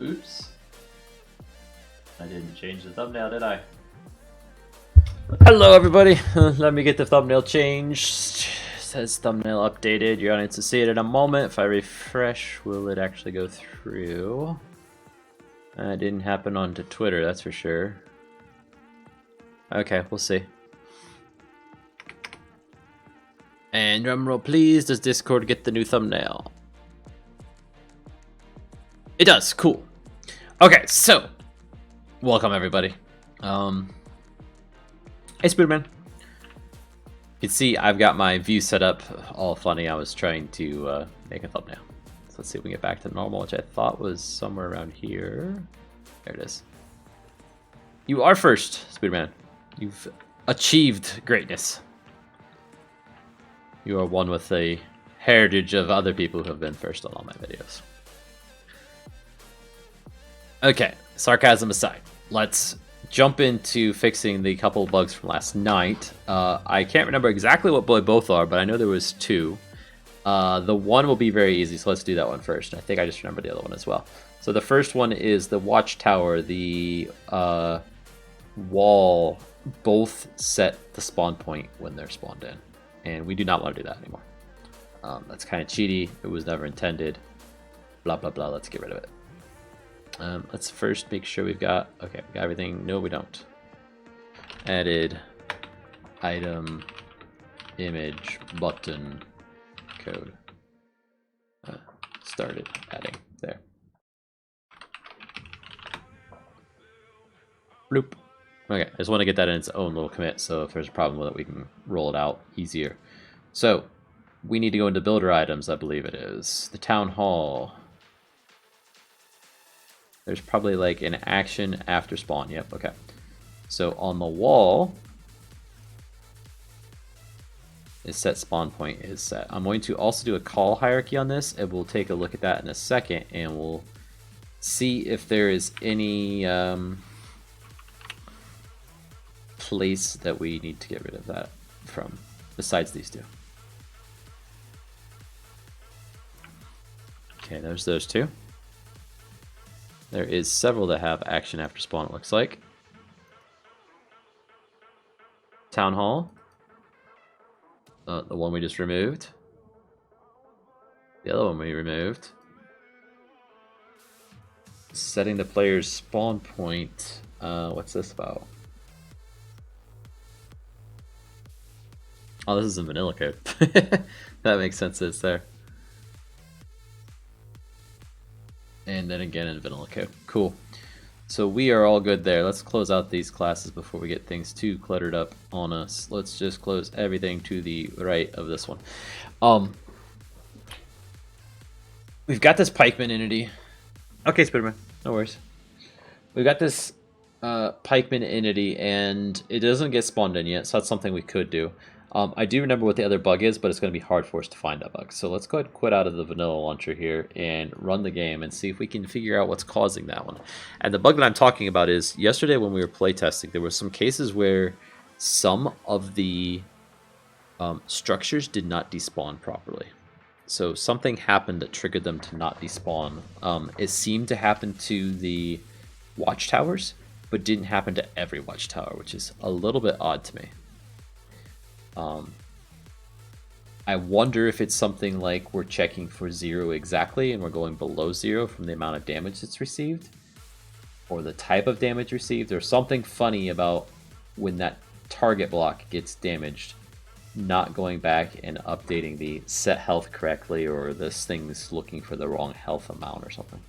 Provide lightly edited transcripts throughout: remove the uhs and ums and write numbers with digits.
Oops. I didn't change the thumbnail, did I? Hello everybody, let me get the thumbnail changed. It says thumbnail updated. You're going to see it in a moment. If I refresh, will it actually go through? It didn't happen onto Twitter, that's for sure. Okay, we'll see. And drumroll please, does Discord get the new thumbnail? It does, cool. Okay, so welcome everybody. Hey Spoonman. You can see I've got my view set up all funny. I was trying to make a thumbnail. So let's see if we can get back to normal, which I thought was somewhere around here. There it is. You are first, Spoonman. You've achieved greatness. You are one with a heritage of other people who have been first on all my videos. Okay, sarcasm aside, let's jump into fixing the couple bugs from last night. I can't remember exactly what both are, but I know there was two. The one will be very easy, so let's do that one first. I think I just remember the other one as well. So the first one is the watchtower, the wall, both set the spawn point when they're spawned in. And we do not want to do that anymore. That's kind of cheaty. It was never intended. Blah, blah, blah. Let's get rid of it. Let's first make sure we've got... Okay, we got everything. No, we don't. Added item image button code. Started adding there. Bloop. Okay, I just want to get that in its own little commit, so if there's a problem with it, we can roll it out easier. So, we need to go into builder items, I believe it is. The town hall. There's probably like an action after spawn. Yep, okay. So on the wall is set spawn point is set. I'm going to also do a call hierarchy on this, and we'll take a look at that in a second, and we'll see if there is any place that we need to get rid of that from besides these two. Okay, there's those two. There is several that have action after spawn, it looks like. Town hall. The one we just removed. The other one we removed. Setting the player's spawn point. What's this about? Oh, this is in vanilla code. That makes sense, it's there. And then again in vanilla code. Cool. So we are all good there. Let's close out these classes before we get things too cluttered up on us. Let's just close everything to the right of this one. We've got this pikeman entity. Okay, Spiderman, no worries. We've got this pikeman entity, and it doesn't get spawned in yet, so that's something we could do. I do remember what the other bug is, but it's going to be hard for us to find that bug. So let's go ahead and quit out of the vanilla launcher here and run the game and see if we can figure out what's causing that one. And the bug that I'm talking about is yesterday when we were playtesting, there were some cases where some of the structures did not despawn properly. So something happened that triggered them to not despawn. It seemed to happen to the watchtowers, but didn't happen to every watchtower, which is a little bit odd to me. I wonder if it's something like we're checking for 0 exactly and we're going below 0 from the amount of damage it's received, or the type of damage received, or something funny about when that target block gets damaged, not going back and updating the set health correctly, or this thing's looking for the wrong health amount or something.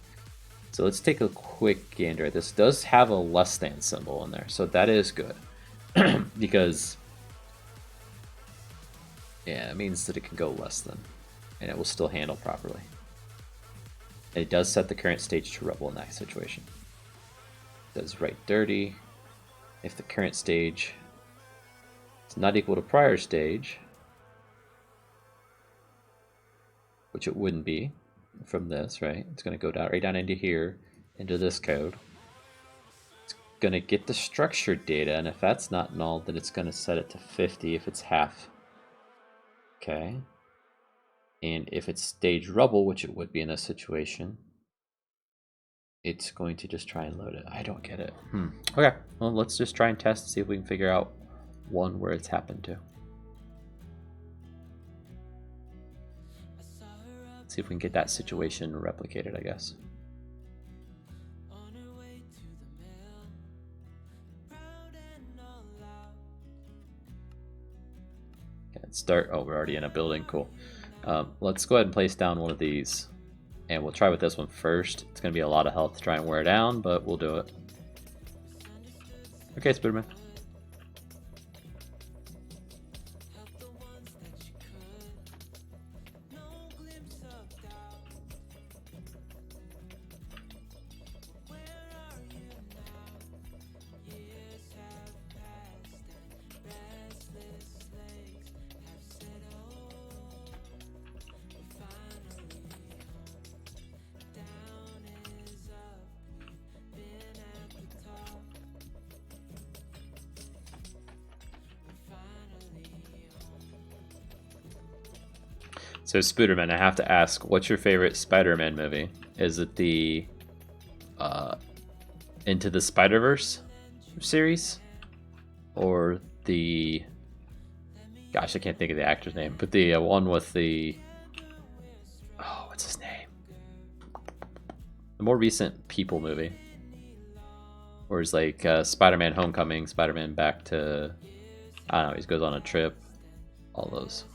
So let's take a quick gander. This does have a less than symbol in there, so that is good. Because yeah, it means that it can go less than, and it will still handle properly. And it does set the current stage to rebel in that situation. It does write dirty. If the current stage is not equal to prior stage, which it wouldn't be from this, right? It's going to go down right down into here, into this code. It's going to get the structured data, and if that's not null, then it's going to set it to 50 if it's half. Okay, and if it's stage rubble, which it would be in this situation, it's going to just try and load it. I don't get it. Okay, well, let's just try and test to see if we can figure out one where it's happened to. See if we can get that situation replicated, I guess. Okay, let's start. Oh, we're already in a building. Cool. Let's go ahead and place down one of these. And we'll try with this one first. It's going to be a lot of health to try and wear down, but we'll do it. Okay, Spiderman. So Spiderman, I have to ask, what's your favorite Spider-Man movie? Is it the Into the Spider-Verse series? Or the... Gosh, I can't think of the actor's name, but the one with the... Oh, what's his name? The more recent People movie. Or it's like Spider-Man Homecoming, Spider-Man Back to... I don't know, he goes on a trip. All those.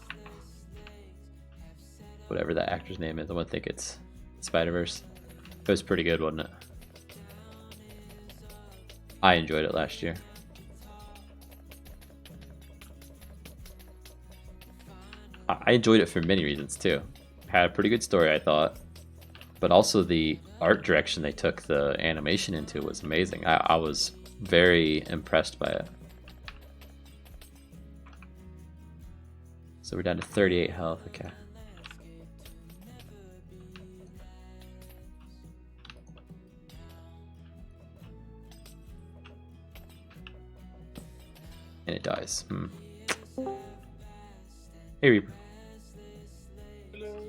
Whatever that actor's name is, I want to think it's Spider-Verse. It was pretty good, wasn't it? I enjoyed it last year. I enjoyed it for many reasons too. Had a pretty good story, I thought, but also the art direction they took the animation into was amazing. I was very impressed by it. So we're down to 38 health. Okay. And it dies. Hey, Reaper. Hello.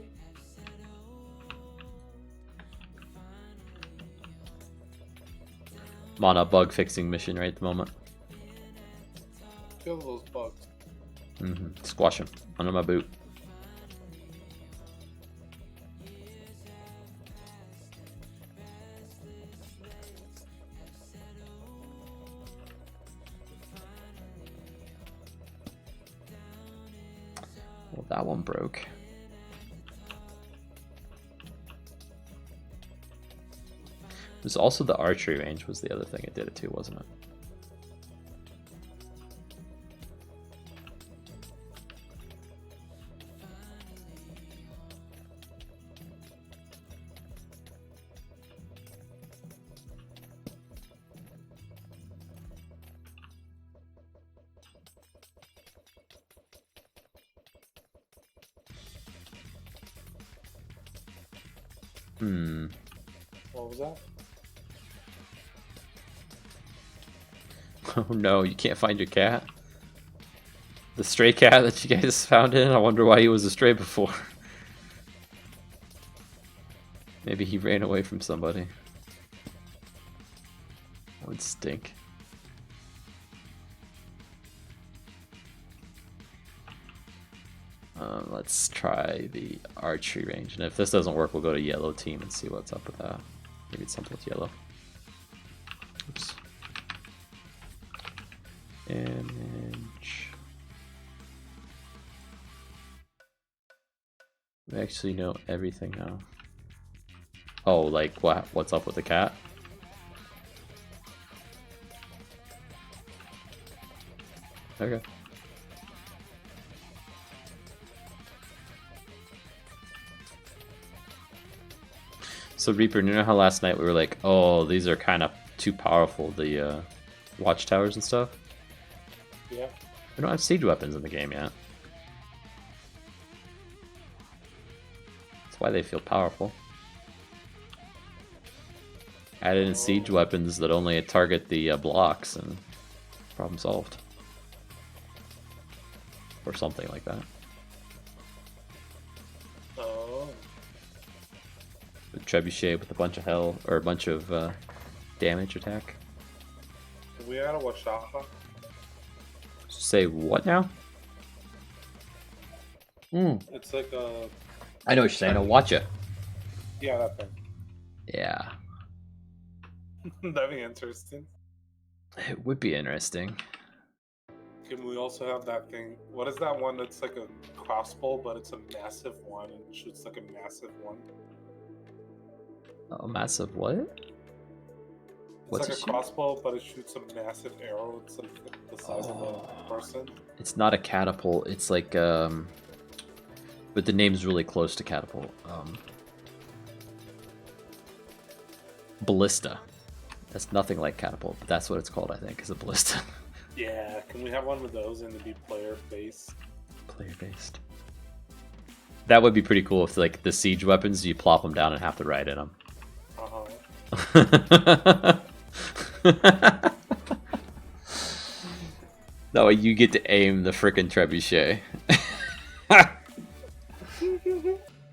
I'm on a bug fixing mission right at the moment. Kill those bugs. Squash him under my boot. Well, that one broke. There's also the archery range was the other thing it did it too, wasn't it? What was that? Oh no, you can't find your cat? The stray cat that you guys found in? I wonder why he was a stray before. Maybe he ran away from somebody. That would stink. Let's try the archery range. And if this doesn't work, we'll go to yellow team and see what's up with that. Maybe it's something with yellow. Oops. Damage. We actually know everything now. Oh, like what's up with the cat? Okay. So Reaper, you know how last night we were like, oh, these are kind of too powerful, the watchtowers and stuff? Yeah. We don't have siege weapons in the game yet. That's why they feel powerful. Added in siege weapons that only target the blocks and problem solved. Or something like that. Oh. with trebuchet with a bunch of hell or a bunch of damage attack. Can we add a Washaka? Say what now? It's like a... I know what you're saying. I'll watch it. Yeah, that thing. Yeah, That'd be interesting. it would be interesting. Can we also have that thing? What is that one that's like a crossbow, but it's a massive one and it shoots like a massive one? A massive what? It's What's like it a shoot? crossbow, but it shoots a massive arrow. It's like the size of a person. It's not a catapult. It's like but the name's really close to catapult. Ballista. That's nothing like catapult, but that's what it's called, I think, is a ballista. Yeah, can we have one of those and to be player based? Player based. That would be pretty cool if, like, the siege weapons, you plop them down and have to ride in them. That way you get to aim the frickin' trebuchet.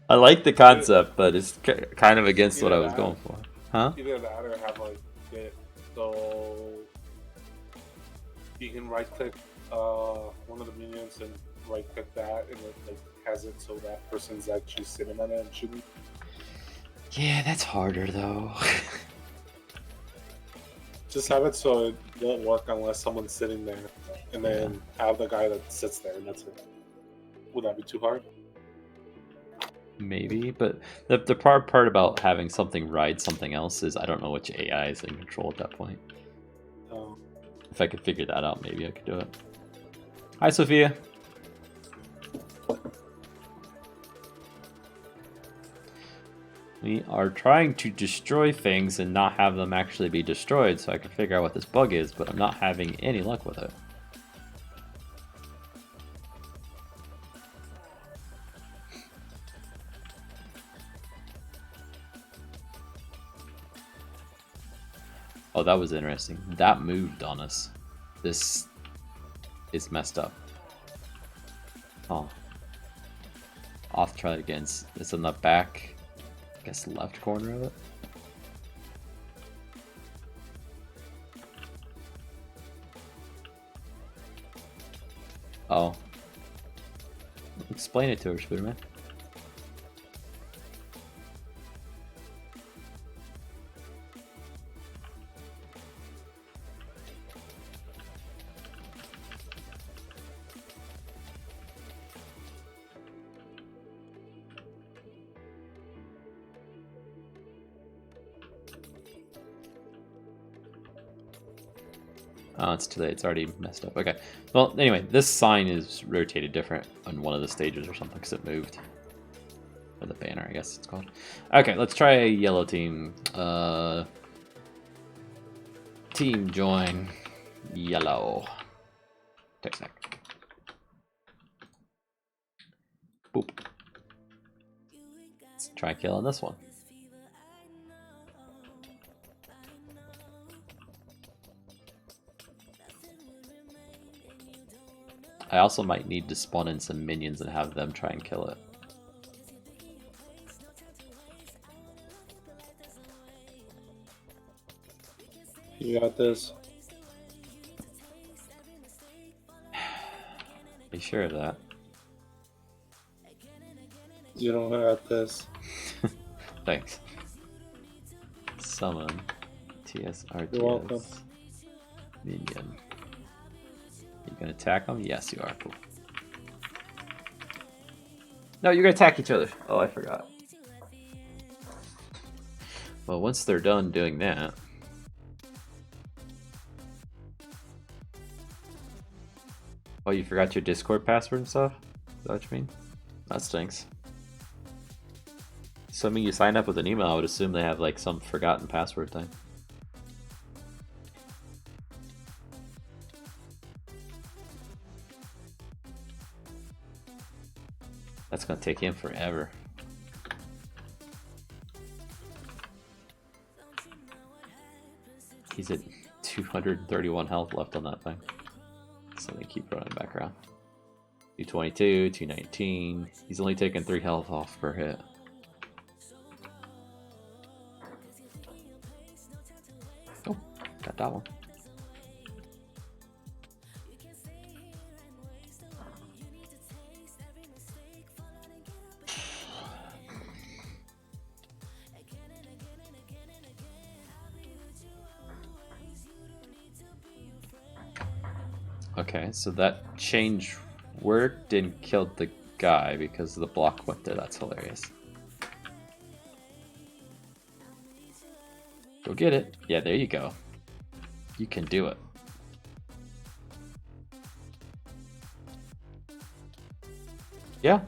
I like the concept, but it's kind of against what I was going for. Huh? Either that or have like it so you can right click one of the minions and right click that and it like has it so that person's actually sitting on it and shooting. Yeah, that's harder though. Just have it so it won't work unless someone's sitting there, and then have the guy that sits there and that's it. Would that be too hard? Maybe, but the part about having something ride something else is I don't know which AI is in control at that point. Oh. If I could figure that out, maybe I could do it. Hi, Sophia. We are trying to destroy things and not have them actually be destroyed so I can figure out what this bug is, but I'm not having any luck with it. Oh, that was interesting. That moved on us. This is messed up. Oh. I'll have to try it again. It's in the back, I guess, left corner of it. Oh. Explain it to her, Spiderman. Oh, it's too late. It's already messed up. Okay. Well, anyway, this sign is rotated different on one of the stages or something because it moved. Or the banner, I guess it's called. Okay, let's try a yellow team. Team join yellow. Text neck. Boop. Let's try killing this one. I also might need to spawn in some minions and have them try and kill it. You got this. Be sure of that. You don't got this. Thanks. Summon TSRTS. You're welcome. Minion. You gonna attack them? Yes, you are. Cool. No, you're gonna attack each other. Oh, I forgot. Well, once they're done doing that. Oh, you forgot your Discord password and stuff? Is that what you mean? That stinks. Assuming you sign up with an email, I would assume they have like some forgotten password thing. That's gonna take him forever. He's at 231 health left on that thing. So they keep running back around. 222, 219. He's only taking 3 health off per hit. Not that one. Okay, so that change word didn't kill the guy because the block went there. That's hilarious. Go get it. Yeah, there you go. You can do it. Yeah.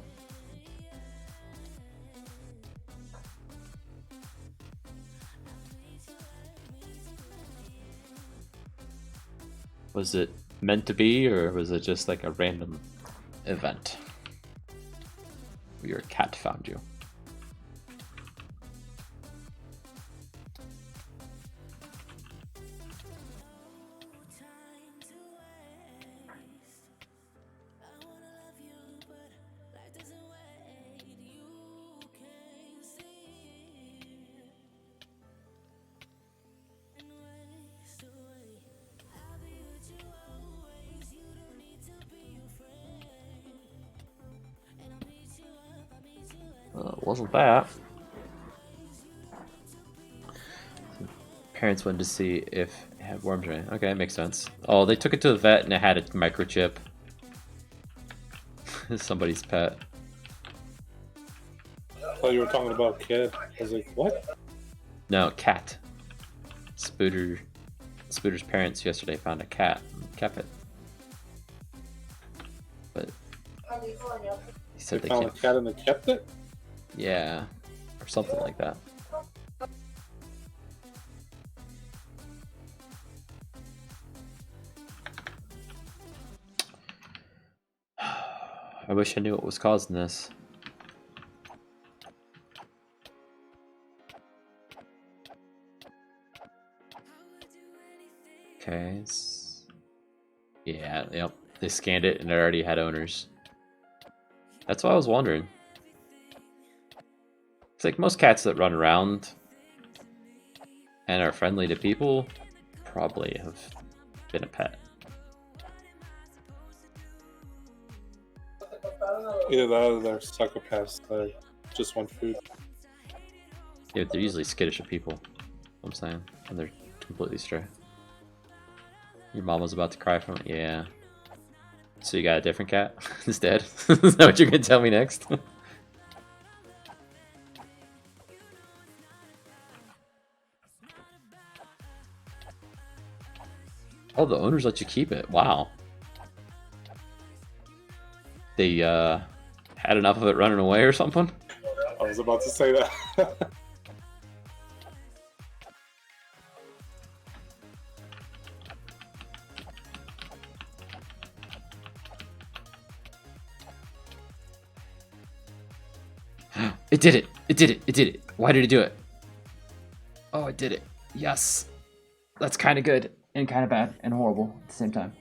Was it meant to be, or was it just like a random event where your cat found you? Wasn't that. Parents wanted to see if it had worms or anything. Okay, makes sense. Oh, they took it to the vet and it had a microchip. Somebody's pet. I thought you were talking about a kid. I was like, what? No, cat. Spooter's parents yesterday found a cat. Kept it. But he said They found a cat and they kept it? Yeah, or something like that. I wish I knew what was causing this. Okay. Yeah, yep. They scanned it and it already had owners. That's what I was wondering. It's like most cats that run around and are friendly to people probably have been a pet. Either that or they're psychopaths that just want food. Yeah, they're usually skittish of people. I'm saying, and they're completely stray. Your mom was about to cry from it. Yeah. So you got a different cat instead? Is that what you're gonna tell me next? Oh, the owners let you keep it. Wow. They had enough of it running away or something? I was about to say that. It did it! It did it! It did it! Why did it do it? Oh, it did it. Yes. That's kind of good and kind of bad and horrible at the same time.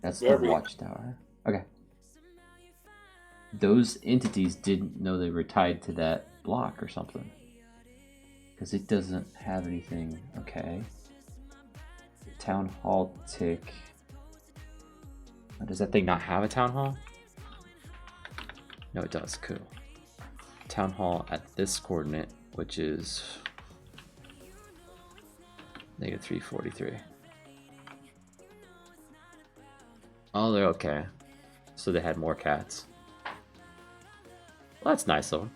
That's the watchtower. Okay. Those entities didn't know they were tied to that block or something. Because it doesn't have anything. Okay. Town hall tick. Does that thing not have a town hall? No, it does. Cool. Town hall at this coordinate, which is -343. Oh, they're okay. So they had more cats. Well, that's nice though.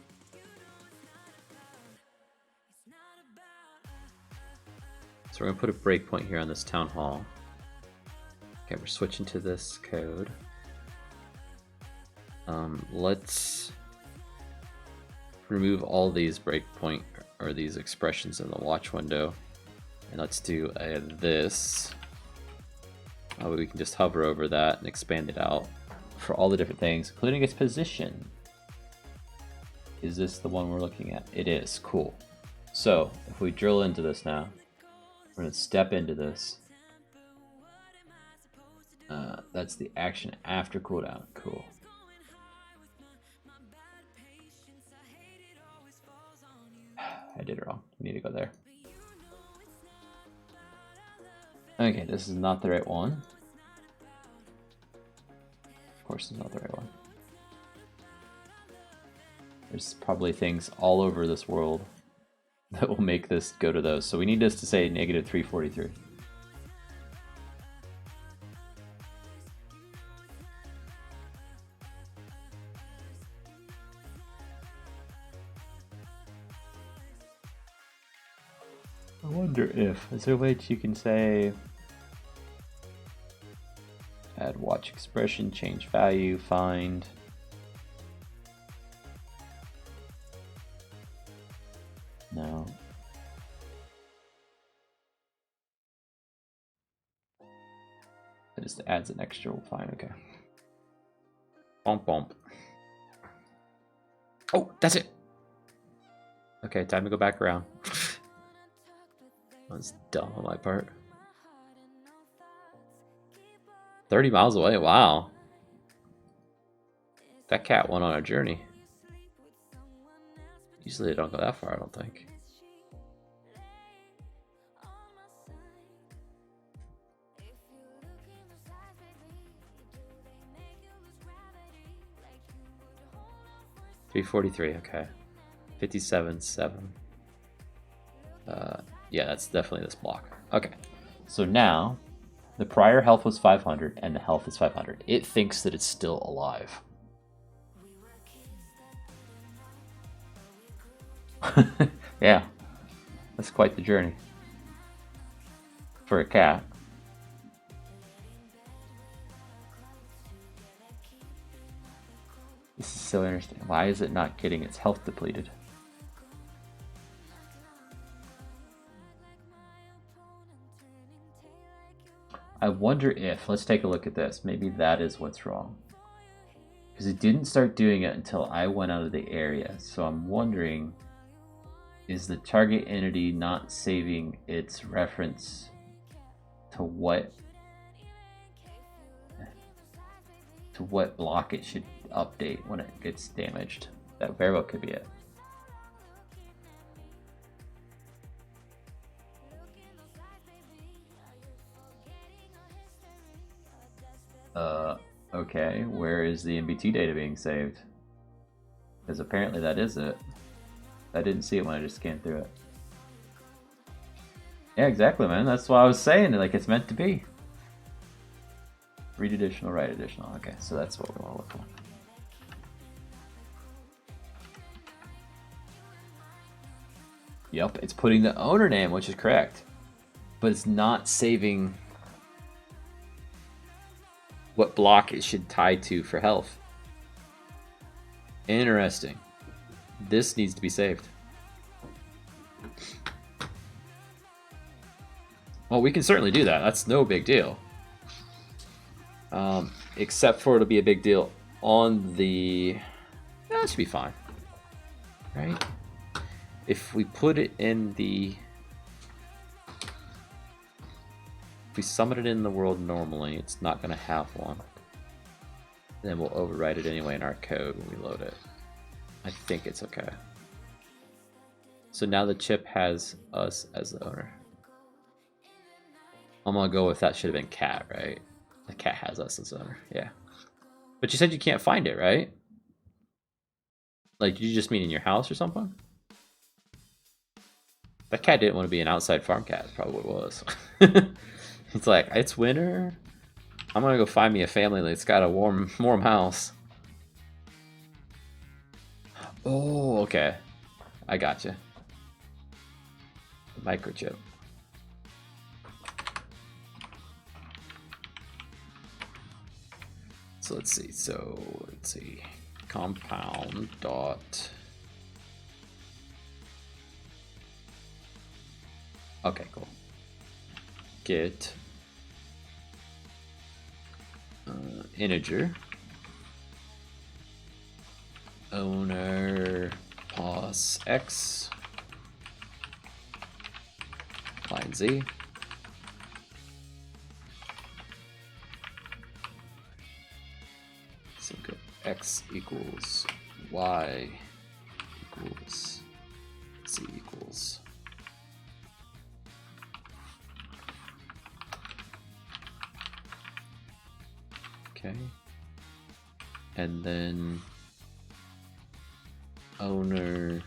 So we're gonna put a breakpoint here on this town hall. Okay, we're switching to this code. Let's remove all these breakpoint or these expressions in the watch window, and let's do this. We can just hover over that and expand it out for all the different things, including its position. Is this the one we're looking at? It is. Cool. So if we drill into this now, we're going to step into this. That's the action after cooldown. Cool. I did it wrong. We need to go there. Okay, this is not the right one. Of course it's not the right one. There's probably things all over this world that will make this go to those. So we need this to say negative 343. I wonder if, is there a way that you can say add watch expression, change value, find. No. It just adds an extra find, okay. Bump bump. Oh, that's it. Okay, time to go back around. That's dumb on my part. 30 miles away, wow. That cat went on a journey. Usually they don't go that far, I don't think. $343, okay. 57.7. Yeah, that's definitely this block. Okay, so now the prior health was 500 and the health is 500. It thinks that it's still alive. Yeah, that's quite the journey for a cat. This is so interesting. Why is it not getting its health depleted? I wonder if, let's take a look at this. Maybe that is what's wrong. Because it didn't start doing it until I went out of the area. So I'm wondering, is the target entity not saving its reference to what block it should update when it gets damaged? That very well could be it. Okay, where is the MBT data being saved? Because apparently that is it. I didn't see it when I just scanned through it. Yeah, exactly, man. That's what I was saying. Like, it's meant to be. Read additional, write additional. Okay, so that's what we want to look for. Yep, it's putting the owner name, which is correct. But it's not saving what block it should tie to for health. Interesting. This needs to be saved. Well, we can certainly do that. That's no big deal. Except for it'll be a big deal on the... Yeah, that should be fine. Right? If we put it in the... If we summon it in the world normally, it's not going to have one. Then we'll overwrite it anyway in our code when we load it. I think it's okay. So now the chip has us as the owner. I'm gonna go with that should have been cat, right? The cat has us as owner, yeah. But you said you can't find it, right? Like, did you just mean in your house or something? That cat didn't want to be an outside farm cat, probably what it was. It's like, it's winter. I'm gonna go find me a family that's got a warm house. Oh, okay. I gotcha. Microchip. So let's see. Compound dot. Okay, cool. Get integer owner pos x line z. So x equals y equals see, equals. Okay. And then owner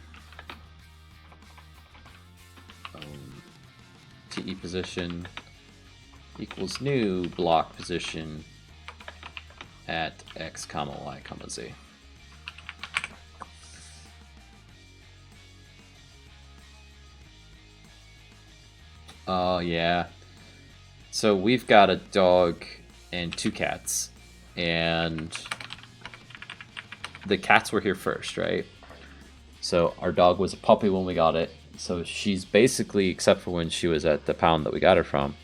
TE position equals new block position at x comma y comma z. Oh yeah. So we've got a dog and 2 cats, and the cats were here first, right? So our dog was a puppy when we got it. So she's basically, except for when she was at the pound that we got her from,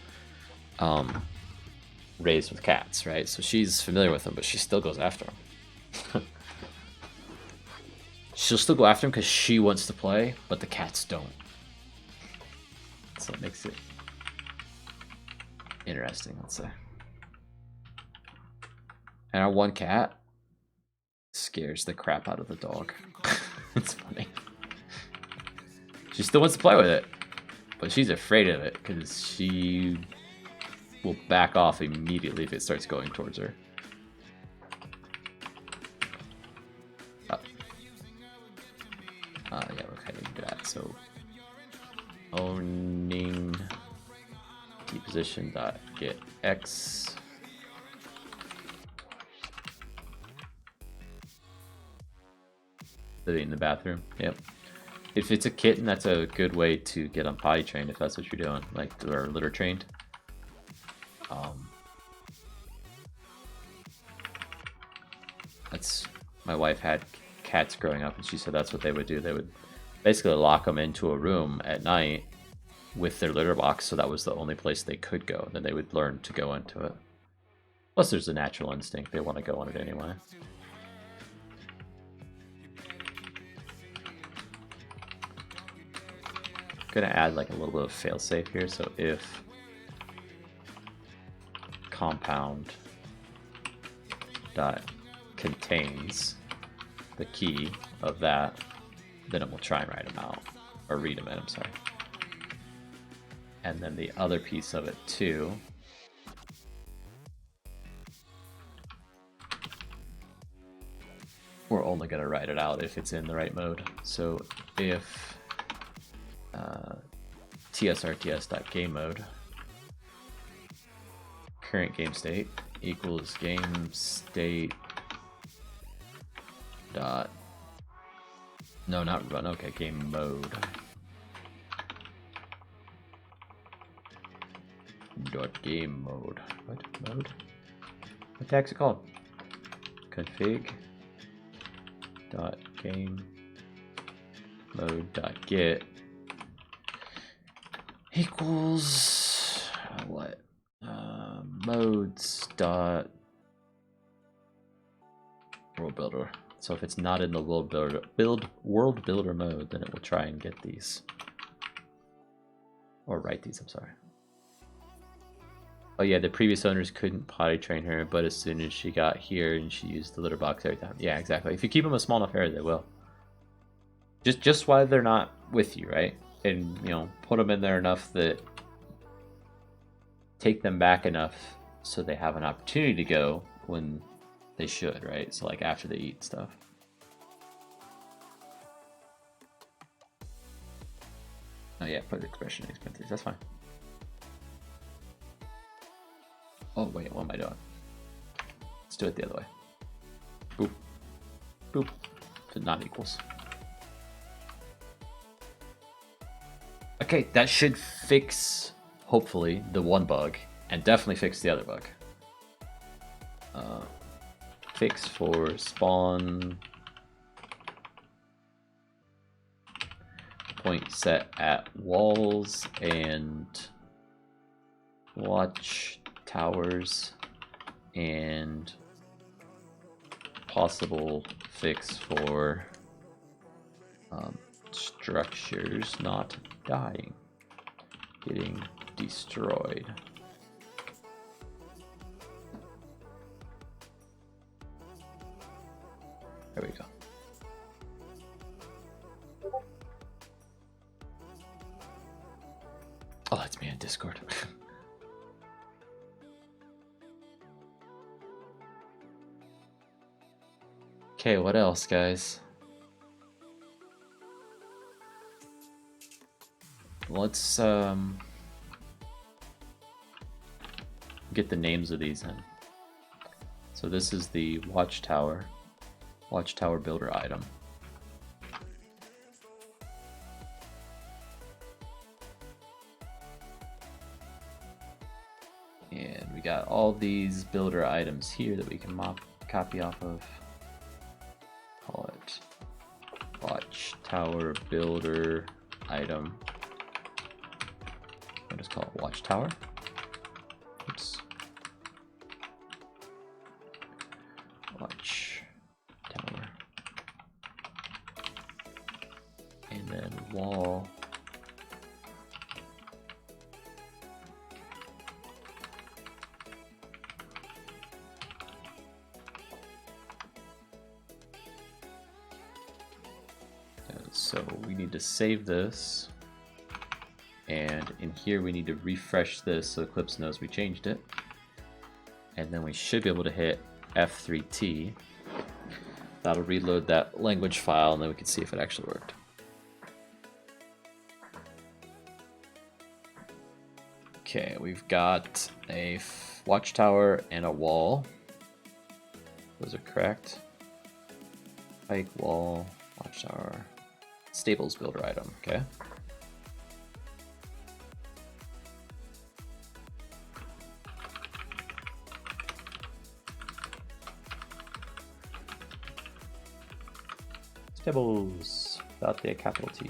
raised with cats, right? So she's familiar with them, but she still goes after them. She'll still go after him because she wants to play, but the cats don't. So it makes it interesting, let's say. And our one cat scares the crap out of the dog. It's funny. She still wants to play with it, but she's afraid of it because she will back off immediately if it starts going towards her. Yeah, we're kind of into that. So owning t position dot get x living in the bathroom. Yep. If it's a kitten, that's a good way to get on potty trained if that's what you're doing, like, or litter trained. That's, my wife had cats growing up, and she said that's what they would do. They would basically lock them into a room at night with their litter box, so that was the only place they could go. Then they would learn to go into it. Plus, there's a natural instinct; they want to go on it anyway. Gonna add like a little bit of failsafe here. So if compound dot contains the key of that, then it will try and write them out, or read them in, I'm sorry. And then the other piece of it too, we're only going to write it out if it's in the right mode. So if tsrts.game mode current game state equals game state dot, no, not run, okay, game mode dot game mode, what mode, what the heck's it called, config dot game mode dot get equals what, modes dot world builder. So if it's not in the world builder mode, then it will try and get these, or write these, I'm sorry. Oh yeah, the previous owners couldn't potty train her, but as soon as she got here and she used the litter box every time. Yeah, exactly. If you keep them a small enough area, they will. Just while they're not with you, right? And, you know, put them in there enough that take them back enough so they have an opportunity to go when they should, right? So like after they eat stuff. Oh yeah, put the expression expenses, that's fine. Oh wait, what am I doing? Let's do it the other way. Boop. Boop. To not equals. Okay, that should fix, hopefully, the one bug, and definitely fix the other bug. Fix for spawn point set at walls and watch towers, and possible fix for structures not dying, getting destroyed. There we go. Discord. Okay, what else, guys? Let's get the names of these in. So this is the watchtower builder item. And we got all these builder items here that we can copy off of. Call it watchtower builder item. I'll just call it watchtower. Oops. Watchtower. And then wall. So we need to save this, and in here we need to refresh this so Eclipse knows we changed it, and then we should be able to hit F3T. That'll reload that language file, and then we can see if it actually worked. Okay, we've got a watchtower and a wall. Those are correct. Pike, wall, watchtower. Stables builder item, okay. Stables, without the capital T.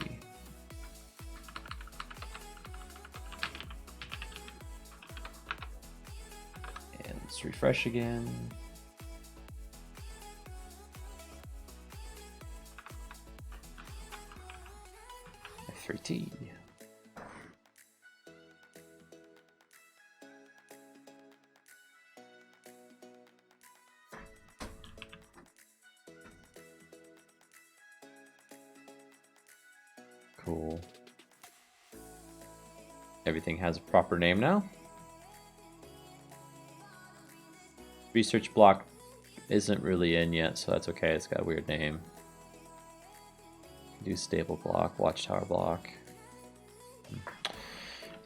And let's refresh again. F3T. Cool. Everything has a proper name now. Research block isn't really in yet, so that's okay. It's got a weird name. Do stable block, watchtower block.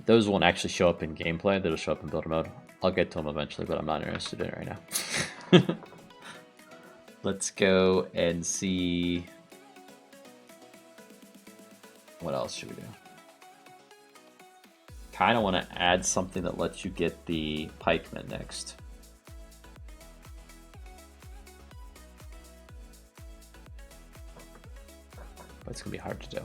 Those won't actually show up in gameplay, they'll show up in builder mode. I'll get to them eventually, but I'm not interested in it right now. Let's go and see. What else should we do? Kind of want to add something that lets you get the pikemen next. But it's going to be hard to do.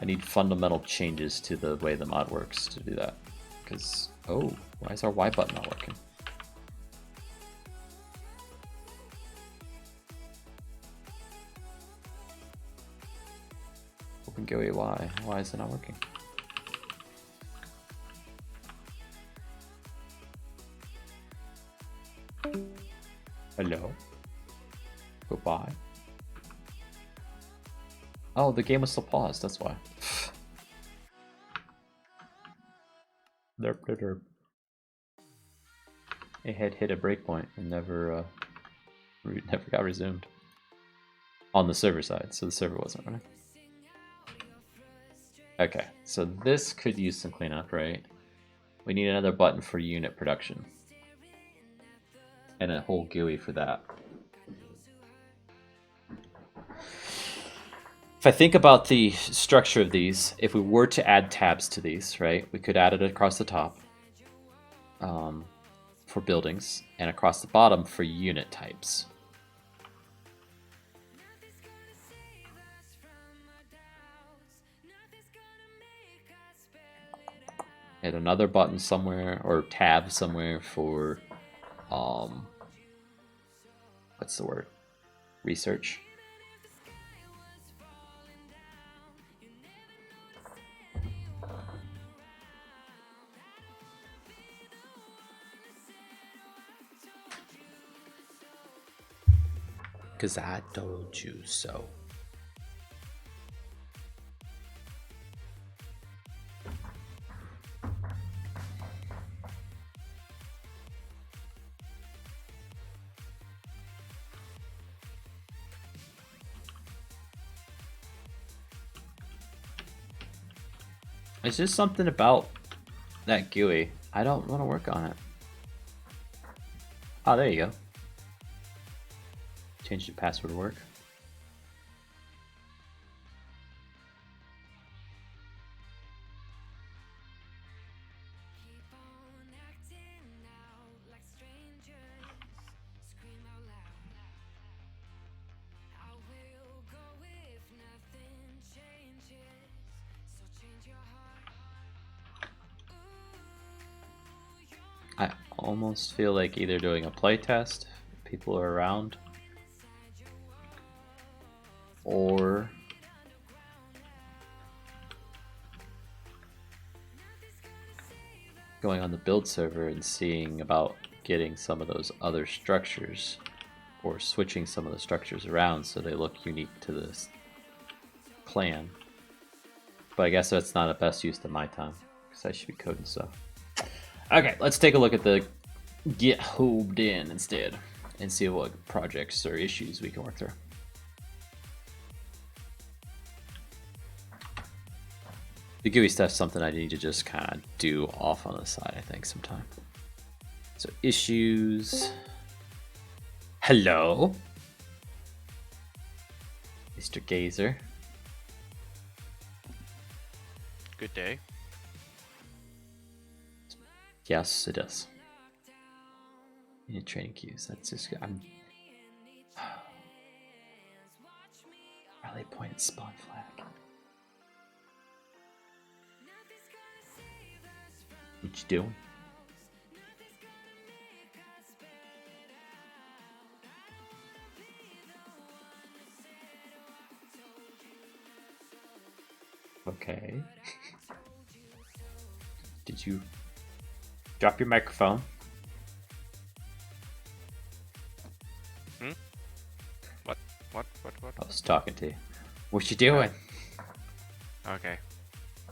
I need fundamental changes to the way the mod works to do that. Because, oh, why is our Y button not working? Open GUI Y. Why is it not working? Hello? Goodbye. Oh, the game was still paused, that's why. Derp, derp, derp. It had hit a breakpoint and never got resumed. On the server side, so the server wasn't running. Okay, so this could use some cleanup, right? We need another button for unit production. And a whole GUI for that. If I think about the structure of these, if we were to add tabs to these, right, we could add it across the top for buildings and across the bottom for unit types. And another button somewhere or tab somewhere for what's the word? Research. Because I told you so. It's just something about that GUI. I don't want to work on it. Oh, there you go. Change the password to work. I almost feel like either doing a playtest, if people are around, or going on the build server and seeing about getting some of those other structures, or switching some of the structures around so they look unique to this clan. But I guess that's not the best use of my time, because I should be coding stuff. Okay, let's take a look at the GitHub in instead and see what projects or issues we can work through. The GUI stuff's something I need to just kind of do off on the side, I think, sometime. So issues. Hello, Mr. Gazer. Good day. Yes, it does. You need training queues. That's just I'm. Rally point spawn flag. What you doing? Okay. Did you drop your microphone? What? I was talking to you. What you doing? Okay.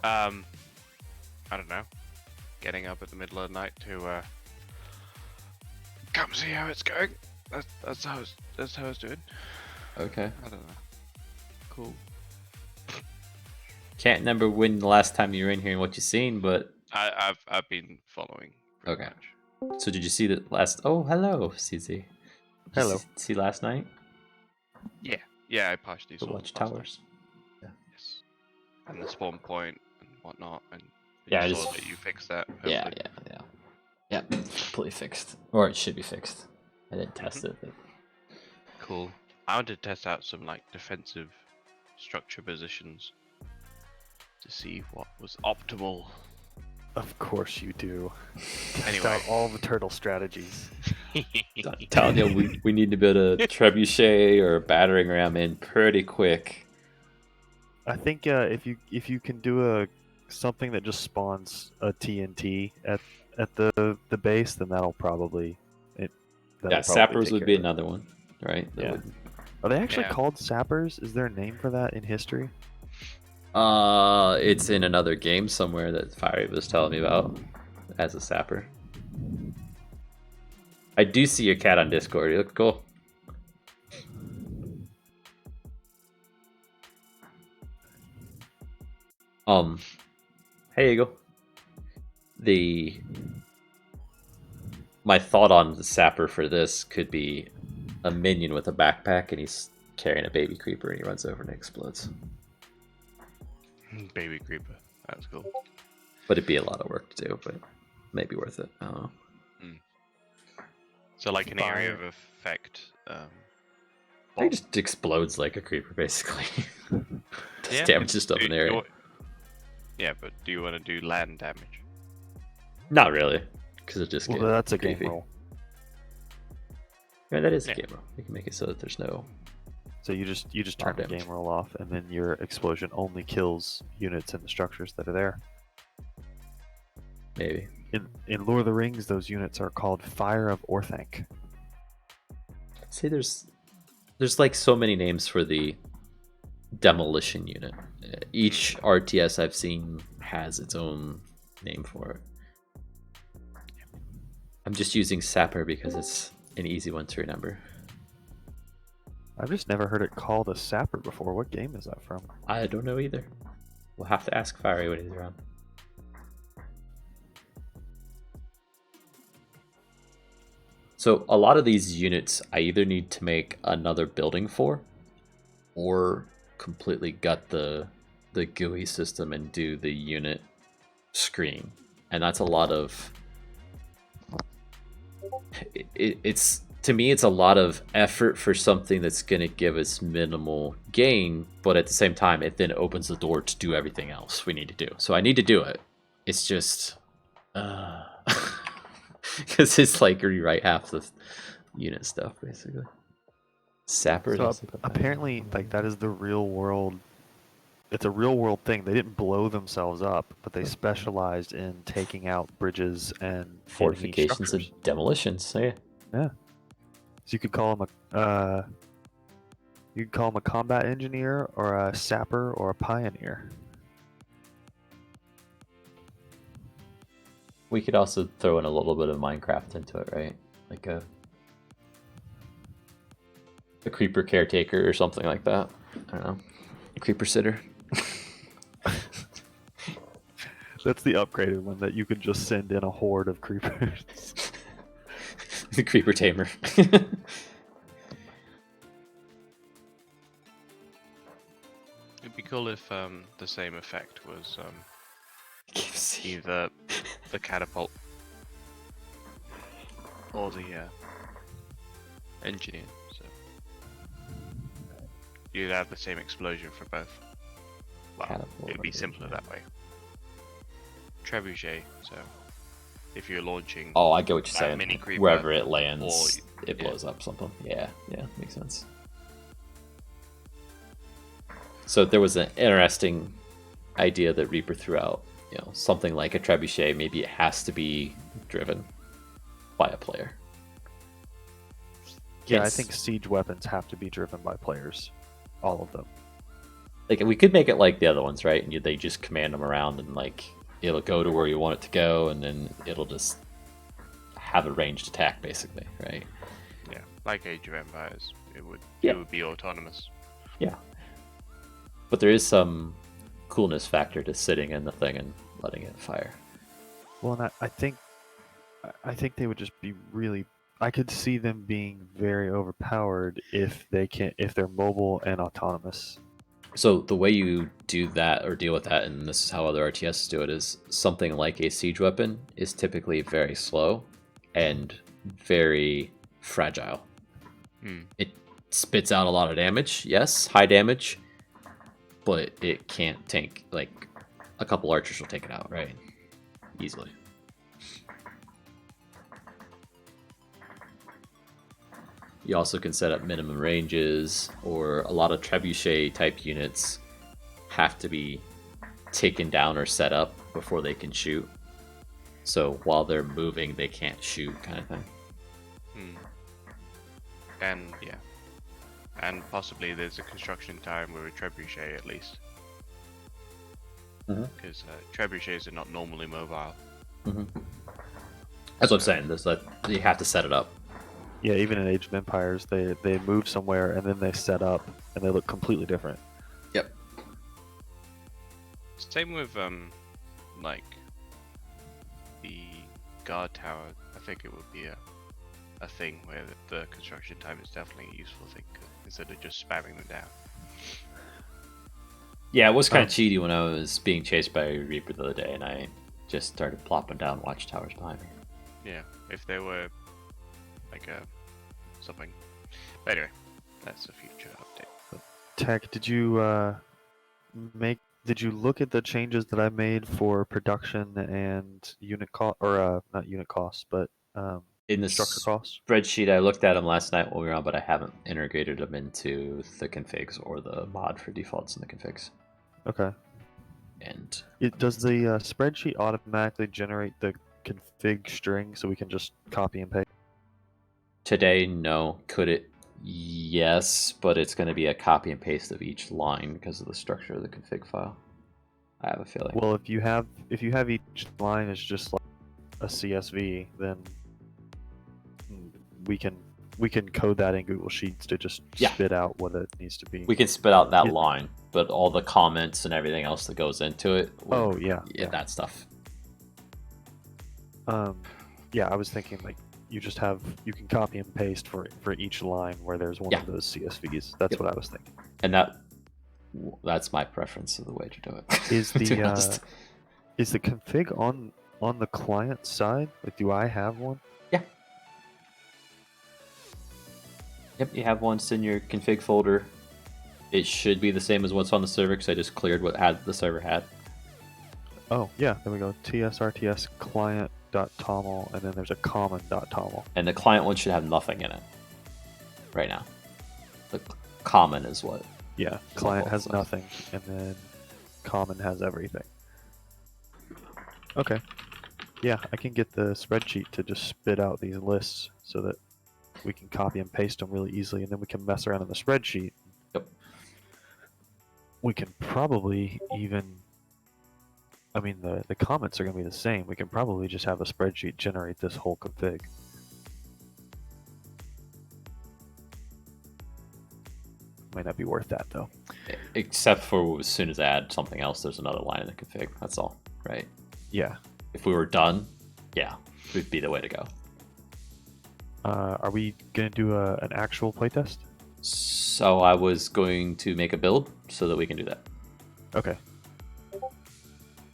I don't know. Getting up at the middle of the night to come see how it's going. That's how it's doing. Okay. I don't know. Cool. Can't remember when the last time you were in here and what you seen, but I've been following. Okay. Much. So did you see the last? Oh, hello, CZ. Did Hello. you see last night? Yeah, I partially The saw Watchtowers. Yes. And the spawn point and whatnot, and Yeah, I you just- saw that you fixed that. Yeah, hopefully. yeah. Completely fixed, or it should be fixed. I didn't test it. But... Cool. I want to test out some like defensive structure positions to see what was optimal. Of course you do. Test Anyway. out all the turtle strategies. I'm telling you, we need to build a trebuchet or a battering ram in pretty quick. I think if you can do something that just spawns a TNT at the base, then that'll probably Sappers take would care be of it. another one, right? That Yeah. would- Are they actually Yeah. called sappers? Is there a name for that in history? It's in another game somewhere that Fiery was telling me about as a sapper. I do see your cat on Discord. You look cool. Hey Eagle. My thought on the sapper for this could be a minion with a backpack and he's carrying a baby creeper and he runs over and explodes. Baby creeper. That's cool. But it'd be a lot of work to do, but maybe worth it. I don't know. So like an area of Fire. effect. It just explodes like a creeper, basically. Does Yeah, damage just up do an area. you- Yeah, but do you want to do land damage? Not really, because it just Well, gets that's a game creepy. rule. Yeah, that is a Yeah. game rule. We can make it so that there's no. So you just turn the damage. game roll off, and then your explosion only kills units in the structures that are there. Maybe. In Lord of the Rings, those units are called Fire of Orthanc. See, there's like so many names for the demolition unit. Each RTS I've seen has its own name for it. I'm just using Sapper because it's an easy one to remember. I've just never heard it called a sapper before. What game is that from? I don't know either. We'll have to ask Fiery when he's around. So a lot of these units I either need to make another building for, or completely gut the GUI system and do the unit screen, and that's a lot of. It's to me, it's a lot of effort for something that's going to give us minimal gain, but at the same time, it then opens the door to do everything else we need to do. So I need to do it. It's just because it's like rewrite half the unit stuff basically. Sapper. So apparently, like that is the real world. It's a real world thing. They didn't blow themselves up, but they specialized in taking out bridges and enemy fortifications and structures. demolitions. So yeah. Yeah. So you could call him a combat engineer or a sapper or a pioneer. We could also throw in a little bit of Minecraft into it, right? Like a creeper caretaker or something like that. I don't know. A creeper sitter. That's the upgraded one that you could just send in a horde of creepers. The creeper tamer. It'd be cool if the same effect was either the catapult or the engineer. So you'd have the same explosion for both. Well, Catapult it'd be or simpler engineer. that way. Trebuchet. So if you're launching, Oh, I get what you're that saying. mini creeper, Wherever it lands, or- it blows up something. Yeah, makes sense. So there was an interesting idea that Reaper threw out. You know, something like a trebuchet. Maybe it has to be driven by a player. Yeah, I Yes. think siege weapons have to be driven by players. All of them. Like we could make it like the other ones, right? And they just command them around, and like it'll go to where you want it to go, and then it'll just have a ranged attack, basically, right? yeah, like Age of Empires, it would Yeah. it would be autonomous. Yeah. But there is some coolness factor to sitting in the thing and letting it fire. Well, and I think they would just be really. I could see them being very overpowered if they're mobile and autonomous. So the way you do that or deal with that, and this is how other RTSs do it, is something like a siege weapon is typically very slow and very fragile. It spits out a lot of damage, yes, high damage, but it can't tank. Like a couple archers will take it out, right? Easily. You also can set up minimum ranges, or a lot of trebuchet type units have to be taken down or set up before they can shoot. So while they're moving, they can't shoot, kind of thing. And yeah, and possibly there's a construction time with a trebuchet at least, Mhm. because trebuchets are not normally mobile. That's what I'm saying. There's like you have to set it up. Yeah, even in Age of Empires, they move somewhere and then they set up and they look completely different. Yep. Same with like the guard tower. I think it would be a thing where the construction time is definitely a useful thing instead of just spamming them down. Yeah, it was kind of cheaty when I was being chased by a Reaper the other day, and I just started plopping down watchtowers behind me. Yeah, if there were like something. But anyway, that's a future update. Tech, did you look at the changes that I made for production and unit cost, or not unit costs, but In the structure costs? spreadsheet, I looked at them last night when we were on, but I haven't integrated them into the configs or the mod for defaults in the configs. Okay. And Does the spreadsheet automatically generate the config string so we can just copy and paste? today, no. Could it? Yes, but it's going to be a copy and paste of each line because of the structure of the config file. I have a feeling. Well, if you have each line is just like a CSV, then we can code that in Google Sheets to just Yeah. spit out what it needs to be. We can spit out that Yeah. line, but all the comments and everything else that goes into it. Oh yeah, yeah, that stuff. Yeah, I was thinking like you can copy and paste for each line where there's one Yeah. of those CSVs. That's Yep. what I was thinking. And that's my preference of the way to do it. Is to be the honest. is the config on the client side? Like, do I have one? Yeah. Yep, you have one. It's in your config folder. It should be the same as what's on the server because I just cleared what the server had. Oh yeah, there we go. tsrts client.toml, and then there's a common.toml. And the client one should have nothing in it right now. The common is what. Yeah, client has nothing, and then common has everything. Okay. Yeah, I can get the spreadsheet to just spit out these lists so that we can copy and paste them really easily, and then we can mess around in the spreadsheet. Yep. We can probably even, I mean, the comments are going to be the same. We can probably just have a spreadsheet generate this whole config. Might not be worth that, though. Except for as soon as I add something else, there's another line in the config. That's all, right? Yeah. If we were done, yeah, it would be the way to go. Are we going to do an actual playtest? So I was going to make a build so that we can do that. Okay.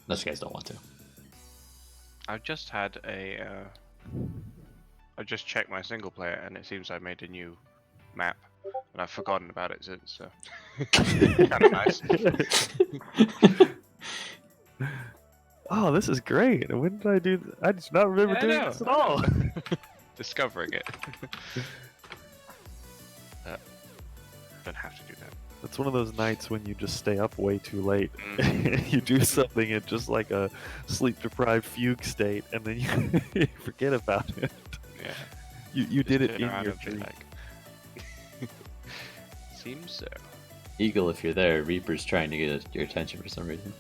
Unless you guys don't want to. I've just had I just checked my single player and it seems I made a new map and I've forgotten about it since. So kind of nice. Oh, this is great. When did I do this? I just not remember Yeah, I doing know. this at all. Discovering it. Don't have to do that. It's one of those nights when you just stay up way too late. Mm. You do something in just like a sleep-deprived fugue state, and then you forget about it. Yeah. You did it Turn in around your and be dream. like, seems so. Eagle, if you're there, Reaper's trying to get your attention for some reason.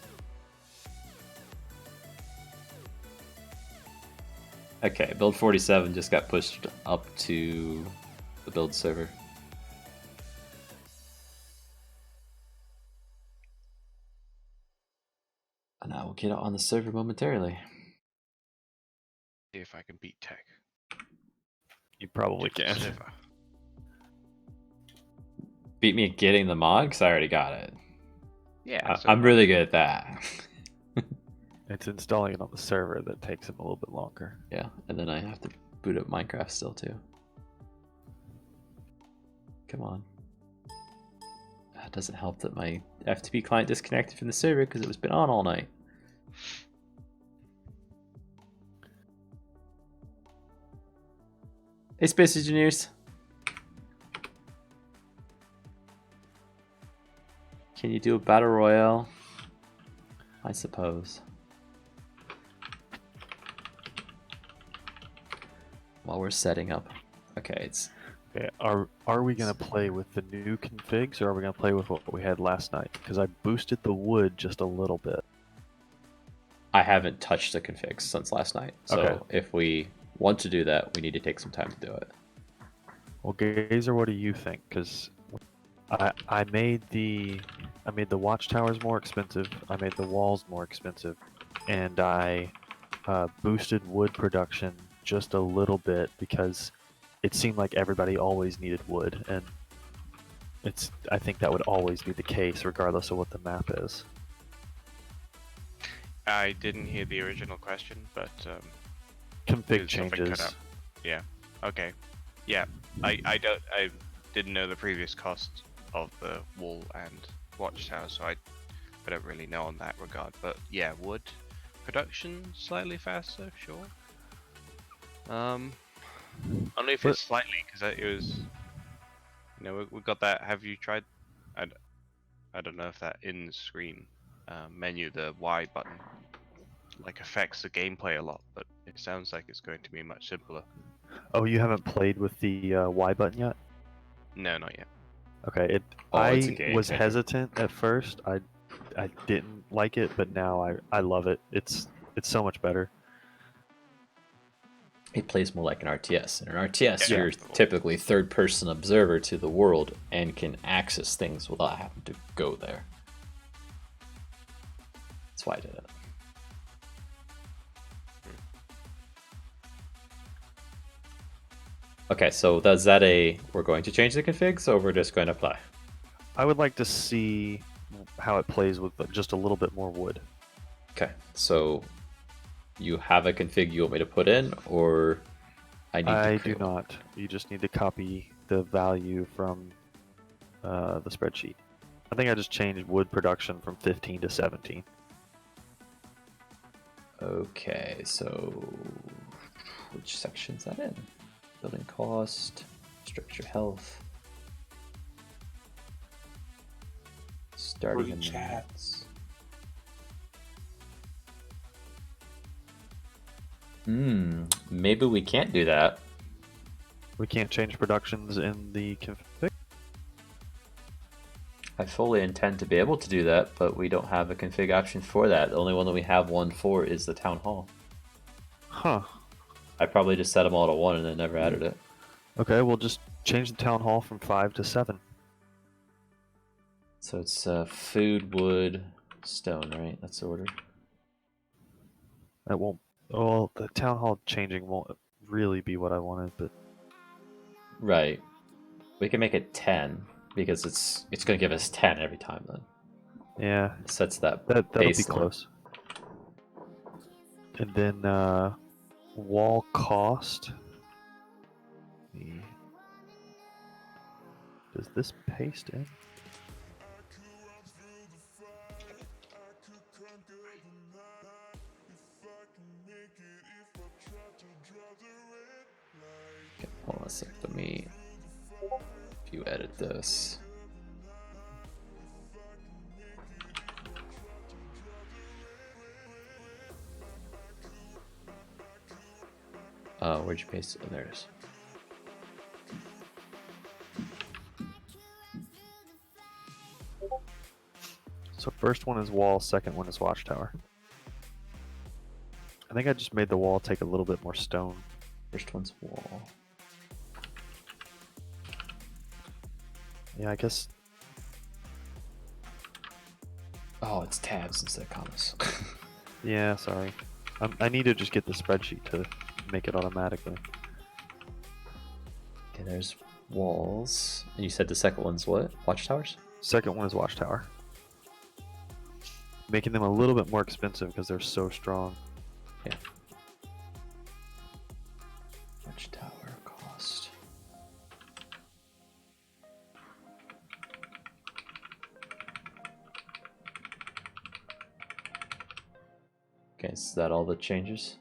Okay, build 47 just got pushed up to the build server. And I will get it on the server momentarily. See if I can beat tech. You probably Just a can. sliver. Beat me at getting the mod because I already got it. Yeah. I'm really good at that. It's installing it on the server that takes him a little bit longer. Yeah, and then I have to boot up Minecraft still too. Come on. It doesn't help that my FTP client disconnected from the server because it was been on all night. Hey, Space Engineers. Can you do a battle royale? I suppose. While we're setting up. Okay, it's... Okay, are we gonna play with the new configs, or are we gonna play with what we had last night? Because I boosted the wood just a little bit. I haven't touched the configs since last night. So Okay. if we want to do that, we need to take some time to do it. Well, Gazer, what do you think? Because I made the watchtowers more expensive. I made the walls more expensive, and I boosted wood production just a little bit because it seemed like everybody always needed wood, and I think that would always be the case regardless of what the map is. I didn't hear the original question, but Config something cut changes. out. Yeah. Okay. Yeah. I didn't know the previous cost of the wall and watchtower, so I don't really know on that regard. But yeah, wood production slightly faster, sure. Only if it's slightly, because it was, we got that. Have you tried? I don't know if that in screen menu, the Y button, like affects the gameplay a lot, but it sounds like it's going to be much simpler. Oh, you haven't played with the Y button yet? No, not yet. Okay, It's a I game was changer. hesitant at first. I didn't like it, but now I love it. It's so much better. It plays more like an RTS. In an RTS, Yeah. you're typically third-person observer to the world and can access things without having to go there. That's why I did it. Okay, so is that we're going to change the configs, or we're just going to apply? I would like to see how it plays with just a little bit more wood. Okay, so you have a config you want me to put in, or I need to I create do one? not. You just need to copy the value from the spreadsheet. I think I just changed wood production from 15 to 17. Okay, so which section is that in? Building cost, structure health, starting Free chat. amounts. Maybe we can't do that. We can't change productions in the config. I fully intend to be able to do that, but we don't have a config option for that. The only one that we have one for is the town hall. Huh. I probably just set them all to 1 and then never added it. Okay, we'll just change the town hall from 5 to 7. So it's food, wood, stone, right? That's the order. That won't. Well, the town hall changing won't really be what I wanted, but Right. We can make it 10 because it's going to give us 10 every time then. yeah, It sets that that'll be baseline. close. And then wall cost. Does this paste in? Okay, hold on a sec. Let me. If you edit this. Where'd you paste it? Oh, there it is. So first one is wall, second one is watchtower. I think I just made the wall take a little bit more stone. First one's wall. Yeah, I guess. Oh, it's tabs instead of commas. Yeah, sorry. I need to just get the spreadsheet to make it automatically. Okay, there's walls. And you said the second one's what? Watchtowers? Second one is watchtower. Making them a little bit more expensive because they're so strong. Yeah. Watchtower cost. Okay, is that all the changes?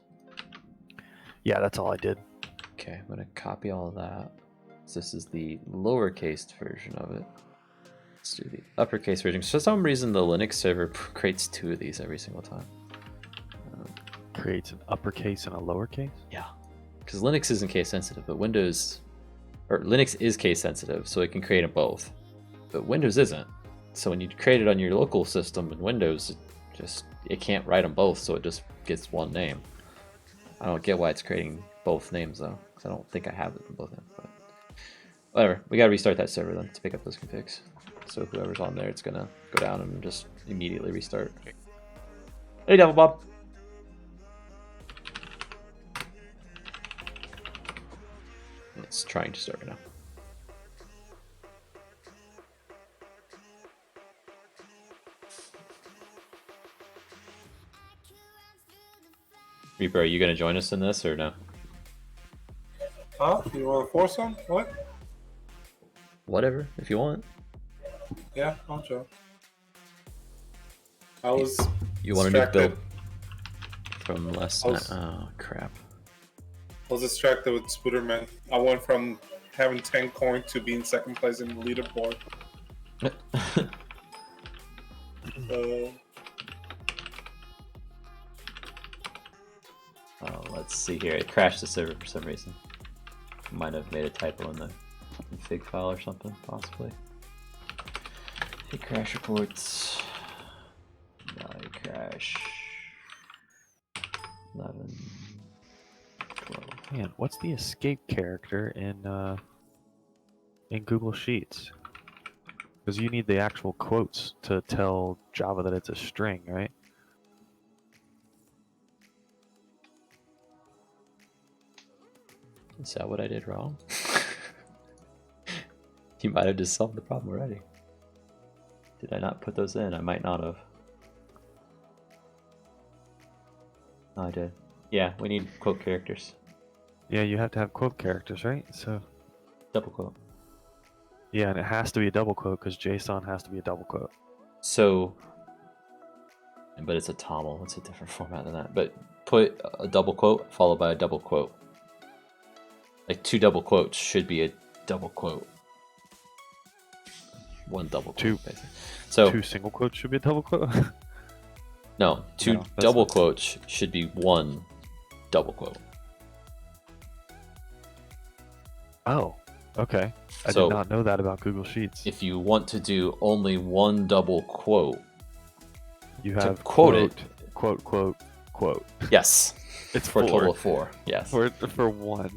Yeah, that's all I did. Okay, I'm gonna copy all of that. So this is the lowercase version of it. Let's do the uppercase version. For some reason, the Linux server creates 2 of these every single time. Creates an uppercase and a lowercase? Yeah, because Linux isn't case sensitive, but Linux is case sensitive, so it can create them both. But Windows isn't. So when you create it on your local system in Windows, it can't write them both, so it just gets one name. I don't get why it's creating both names though, because I don't think I have it in both names. But whatever, we gotta restart that server then to pick up those configs. So whoever's on there, it's gonna go down and just immediately restart. Hey, Devil Bob. It's trying to start right now. Reaper, are you gonna join us in this or no? Huh? You want to force him? What? Whatever, if you want. Yeah, I'll join. I was You want a new distracted. build from last I night? was- Oh crap! I was distracted with Spooderman. I went from having 10 coin to being second place in the leaderboard. Oh, let's see here. It crashed the server for some reason. Might have made a typo in the config file or something, possibly. Hey, crash reports. Crash. 11, 12. Man, what's the escape character in Google Sheets? Because you need the actual quotes to tell Java that it's a string, right? Is that what I did wrong? You might have just solved the problem already. Did I not put those in? I might not have. Oh, I did. Yeah, we need quote characters. Yeah, you have to have quote characters, right? So Double quote. yeah, and it has to be a double quote because JSON has to be a double quote. So, but it's a TOML. It's a different format than that. But put a double quote followed by a double quote. Like 2 double quotes should be a double quote. 1 double quote, Two. basically. So 2 single quotes should be a double quote. no, 2 No, that's double not- quotes should be 1 double quote. Oh, okay. I So- did not know that about Google Sheets. If you want to do only 1 double quote, You to have quote it. quote. yes, It's for a 4. total of 4. Yes, For 1.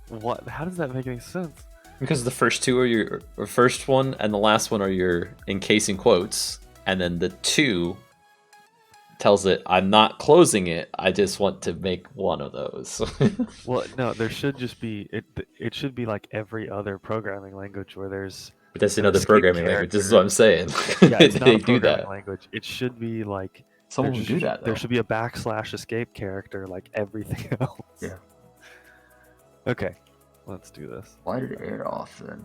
What? How does that make any sense? because the first 2 are your or first one and the last one are your encasing quotes, and then the 2 tells it I'm not closing it. I just want to make one of those. Well, no, there should just be it. It should be like every other programming language where there's But that's an another escape programming language. This is what I'm saying. yeah, it's not They a do programming that. language. It should be like Someone there will do that though. There should be a / escape character like everything else. Yeah. Okay, let's do this. Why did it air off then?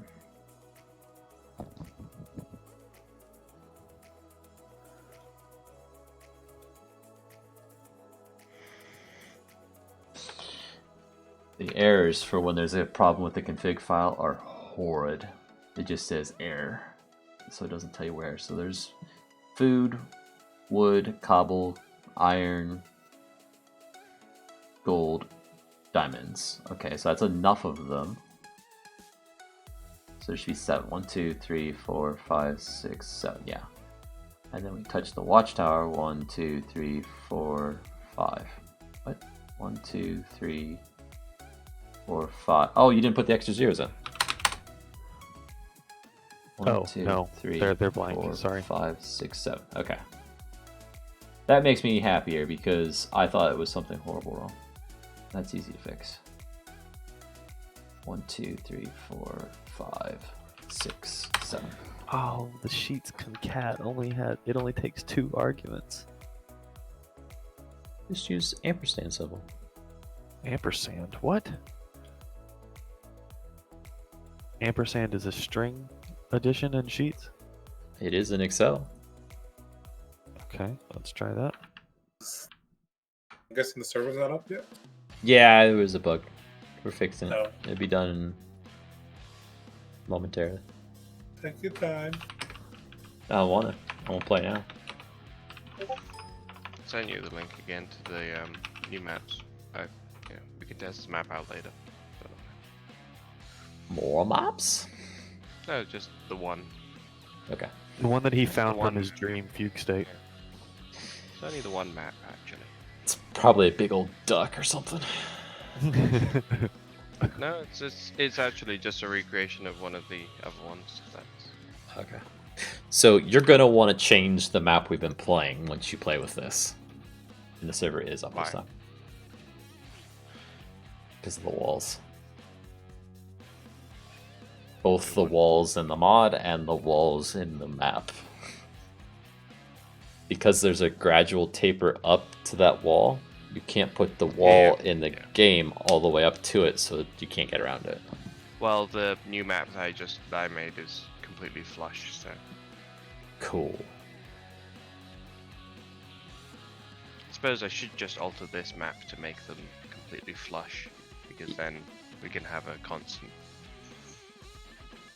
The errors for when there's a problem with the config file are horrid. It just says error, so it doesn't tell you where. So there's food, wood, cobble, iron, gold, diamonds. Okay, so that's enough of them. So there should be 7. 1, 2, 3, 4, 5, 6, 7. Yeah. And then we touch the watchtower. 1, 2, 3, 4, 5. What? 1, 2, 3, 4, 5. Oh, you didn't put the extra zeros in. 1, Oh, 2, no, 3, they're blank, 4, sorry. 5, 6, 7. Okay. That makes me happier because I thought it was something horrible wrong. That's easy to fix. 1, 2, 3, 4, 5, 6, 7. Oh, the sheets concat only takes 2 arguments. Just use ampersand symbol. Ampersand. What? Ampersand is a string addition in Sheets? It is in Excel. Okay, let's try that. I'm guessing the server's not up yet. Yeah, it was a bug. We're fixing it. Oh. It'll be done momentarily. Take your time. I don't want to. I won't play now. Send you the link again to the new maps. Yeah, we can test the map out later. But, More maps? no, just the one. Okay. The one that he found one- from his dream fugue state. It's only the one map actually. It's probably a big old duck or something. No, it's actually just a recreation of one of the other ones. That's Okay. So you're going to want to change the map we've been playing once you play with this. And the server is up this Why? time. Because of the walls. Both the walls in the mod and the walls in the map. Because there's a gradual taper up to that wall, you can't put the wall in the game all the way up to it, so you can't get around it. well, the new map that I made is completely flush. So Cool. I suppose I should just alter this map to make them completely flush, because then we can have a constant.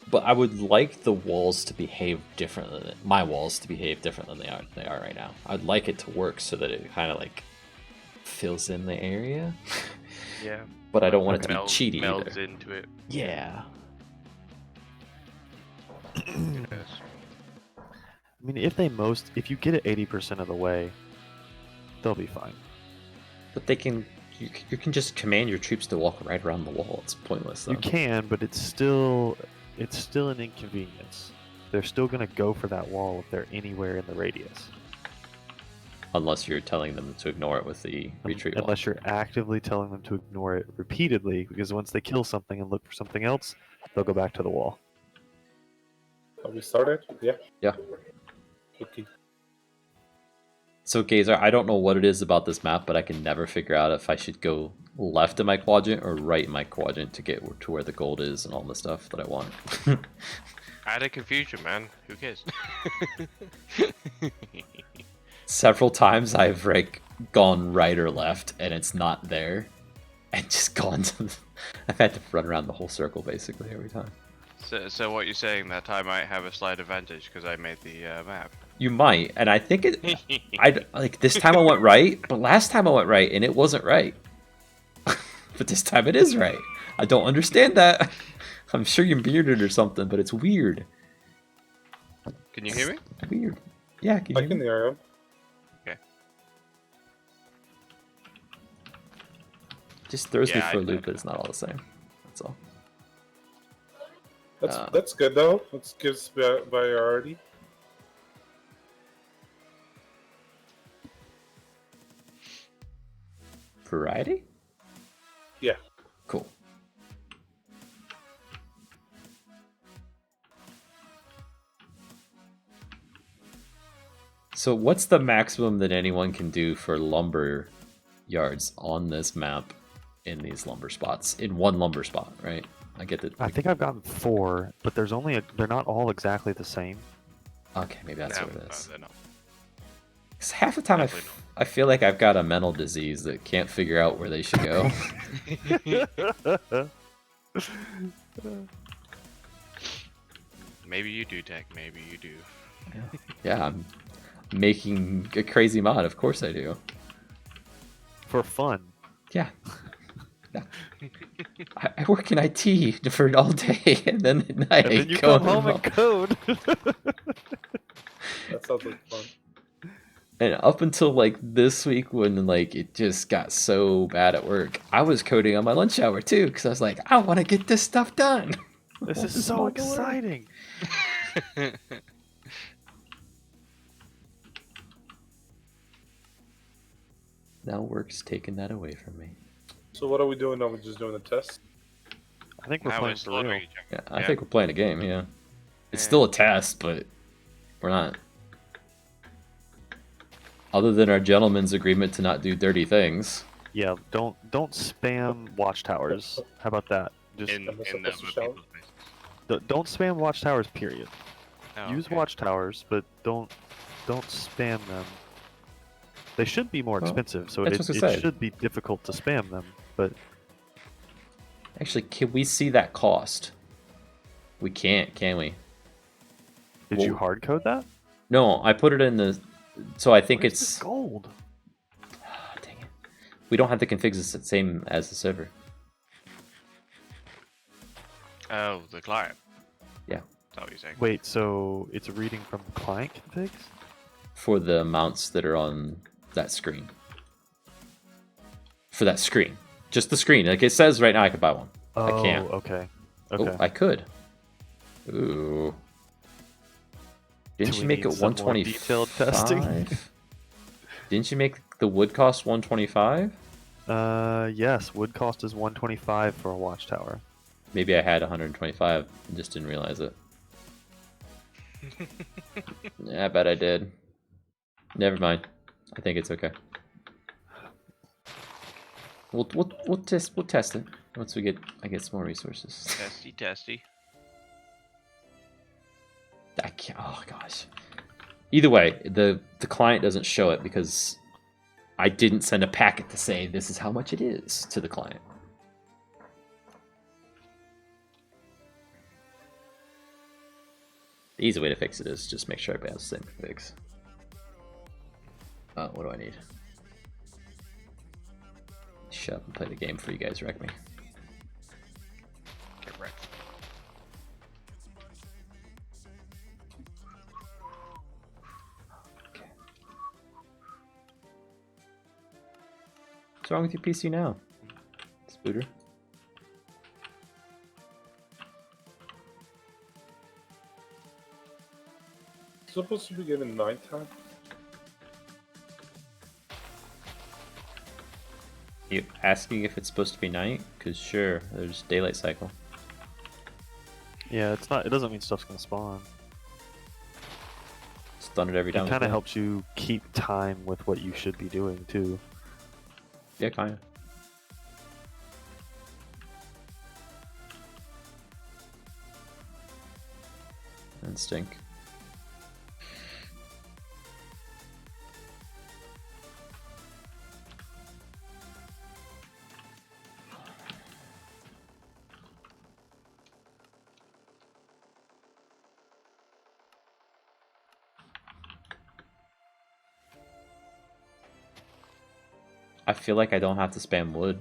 But I would like the walls to behave differently. My walls to behave different than they are right now. I'd like it to work so that it kind of like fills in the area. Yeah. But I don't want it to be Meld- cheaty melds either. into it. Yeah. Who knows? I mean, if you get it 80% of the way, they'll be fine. But you can just command your troops to walk right around the wall. It's pointless though. You can, but it's still an inconvenience. They're still going to go for that wall if they're anywhere in the radius. Unless you're telling them to ignore it with the retreat wall. Unless you're actively telling them to ignore it repeatedly, because once they kill something and look for something else, they'll go back to the wall. Have we started? Yeah. Yeah. Okay. So, Gazer, I don't know what it is about this map, but I can never figure out if I should go left in my quadrant or right in my quadrant to get to where the gold is and all the stuff that I want. Add a confusion, man. Who cares? Several times I've like gone right or left and it's not there, and just gone to. I've had to run around the whole circle basically every time. So what you're saying that I might have a slight advantage because I made the map? You might, and I think it. I like this time I went right, but last time I went right and it wasn't right. But this time it is right. I don't understand that. I'm sure you're bearded or something, but it's weird. Can you hear me? It's weird. Yeah, can I you can hear him. Okay. Just throws me Yeah, for a I- loop, but it's not all the same. That's all. That's good though. Let's give priority. Variety? Yeah. Cool. So what's the maximum that anyone can do for lumber yards on this map in these lumber spots? In one lumber spot, right? I get that. I think I've gotten 4, but there's only they're not all exactly the same. Okay, maybe that's No, what it is. they're not. 'Cause half the time Definitely I feel like I've got a mental disease that can't figure out where they should go. Maybe you do, Tech. Maybe you do. Yeah, I'm making a crazy mod. Of course I do. For fun. Yeah. Yeah. I work in IT for all day, and then at night And then you go come home and code. That sounds like fun. And up until like this week, when like it just got so bad at work, I was coding on my lunch hour too, because I was like, I want to get this stuff done. This is This so mod to work. exciting. Now work's taking that away from me. So what are we doing now? We're just doing a test. I think we're Now playing we're for real. slaughtering each Yeah, other. I think we're playing a game. Yeah, it's Yeah. still a test, but we're not. Other than our gentleman's agreement to not do dirty things. Yeah, don't spam watchtowers. How about that? Just In Am I the supposed other to shout? people's places. don't spam watchtowers. Period. Oh, Use okay. watchtowers, but don't spam them. They should be more Well, expensive, so that's it what I said. should be difficult to spam them. But Actually, can we see that cost? We can't, can we? did you Well- hard code that? No, I put it in the. So I think What is this it's. gold. Ah, dang it. We don't have the configs the same as the server. Oh, the client. Yeah. That's what you're saying. Wait, so it's reading from the client configs? For the amounts that are on that screen. For that screen. Just the screen. Like it says right now I could buy one. Oh, I can't. okay. Oh, Okay. I could. Ooh. Didn't Do you we make need it some more 125? detailed testing? Didn't you make the wood cost 125? Yes, wood cost is 125 for a watchtower. Maybe I had 125 and just didn't realize it. Yeah, I bet I did. Never mind. I think it's okay. We'll test it once I get some more resources. Testy. I can't. Oh gosh. Either way, the client doesn't show it because I didn't send a packet to say this is how much it is to the client. The easy way to fix it is just make sure everybody has the same configs. What do I need? Shut up and play the game before you guys wreck me. Get wrecked. Okay. What's wrong with your PC now, Spooter? Supposed to be getting nighttime. You asking if it's supposed to be night? Cause sure, there's daylight cycle. Yeah, it's not. It doesn't mean stuff's gonna spawn. just done it every time. It kind of helps you keep time with what you should be doing too. Yeah, kind of. And stink. I feel like I don't have to spam wood.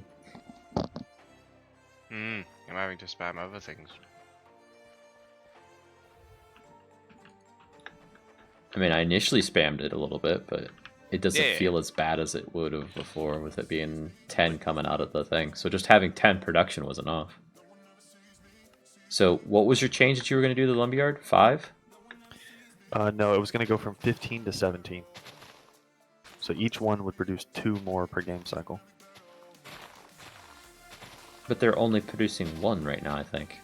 I'm having to spam other things. I mean, I initially spammed it a little bit, but it doesn't Yeah. feel as bad as it would have before with it being 10 coming out of the thing. So just having 10 production was enough. So what was your change that you were going to do to the lumberyard? 5? No, it was going to go from 15 to 17. So each one would produce 2 more per game cycle. But they're only producing 1 right now, I think.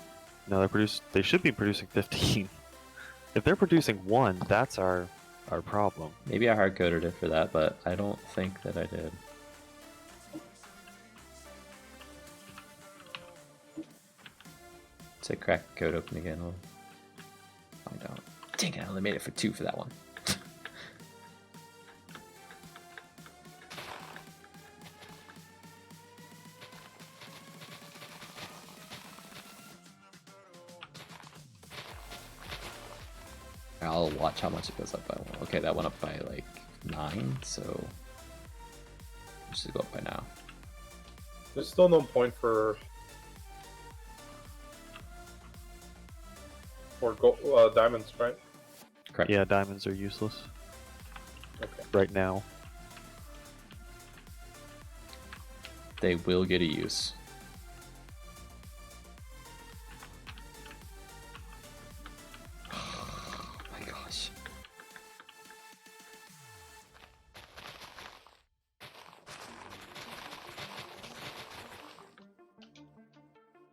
No, they should be producing 15. If they're producing 1, that's our problem. Maybe I hard-coded it for that, but I don't think that I did. Say crack code open again. I'll find out. Dang it, I only made it for 2 for that one. I'll watch how much it goes up by 1. Okay, that went up by like 9, so let's just go up by now. There's still no point for diamonds, right? Correct. Yeah, diamonds are useless Okay. right now. They will get a use. Oh my gosh.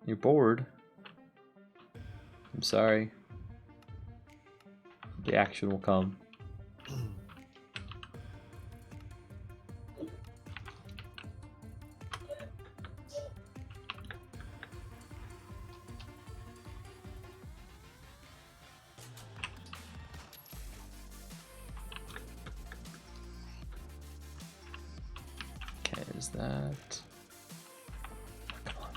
You're bored. I'm sorry. The action will come. Okay, is that... Come on.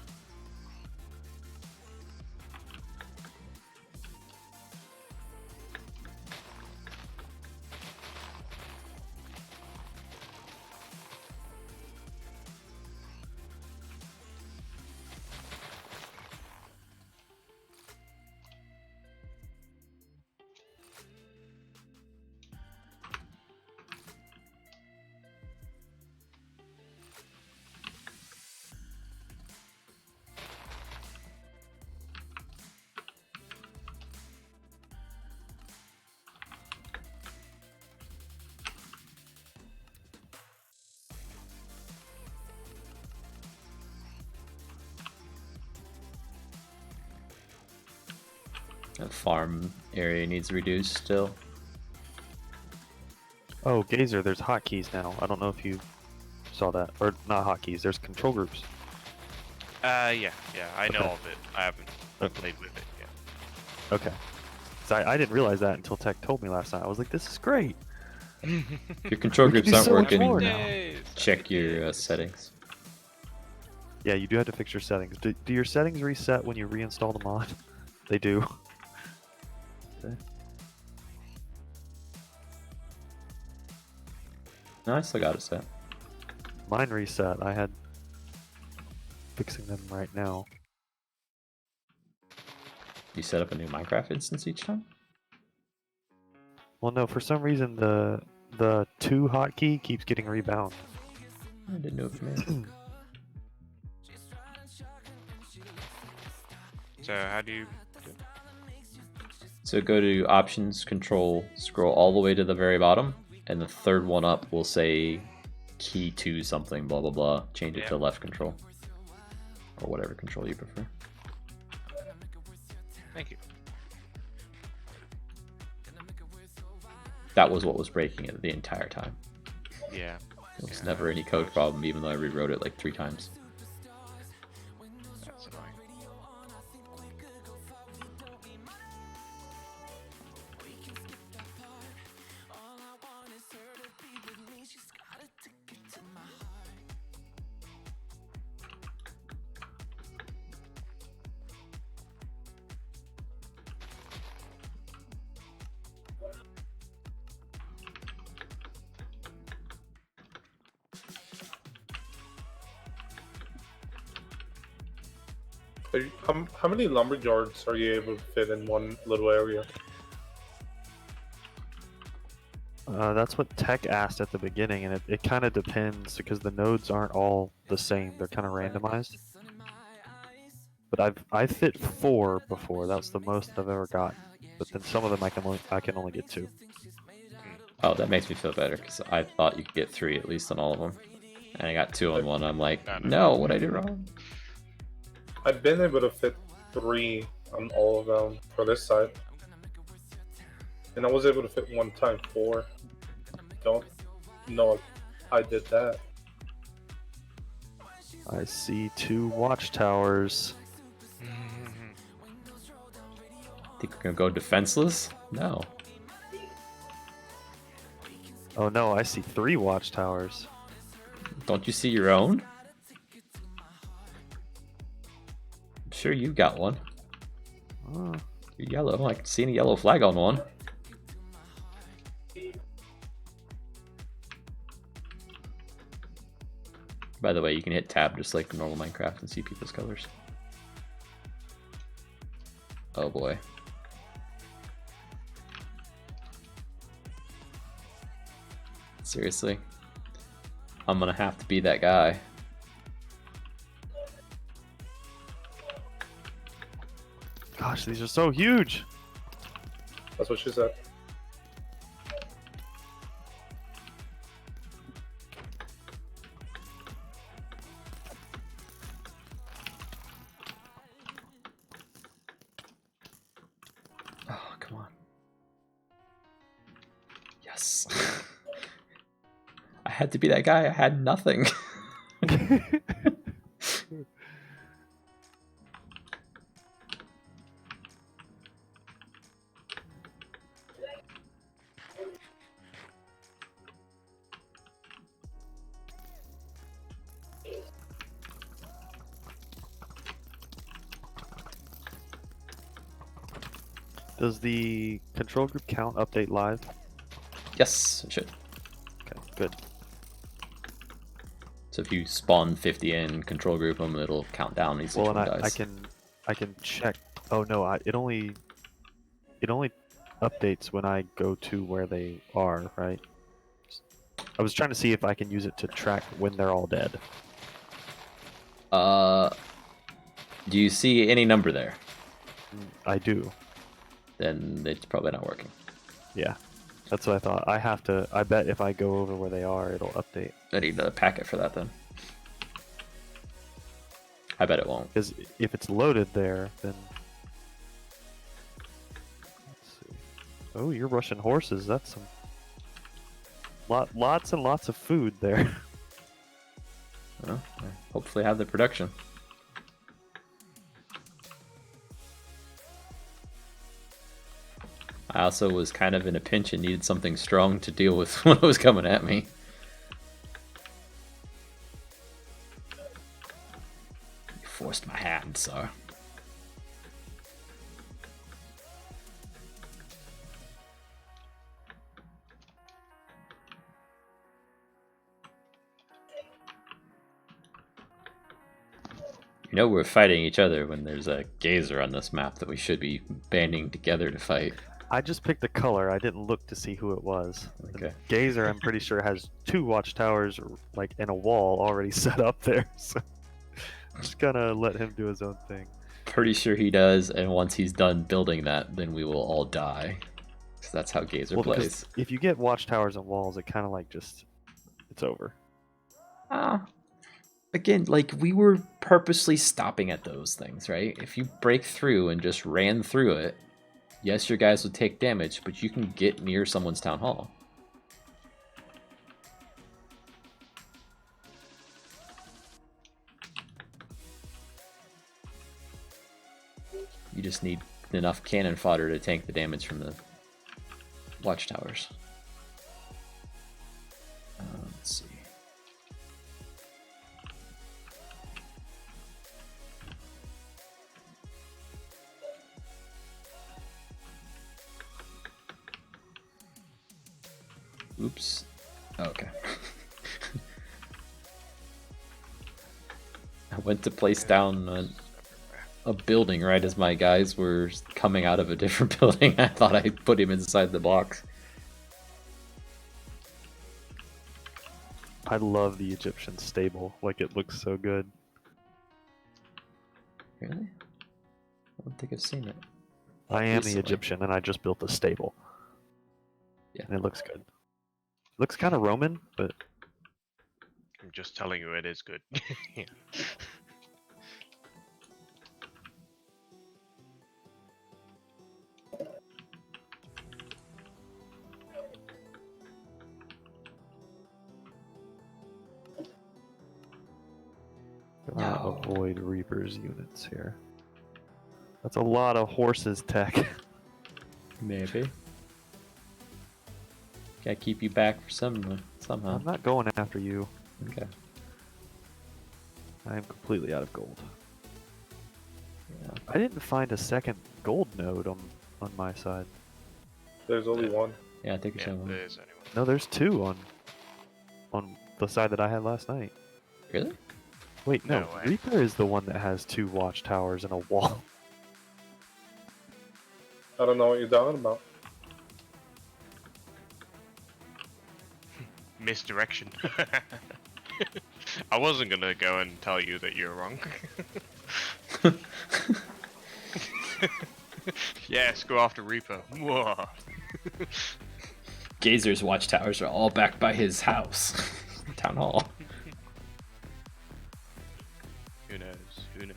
That farm area needs reduced still. Oh, Gazer, there's hotkeys now. I don't know if you saw that. Or not hotkeys, there's control groups. Yeah, I know Okay. of it. I haven't Okay. played with it yet. Okay. So I didn't realize that until Tech told me last night. I was like, this is great. If your control We can groups do aren't so much working, more now. Yay, check your yes. settings. Yeah, you do have to fix your settings. Do your settings reset when you reinstall the mod? They do. Okay. No, I still got it set. Mine reset. I had fixing them right now. You set up a new Minecraft instance each time? Well, no, for some reason the 2 hotkey keeps getting rebound. I didn't know it me. So how do you? So go to options, control, scroll all the way to the very bottom, and the third one up will say key to something, blah blah blah. Change it to Yeah. left control. Or whatever control you prefer. Thank you. that was what was breaking it the entire time. Yeah. It was Yeah, never any code problem, even though I rewrote it like 3 times. That's annoying. How many lumberyards are you able to fit in one little area? That's what Tech asked at the beginning, and it kind of depends because the nodes aren't all the same. They're kind of randomized. But I've fit 4 before. That's the most I've ever gotten. But then some of them I can only get 2. Oh, that makes me feel better, because I thought you could get 3 at least on all of them. And I got 2 on one. I'm like, no, what I did wrong? I've been able to fit 3 on all of them for this side. And I was able to fit 1 time 4. Don't know if I did that. I see 2 watchtowers. Think we're gonna go defenseless? No. Oh no, I see 3 watchtowers. Don't you see your own? I'm sure you got one. Oh, You're yellow. I can see a yellow flag on one. By the way, you can hit tab just like normal Minecraft and see people's colors. Oh boy. Seriously? I'm gonna have to be that guy. gosh, these are so huge. That's what she said. Oh, come on. Yes. I had to be that guy. I had nothing. Does the control group count update live? Yes, it should. Okay, good. So if you spawn 50 in, control group them, it'll count down each Well, one and dies. I can check. Oh no, it only updates when I go to where they are, right? I was trying to see if I can use it to track when they're all dead. Do you see any number there? I do. Then it's probably not working. Yeah, that's what I thought. I bet if I go over where they are, it'll update. I need a packet for that then. I bet it won't. Because if it's loaded there, then... Let's see. Oh, you're Russian horses. That's some... Lots and lots of food there. Well, I hopefully have the production. I also was kind of in a pinch and needed something strong to deal with when it was coming at me. You forced my hand, sir. You know we're fighting each other when there's a gazer on this map that we should be banding together to fight. I just picked a color. I didn't look to see who it was. Okay. Gazer, I'm pretty sure, has 2 watchtowers like in a wall already set up there. So I'm just gonna let him do his own thing. Pretty sure he does, and once he's done building that, then we will all die. So that's how Gazer Well, because plays. if you get watchtowers and walls, it kind of like just it's over. Again, like, we were purposely stopping at those things, right? If you break through and just ran through it, Yes, your guys would take damage, but you can get near someone's town hall. You just need enough cannon fodder to tank the damage from the watchtowers. Let's see. Oops. Okay. I went to place down a building right as my guys were coming out of a different building. I thought I put him inside the box. I love the Egyptian stable. Like, it looks so good. Really? I don't think I've seen it. I am Recently. the Egyptian, and I just built a stable. Yeah. And it looks good. Looks kind of Roman, but I'm just telling you, it is good. Yeah. No. avoid Reaper's units here. That's a lot of horses tech. Maybe. Gotta keep you back for somehow. I'm not going after you. Okay. I am completely out of gold. Yeah. I didn't find a second gold node on my side. There's only one. Yeah, I think it's Yeah, one. there is anyone. No, there's two on the side that I had last night. Really? Wait, no. No way. Reaper is the one that has 2 watchtowers and a wall. I don't know what you're talking about. Misdirection. I wasn't gonna go and tell you that you're wrong. Yes, go after Reaper. Whoa. Gazer's watchtowers are all backed by his house. Town hall. Who knows? Who knows?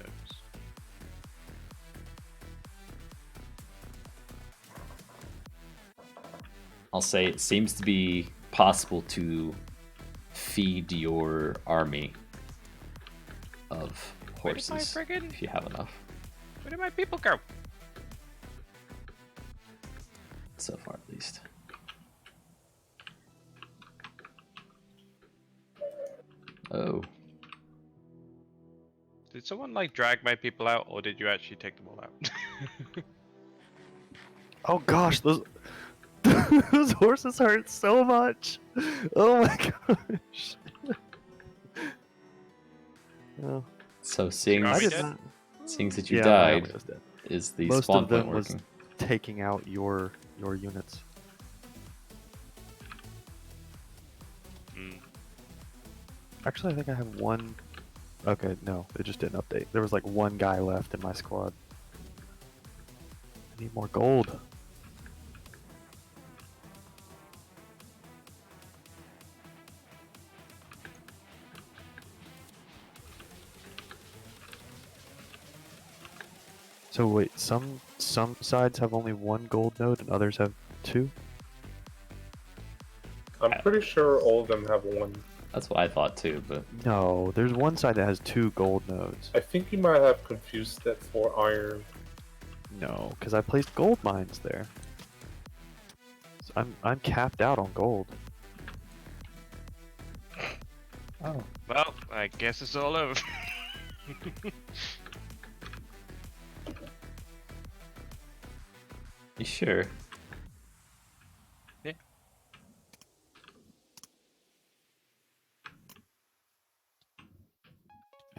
I'll say it seems to be possible to feed your army of Where did my horses friggin- if you have enough. Where did my people go? So far, at least. Oh. Did someone like drag my people out, or did you actually take them all out? Oh gosh, those those horses hurt so much. Oh my gosh. Oh, So seeing, Are I we did dead? not. seeing that you Yeah, my died army was dead. is the Most spawn of them point was working. taking out your units. Mm. Actually, I think I have one. Okay, no, it just didn't update. There was like one guy left in my squad. I need more gold. So wait, some sides have only one gold node and others have 2? I'm pretty sure all of them have one. That's what I thought too, but No, there's one side that has 2 gold nodes. I think you might have confused that for iron. No, because I placed gold mines there. So I'm capped out on gold. oh, Well, I guess it's all over. you sure? Yeah.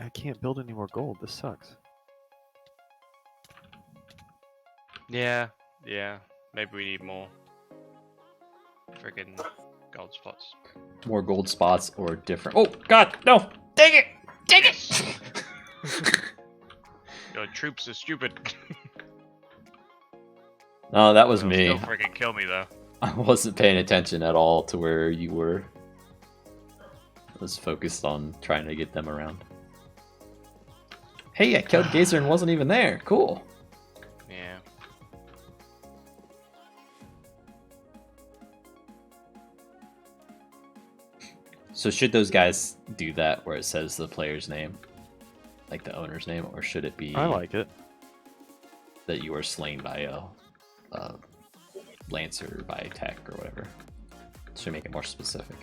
I can't build any more gold. This sucks. Yeah, yeah. Maybe we need more friggin' gold spots. More gold spots or different? Oh God, no! Dang it! Dang it! Your troops are stupid. No, that was They'll me. Still friggin' kill me though. I wasn't paying attention at all to where you were. I was focused on trying to get them around. Hey, I killed Gazer and wasn't even there. Cool. Yeah. So should those guys do that where it says the player's name, like the owner's name, or should it be I like it. that you were slain by a lancer by attack or whatever? Should make it more specific.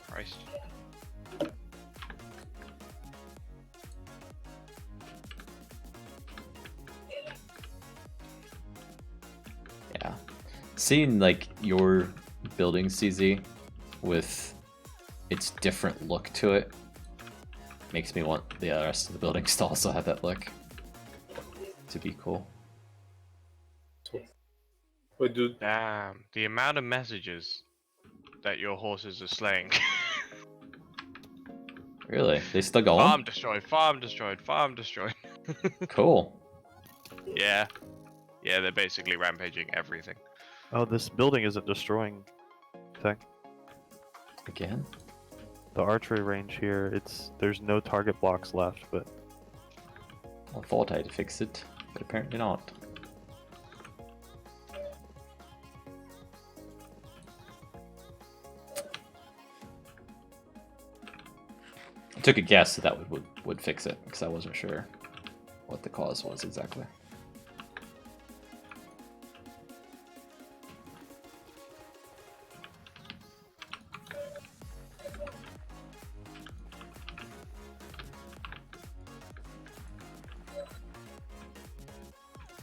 Christ. Yeah. Seeing like your building CZ with its different look to it makes me want the rest of the buildings to also have that look. To be cool. Wait, dude. Damn, the amount of messages that your horses are slaying. Really? They still going? Farm destroyed, farm destroyed, farm destroyed. Cool. Yeah. Yeah, they're basically rampaging everything. Oh, this building isn't destroying thing. Again? The archery range here, there's no target blocks left, but I thought I'd fix it, but apparently not. I took a guess that would fix it, because I wasn't sure what the cause was exactly.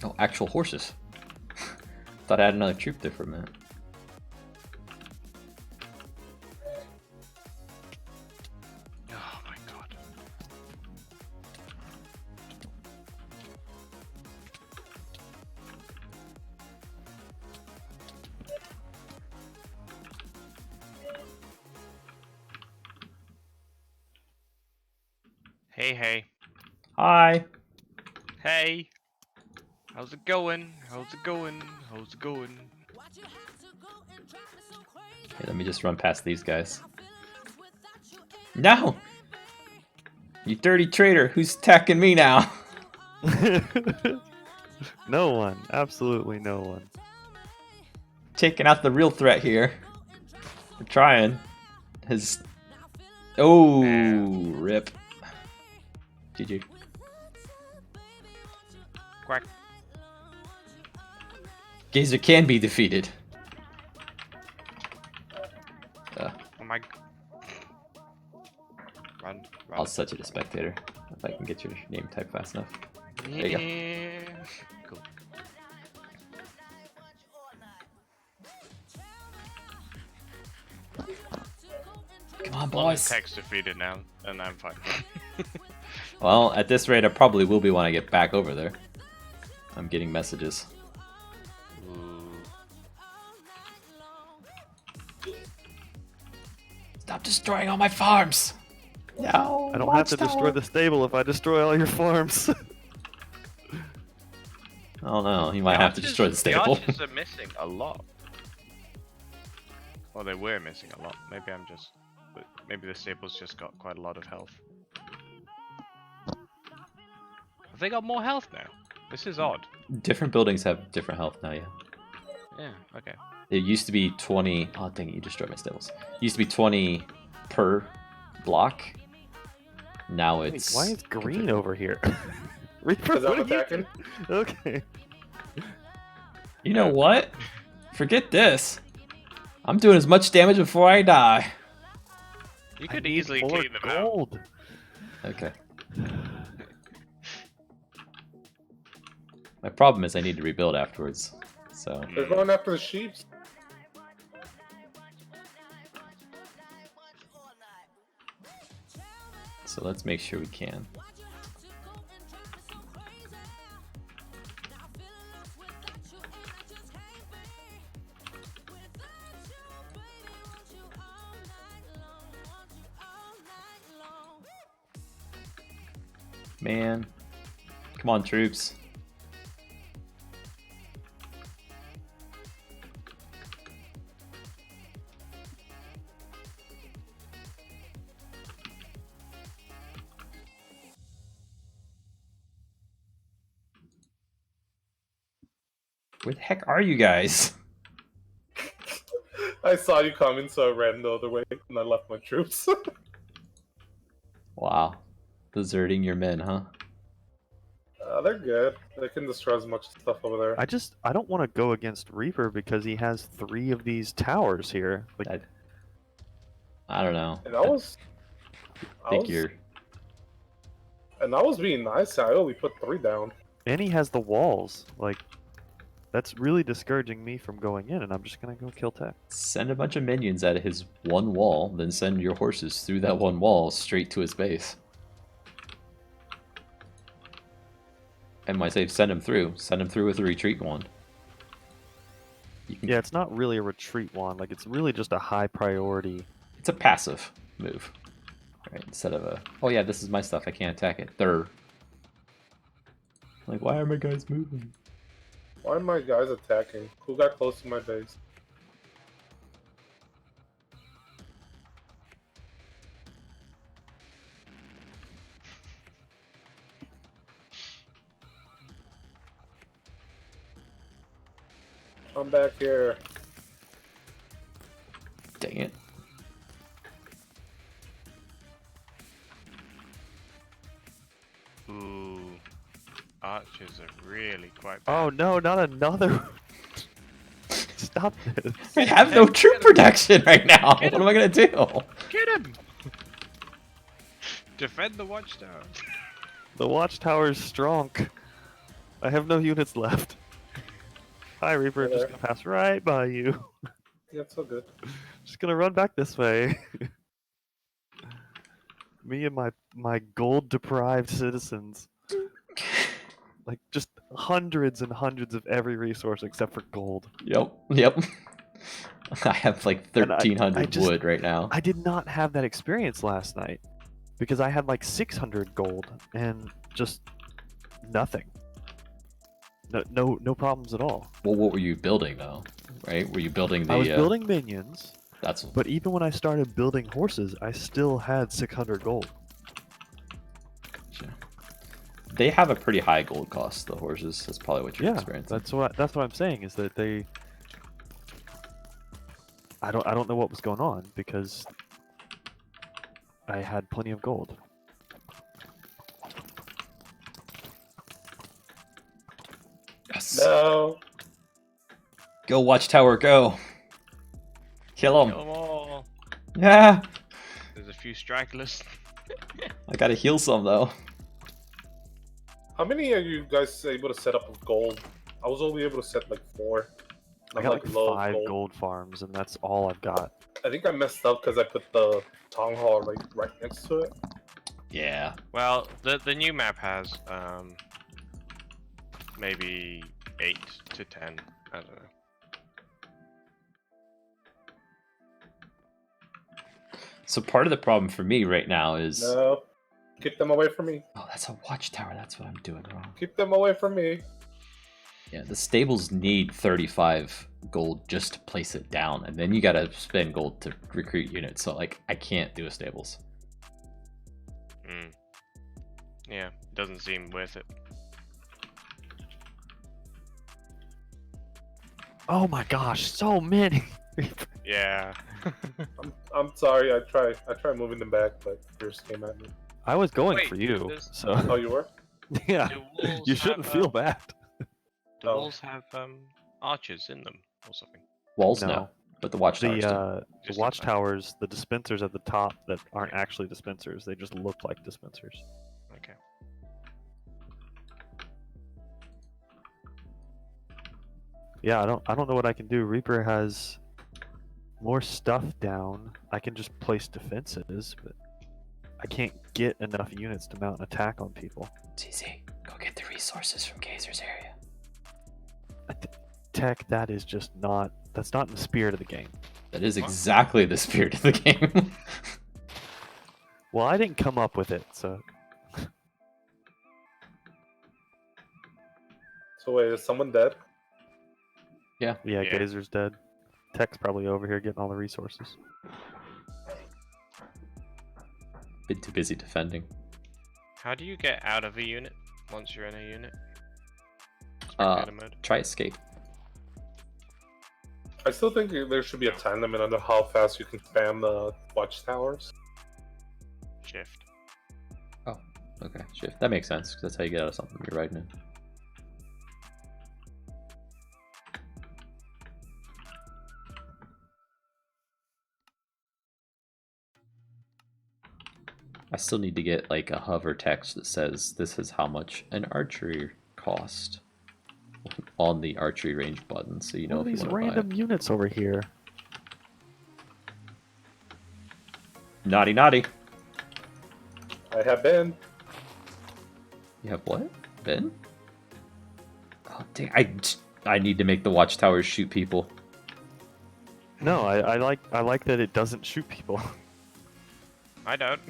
Oh, actual horses. Thought I had another troop there for a minute. Oh my god. Hey, hey. Hi! Hey! How's it going? How's it going? How's it going? Okay, let me just run past these guys. No! You dirty traitor, who's attacking me now? no one, absolutely no one. Taking out the real threat here. We're trying. His... Oh, rip. GG. Quack. Gazer can be defeated. Oh my... Run, run. I'll set you to spectator if I can get your name type fast enough. There you go. Yeah. Cool. Come on, Well, boys. text defeated now, and I'm fine. Well, at this rate, I probably will be when I get back over there. I'm getting messages. Ooh. Stop destroying all my farms! No! I don't have to destroy the stable if I destroy all your farms. Oh no, you might have to destroy the stable. The archers are missing a lot. Well, they were missing a lot. Maybe I'm just... But maybe the stable's just got quite a lot of health. Have they got more health now? This is odd. Different buildings have different health now, yeah. Yeah, okay. It used to be 20... Oh, dang it, you destroyed my stables. It used to be 20 per block. Now Wait, it's... why is green over here? Reaper, Because I'm what are you attacking. Okay. You know what? Forget this. I'm doing as much damage before I die. You could easily More clean them out. gold. Okay. My problem is I need to rebuild afterwards. So... They're going after the sheep. So let's make sure we can. Man. Come on, troops. Where the heck are you guys? I saw you coming, so I ran the other way, and I left my troops. Wow. Deserting your men, huh? They're good. They can destroy as much stuff over there. I don't want to go against Reaper because he has 3 of these towers here. Like, I don't know. And I was you're... And I was being nice. I only put 3 down. and he has the walls. Like, that's really discouraging me from going in, and I'm just gonna go kill Tech. Send a bunch of minions at his one wall, then send your horses through that one wall straight to his base. And when I say send him through with a retreat wand. Yeah, it's not really a retreat wand. Like, it's really just a high priority. It's a passive move. Right, instead of a, oh yeah, this is my stuff, I can't attack it. They're like, why are my guys moving? Why are my guys attacking? Who got close to my base? I'm back here. Dang it. Ooh, archers are really quite bad. Oh no, not another. Stop this. I have no troop protection right now. What am I gonna do? Get him! Defend the watchtower. The watchtower's strong. I have no units left. Hi, Reaper. Just gonna pass right by you. Yeah, it's so good. Just gonna run back this way. Me and my gold deprived citizens. Like, just hundreds and hundreds of every resource except for gold. Yep. I have like 1,300 just- wood right now. I did not have that experience last night because I had like 600 gold and just nothing. No problems at all. Well, what were you building though? Right? Were you building the? I was building minions, That's. but even when I started building horses, I still had 600 gold. They have a pretty high gold cost. The horses. That's probably what you're experiencing. That's what I'm saying is that they. I don't know what was going on because I had plenty of gold. Yes. No. Go watchtower, go. Kill him. Kill them all. Yeah. There's a few stragglers. I gotta heal some though. How many are you guys able to set up with gold? I was only able to set like 4. I got like low 5 gold farms, and that's all I've got. I think I messed up because I put the town hall like right next to it. Yeah. Well, the new map has maybe 8 to 10. I don't know. So part of the problem for me right now is. No. Keep them away from me. Oh, that's a watchtower. That's what I'm doing wrong. Keep them away from me. Yeah, the stables need 35 gold just to place it down, and then you gotta spend gold to recruit units. So like, I can't do a stables. Yeah, it doesn't seem worth it. Oh my gosh, so many! Yeah. I'm sorry. I tried moving them back, but yours came at me. I was going Wait, for you, there's- so Oh, you were? yeah. Do walls You shouldn't have, feel bad. Do Oh. walls have archers in them or something? Walls, No. no, but the watchtowers do. The Just watchtowers, the dispensers at the top that aren't actually dispensers, they just look like dispensers. Okay. Yeah, I don't know what I can do. Reaper has more stuff down. I can just place defenses, but I can't get enough units to mount an attack on people. ZZ, go get the resources from Gazer's area. Tech, that is just not. That's not in the spirit of the game. That is exactly the spirit of the game. Well, I didn't come up with it, so So wait, is someone dead? yeah, Yeah. Gazer's dead. Tech's probably over here getting all the resources. Been too busy defending. How do you get out of a unit once you're in a unit? Uh, Spectator mode. Try escape. I still think there should be a time limit on how fast you can spam the watchtowers. Shift. Oh, okay. Shift. That makes sense, because that's how you get out of something you're riding in. I still need to get like a hover text that says this is how much an archery cost on the archery range button, so you know What are if you these want to buy it. random units over here? Naughty, naughty. I have been. You have what? Ben? Oh, dang. I need to make the watchtowers shoot people. No, I like that it doesn't shoot people. I don't.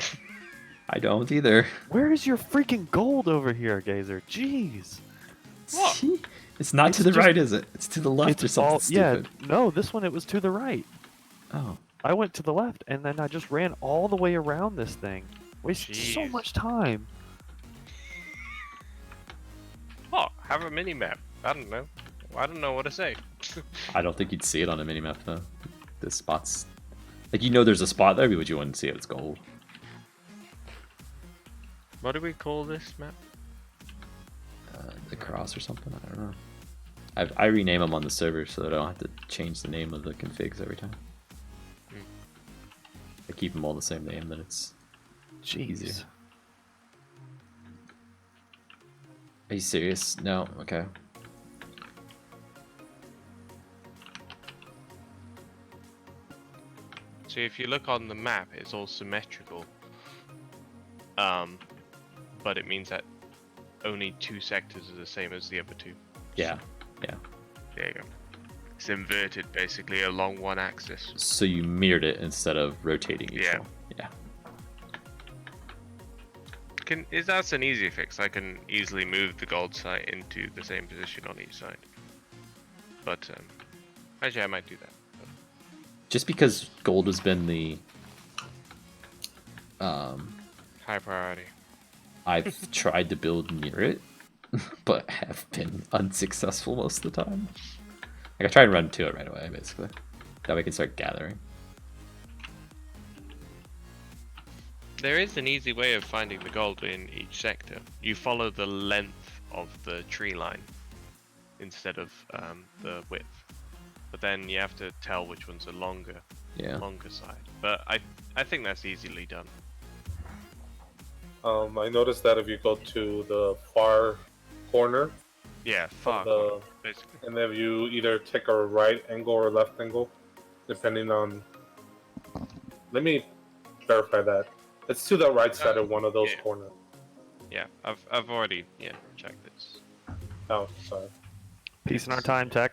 I don't either. Where is your freaking gold over here, Gazer? Jeez. What? It's not It's to the just- right, is it? It's to the left or something stupid. Yeah, no, this one it was to the right. Oh. I went to the left and then I just ran all the way around this thing. Wasted so Jeez. much time. Oh, have a mini map. I don't know. I don't know what to say. I don't think you'd see it on a minimap though. The spots, like you know, there's a spot there, but you wouldn't see it. It's gold. What do we call this map? The cross or something. I don't know. I rename them on the server so that I don't have to change the name of the configs every time. I keep them all the same name, then it's easier. Jeez. Are you serious? No. Okay. So if you look on the map, it's all symmetrical. But it means that only 2 sectors are the same as the other 2. Yeah. Yeah. There you go. It's inverted basically along one axis. So you mirrored it instead of rotating each Yeah. one. Yeah. That's an easy fix. I can easily move the gold site into the same position on each side. But actually, I might do that. Just because gold has been the High priority. I've tried to build near it, but have been unsuccessful most of the time. Like I try and run to it right away, basically. That way I can start gathering. There is an easy way of finding the gold in each sector. You follow the length of the tree line instead of the width. But then you have to tell which ones are longer side. But I think that's easily done. I noticed that if you go to the far corner, Yeah, far the- corner, basically. and if you either take a right angle or left angle, depending on. Let me verify that. It's to the right side of one of those yeah. corners. Yeah, I've already checked this. Oh, sorry. Peace in our time, Tech.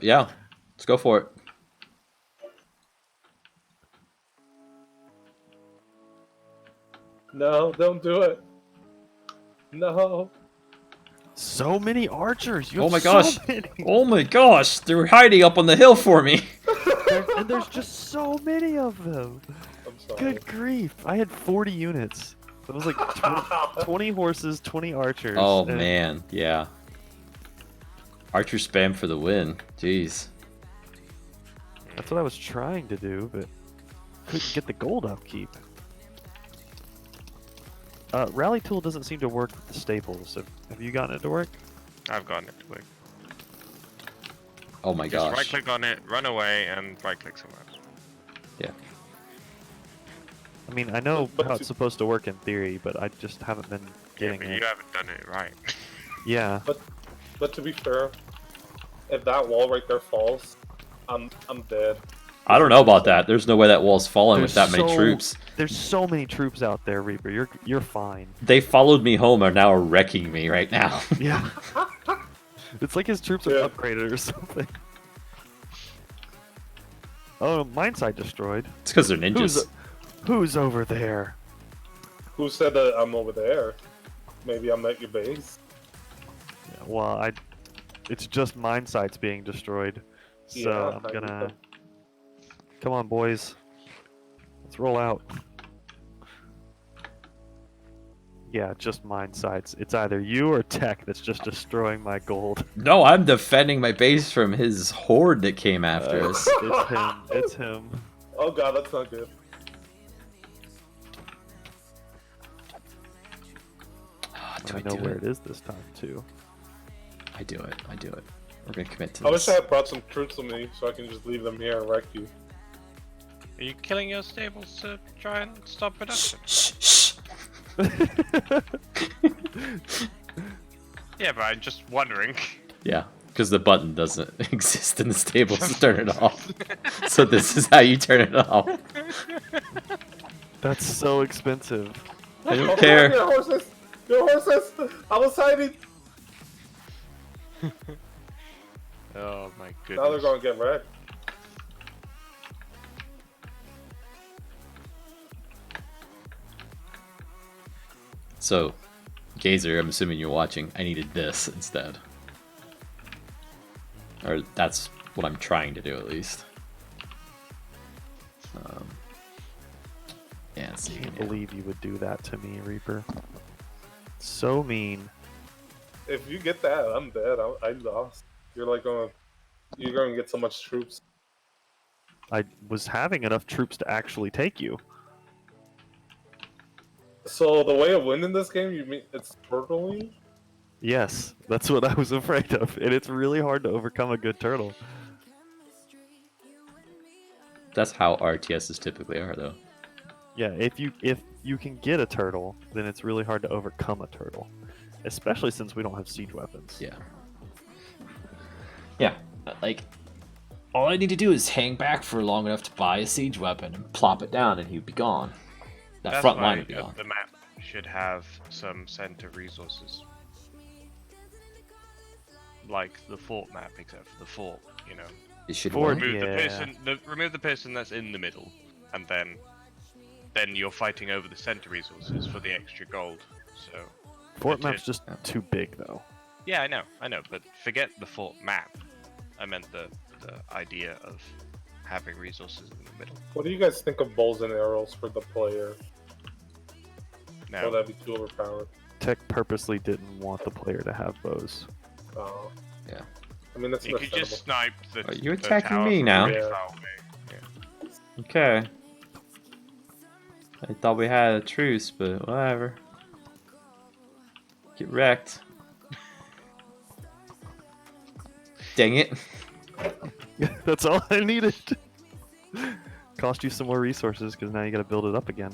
Yeah, let's go for it. No, don't do it. No. So many archers. You Oh have my so gosh. many. Oh my gosh, they're hiding up on the hill for me. And there's just so many of them. I'm sorry. Good grief. I had 40 units. It was like 20 horses, 20 archers. Oh and man, yeah. Archer spam for the win. Jeez. That's what I was trying to do, but couldn't get the gold upkeep. Rally tool doesn't seem to work with the staples. Have you gotten it to work? I've gotten it to work. Oh my Just gosh. right click on it, run away, and right click somewhere else. Yeah. I mean, I know But how to- it's supposed to work in theory, but I just haven't been Yeah, getting but it. you haven't done it right. Yeah. But to be fair, if that wall right there falls, I'm dead. I don't know about that. There's no way that wall's falling with There's that many so- troops. There's so many troops out there, Reaper. You're fine. They followed me home and are now wrecking me right now. Yeah. It's like his troops are Yeah. upgraded or something. Oh, mine side destroyed. It's because they're ninjas. Who's over there? Who said that I'm over there? Maybe I'm at your base. Yeah, well, it's just mine sites being destroyed. So Yeah, I'm I gonna. know. Come on, boys. Let's roll out. Yeah, just mine sites. It's either you or Tech that's just destroying my gold. No, I'm defending my base from his horde that came after us. It's him. It's him. Oh god, that's not good. Do I I know do where it? it is this time too. I do it. I do it. We're gonna commit to I this. wish I had brought some troops with me so I can just leave them here and wreck you. Are you killing your stables to try and stop Shh, production? shh, shh. Yeah, but I'm just wondering. Yeah, because the button doesn't exist in the stables to turn it off. So this is how you turn it off. That's so expensive. I don't Oh, care. Your horses! Your horses! I was hiding! Oh my goodness. Now they're gonna get wrecked. So, Gazer, I'm assuming you're watching. I needed this instead. Or that's what I'm trying to do, at least. Yeah, I see. can't Yeah. believe you would do that to me, Reaper. So mean. If you get that, I'm dead. I lost. You're gonna get so much troops. I was having enough troops to actually take you. So the way of winning this game, you mean it's turtling? Yes, that's what I was afraid of, and it's really hard to overcome a good turtle. That's how RTSs typically are, though. Yeah, if you can get a turtle, then it's really hard to overcome a turtle, especially since we don't have siege weapons. Yeah. Yeah, like, all I need to do is hang back for long enough to buy a siege weapon and plop it down, and he'd be gone. That That's front why line would be gone. the map should have some center resources. Like the fort map, except for the fort, you know. It should Fort- work. Remove Yeah. remove the person that's in the middle, and then you're fighting over the center resources for the extra gold. So Fort Legit. map's just too big, though. yeah, I know, but forget the fort map. I meant the idea of having resources in the middle. What do you guys think of bows and arrows for the player? Now, Or that'd be too overpowered. Tech purposely didn't want the player to have bows. Yeah. I mean, that's you could just snipe the. Are you the attacking tower me from now? really Yeah. far away. Okay. I thought we had a truce, but whatever. Get wrecked. Dang it. That's all I needed. Cost you some more resources because now you got to build it up again.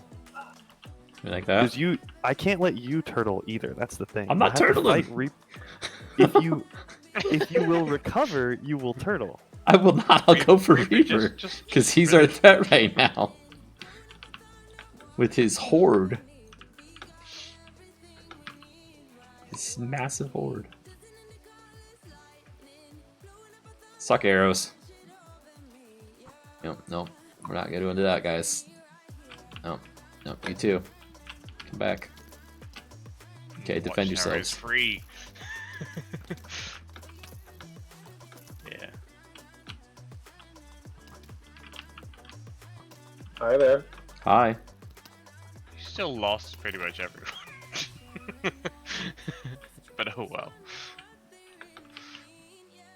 You like that? Because I can't let you turtle either. That's the thing. I'm not I have to turtling. fight if you will recover, you will turtle. I will not. I'll go for Reaper, Reaper. Because he's our threat right now. With his horde. His massive horde. Suck arrows. No, we're not gonna do that, guys. No, you too. Come back. Okay, defend Watchtower is yourselves. free. Yeah. Hi there. Hi. You still lost pretty much everyone. But oh well.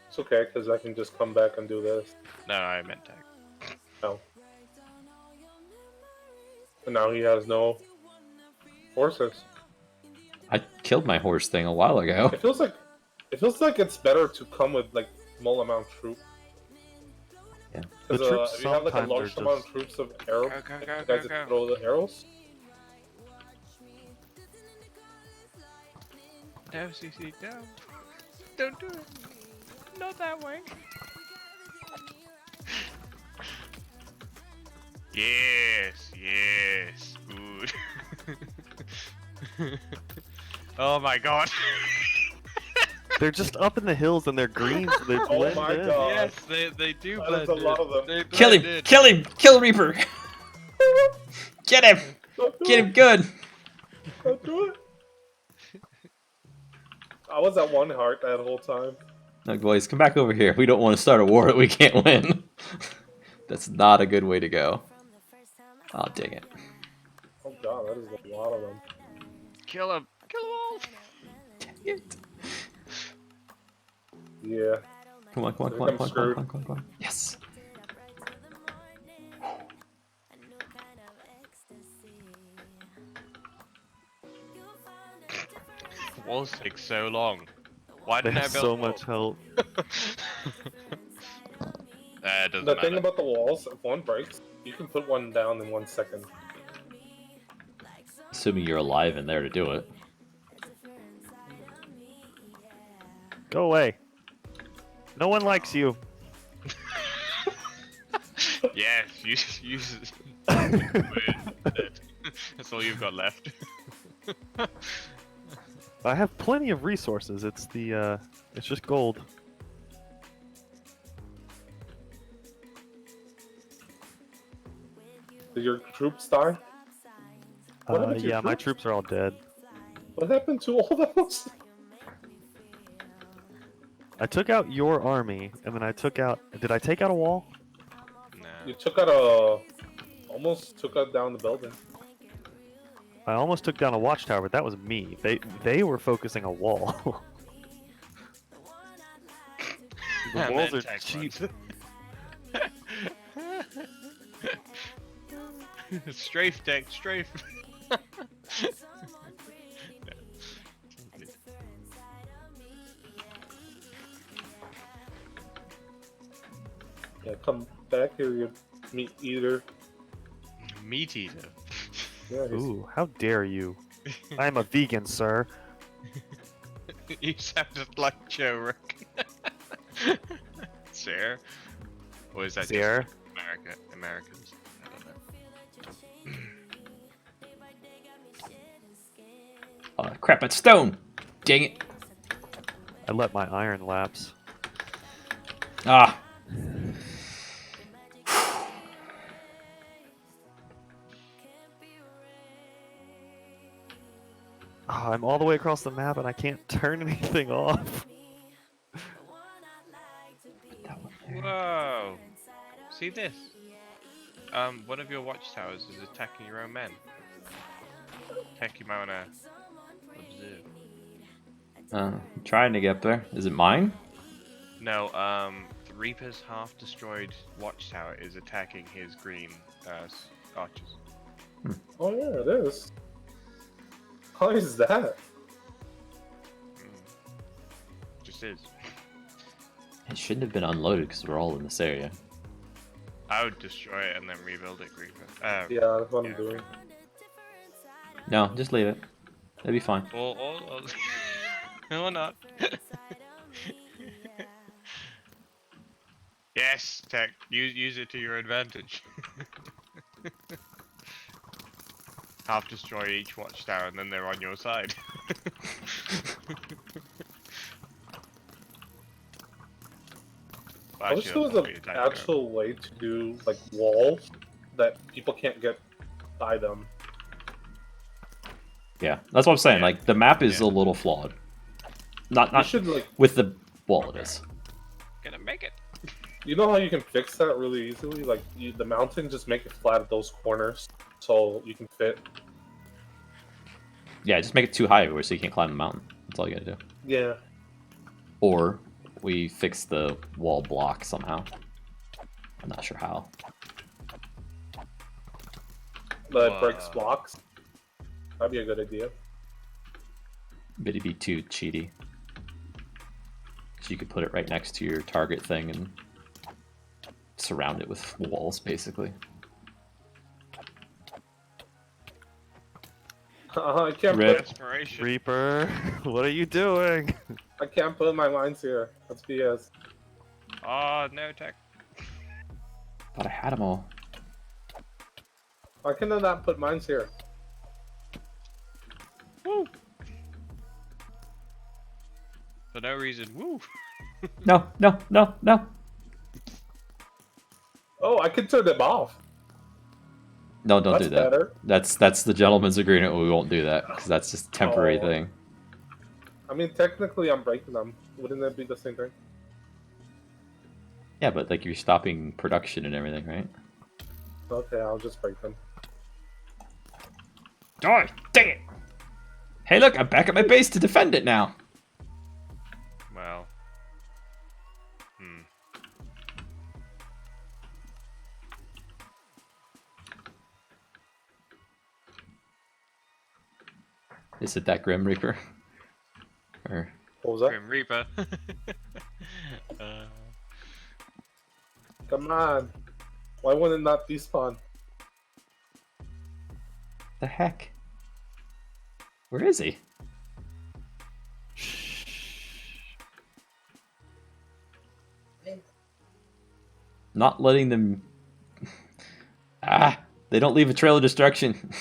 It's okay, because I can just come back and do this. No, I meant tag. No. And now he has no horses. I killed my horse thing a while ago. It feels like it's better to come with like small amount of troops. Yeah. The Because troops if you have like a sometimes large are amount of just- troops of arrows, Go, you go, guys go, just go. throw the arrows. No, CC, no. Don't do it. Not that way. Yes, good. Oh my god. They're just up in the hills and they're green, so they Oh blend my in. God. Yes, they do That is blend a lot in. of them. They Kill blend him! in. Kill him! Kill Reaper! Get him! Don't do Get it. him good! Don't do it. I was at 1 heart that whole time. Look, boys, come back over here. We don't want to start a war that we can't win. That's not a good way to go. Oh, dang it. Oh god, that is a lot of them. Kill him! Kill them all! Yeah. Come on, come on, I come on, think come I'm on, come on, screwed. come on, come on, come on. Yes. Walls take so long. Why They didn't I have build so a wall? much help. It doesn't The matter. thing about the walls, if one breaks, you can put one down in 1 second. Assuming you're alive in there to do it. Go away. No one likes you. Yes, use That's all you've got left. I have plenty of resources. It's just gold. Did your troops die? What happened to your Yeah, my troops? troops are all dead. What happened to all those? I took out your army, and then I took out. Did I take out a wall? You No. took out almost took out down the building. I almost took down a watchtower, but that was me. They were focusing a wall. The And walls then are tech cheap. runs. Strafe deck, strafe. Yeah, come back here, you meat eater. Meat eater. Yeah, he's, Ooh, how dare you! I am a vegan, sir. You sounded like Joe Rogan. Sir? Or is that Sir? just Americans? I don't know. Crap, it's stone! Dang it. I let my iron lapse. Ah. Oh, I'm all the way across the map and I can't turn anything off. Whoa! See this? One of your watchtowers is attacking your own men. Tech, you might wanna observe. Trying to get there. Is it mine? No, the Reaper's half-destroyed watchtower is attacking his green archers. oh yeah, it is. How is that? Just is. It shouldn't have been unloaded because we're all in this area. I would destroy it and then rebuild it, Reaper. Yeah, that's what I'm Yeah. doing. No, just leave it. It'll be fine. Or no, or not. Yes, Tech. Use it to your advantage. Half destroy each watchtower and then they're on your side. I wish there was an actual way to do like walls that people can't get by them. Yeah, that's what I'm saying. Yeah. Like, the map is Yeah. a little flawed. You Not should like, with the wall it is. Gonna make it. you know how you can fix that really easily? Like the mountain, just make it flat at those corners so you can fit. Yeah, just make it too high everywhere so you can't climb the mountain. That's all you gotta do. Yeah. Or we fix the wall block somehow. I'm not sure how. That breaks Wow. blocks. That'd be a good idea. But it'd be too cheaty. So you could put it right next to your target thing and surround it with walls, basically. I can't Rip. put, Inspiration. Reaper, what are you doing? I can't put my lines here. That's BS. Oh no, Tech. Thought I had them all. Why can I not put mines here? Woo. For no reason. Woo. No, no, no, no. Oh, I can turn them off. No, don't That's do that. better. That's the gentleman's agreement. We won't do that because that's just a temporary Oh. thing. I mean, technically, I'm breaking them. Wouldn't that be the same thing? Yeah, but like you're stopping production and everything, right? Okay, I'll just break them. Die! Dang it! Hey, look, I'm back at my base to defend it now. Well. Hmm. Is it that Grim Reaper? Or What was that? Grim Reaper. Come on. Why would it not despawn? the heck? Where is he? Not letting them. They don't leave a trail of destruction.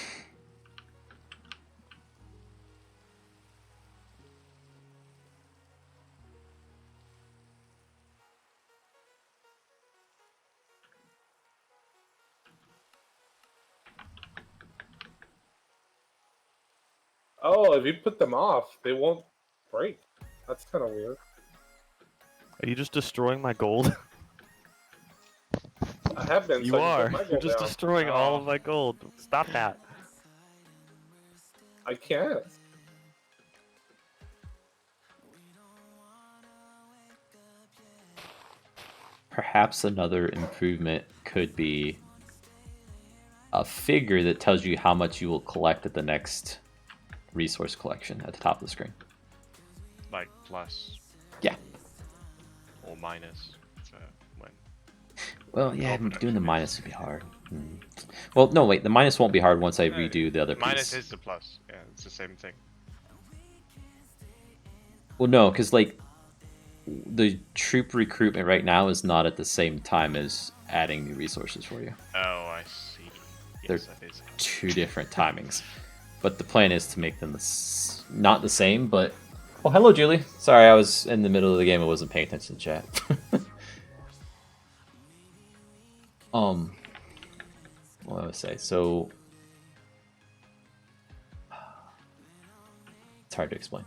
Oh, if you put them off, they won't break. That's kind of weird. Are you just destroying my gold? I have been. You so I can are. put my You're gold just down. destroying all of my gold. Stop that. I can't. Perhaps another improvement could be a figure that tells you how much you will collect at the next resource collection at the top of the screen. Like plus Yeah. or minus for when. Well, yeah, Gold doing the production minus would be hard. Well, no, wait. The minus won't be hard once I No, redo the other Minus piece. is the plus. Yeah, it's the same thing. Well, no, because like the troop recruitment right now is not at the same time as adding new resources for you. Oh, I see. They're Yes, that is. two different timings. But the plan is to make them not the same, but... Oh, hello, Julie. Sorry, I was in the middle of the game. I wasn't paying attention to chat. What do I say? So... It's hard to explain.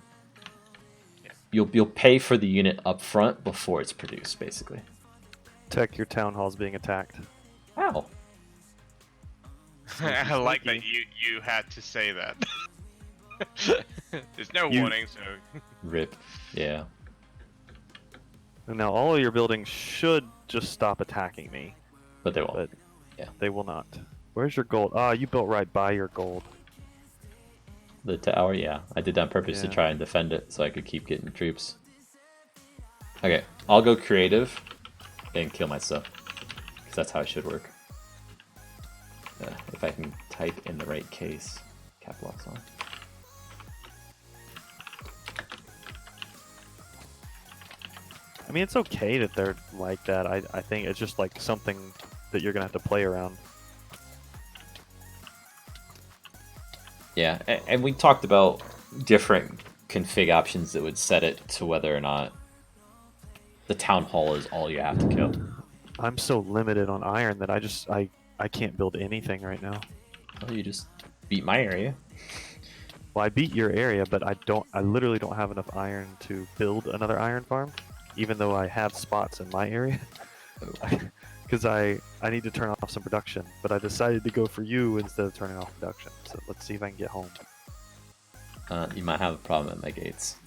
Yeah. You'll pay for the unit up front before it's produced, basically. Tech, your town hall's being attacked. Ow. I like that sneaky. you had to say that. There's no You- warning, so Rip. Yeah. And now all of your buildings should just stop attacking me, But they won't. but Yeah. they will not. Where's your gold? Ah, you built right by your gold. The tower, yeah. I did that on purpose to Yeah. try and defend it so I could keep getting troops. Okay, I'll go creative and kill myself. Because that's how it should work. If I can type in the right case. Cap locks on. I mean, it's okay that they're like that. I think it's just like something that you're gonna have to play around. Yeah, and we talked about different config options that would set it to whether or not the town hall is all you have to kill. I'm so limited on iron that I can't build anything right now. Well, you just beat my area. Well, I beat your area, but I literally don't have enough iron to build another iron farm, even though I have spots in my area. Because I need to turn off some production, but I decided to go for you instead of turning off production. So let's see if I can get home. You might have a problem at my gates.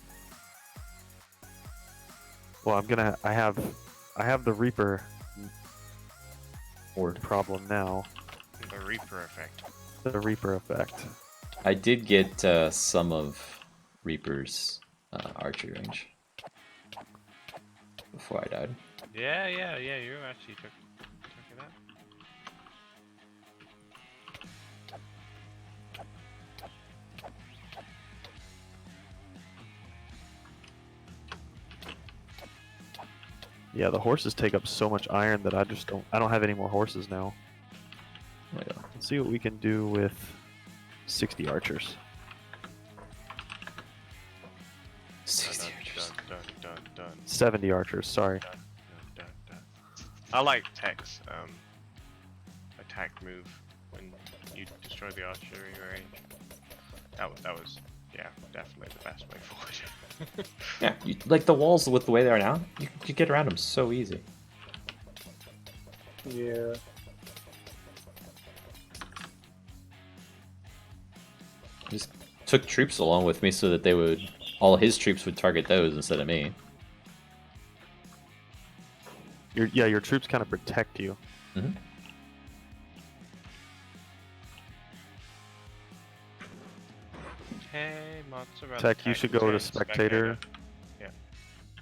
Well, I have the Reaper Horde. problem now. the Reaper effect. The Reaper effect. I did get some of Reaper's archery range before I died. Yeah, you actually took it out. Yeah, the horses take up so much iron that I don't have any more horses now. Oh my God. Let's see what we can do with 60 archers. 60 archers. Dun. 70 archers, sorry. Dun. I like Tech's attack move when you destroy the archery range. That was yeah, definitely the best way forward. Yeah, like the walls with the way they are now, you get around them so easy. Yeah. Just took troops along with me so that they would, all his troops would target those instead of me. Your troops kind of protect you. Mm-hmm. Hey, mozzarella. Tech, you should go to spectator. Yeah.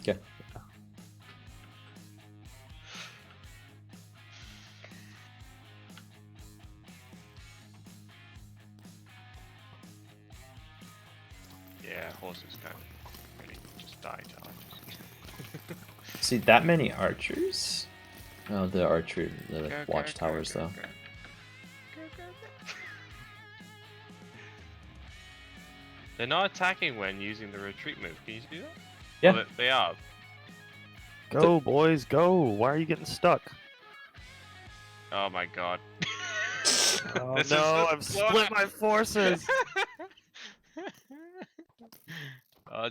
Okay. Yeah, horses don't really just die to archers. See that many archers? Oh, the archer, the Go, go, watchtowers go, though. go, go. Go, go, go. They're not attacking when using the retreat move. Can you do that? Yeah. Oh, they are. Go, boys, go! Why are you getting stuck? Oh my god. Oh This is no, the I've split my forces!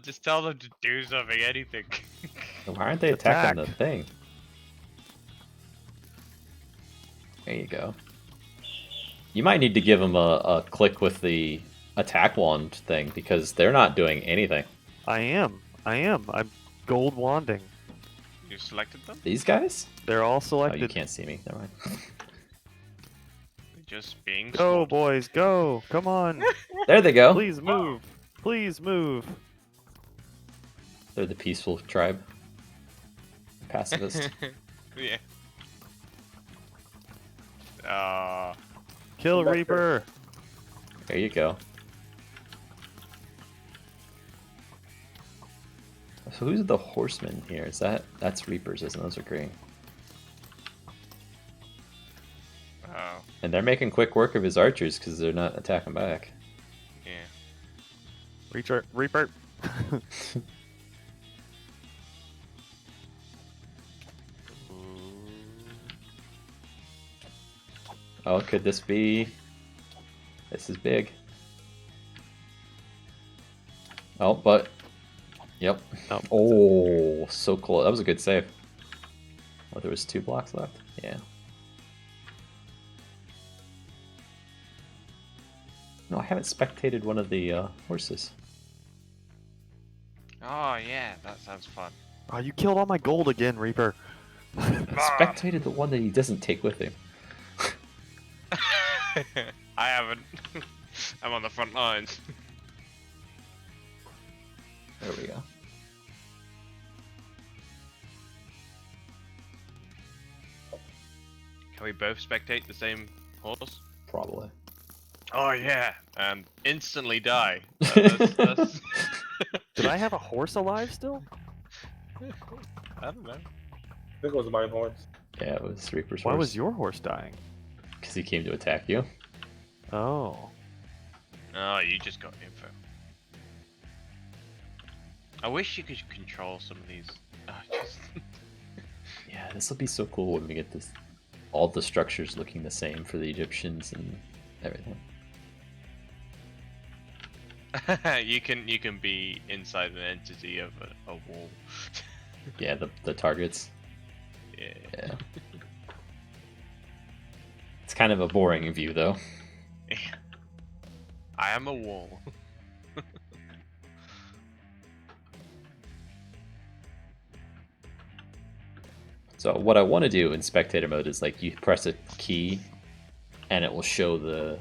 Just tell them to do something, anything. Why aren't they attacking the Attack. thing? There you go. You might need to give them a click with the attack wand thing because they're not doing anything. I am. I'm gold wanding. You selected them? These guys? They're all Oh, selected. you can't see me. Never mind. Just being Go, smart. boys, go! Come on! There they go. Please move! Please move! They're the peaceful tribe. Pacifist. Yeah. Kill Back Reaper! There you go. So who's the horseman here? Is that's Reapers, isn't it? Those are green. Oh, And they're making quick work of his archers because they're not attacking back. yeah. Reaper! Oh, could this be? This is big. Oh, but yep. Nope. Oh, so close. That was a good save. Oh, there was 2 blocks left. Yeah. No, I haven't spectated one of the horses. Oh, yeah, that sounds fun. Oh, you killed all my gold again, Reaper. I spectated the one that he doesn't take with him. I haven't. I'm on the front lines. There we go. Can we both spectate the same horse? Probably. Oh yeah, and instantly die. That's... Did I have a horse alive still? I don't know. I think it was mine horns. Yeah, it was Reaper's Why horse. was your horse dying? Because he came to attack you. Oh. Oh, you just got info. I wish you could control some of these. Just... Yeah, this will be so cool when we get this. All the structures looking the same for the Egyptians and everything. you can be inside an entity of a wall. Yeah, the targets. Yeah. Yeah. It's kind of a boring view though. I am a wall. So what I want to do in spectator mode is like you press a key and it will show the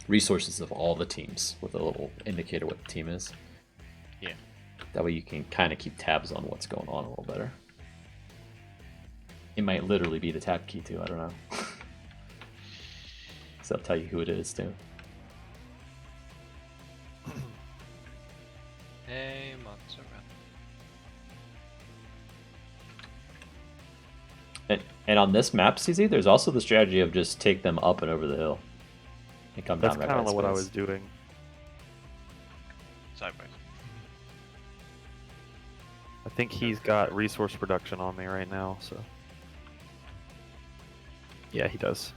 resources of all the teams with a little indicator what the team is. Yeah. That way you can kind of keep tabs on what's going on a little better. It might literally be the tab key too, I don't know. So I'll tell you who it is too. Hey, mozzarella. And on this map, CZ, there's also the strategy of just take them up and over the hill. And come That's down right kind by of what I space. was doing. Sideways. I think he's got resource production on me right now, so. Yeah, he does.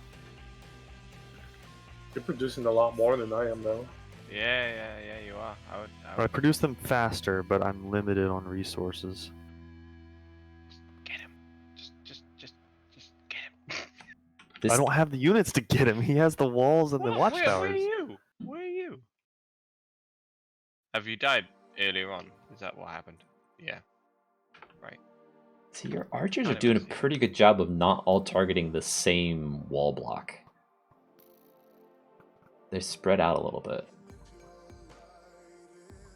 You're producing a lot more than I am, though. Yeah, you are. I produce them faster, but I'm limited on resources. Get him. Just get him. This, I don't have the units to get him. He has the walls and the Where are watchtowers. you? Where are you? Have you died earlier on? Is that what happened? Yeah. Right. See, your archers are Kind of doing a messy. pretty good job of not all targeting the same wall block. They're spread out a little bit,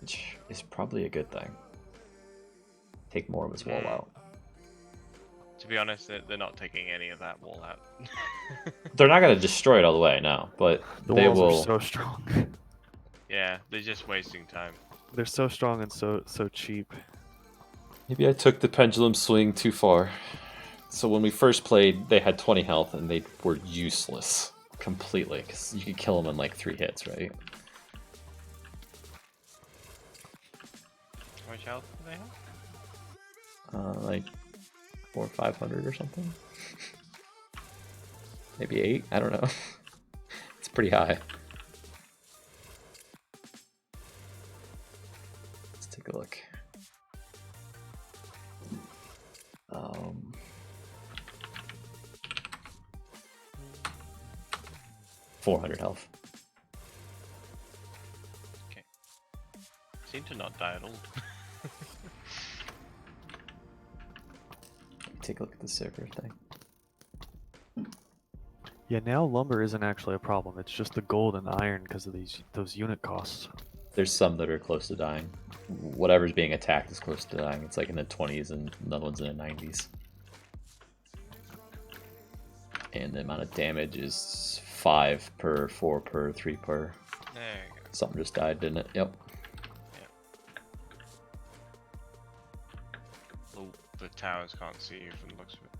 which is probably a good thing. Take more of his wall out. To be honest, they're not taking any of that wall out. They're not going to destroy it all the way, no, but The they walls will. are so strong. Yeah, they're just wasting time. They're so strong and so cheap. Maybe I took the pendulum swing too far. So when we first played, they had 20 health and they were useless completely because you could kill them in like 3 hits, right? How much health do they have? Like 400 or 500 or something. Maybe 8. I don't know. It's pretty high. Let's take a look. 400 health. Okay. Seem to not die at all. Take a look at the server thing. Yeah, now lumber isn't actually a problem. It's just the gold and iron because of those unit costs. There's some that are close to dying. Whatever's being attacked is close to dying. It's like in the 20s and another one's in the 90s. And the amount of damage is 5 per, 4 per, 3 per. There you go. Something just died, didn't it? Yep. Oh, the towers can't see you from the looks of it.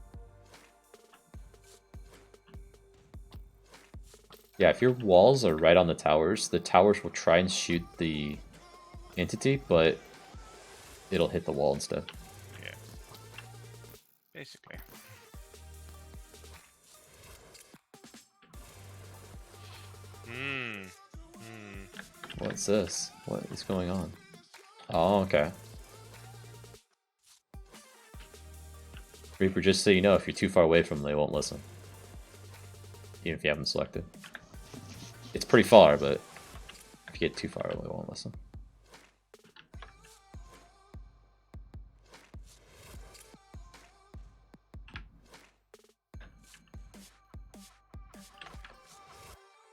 Yeah, if your walls are right on the towers will try and shoot the entity, but it'll hit the wall instead. Yeah. Basically. What's this? What is going on? Oh, okay. Reaper, just so you know, if you're too far away from them, they won't listen. Even if you haven't selected. It's pretty far, but if you get too far, they won't listen.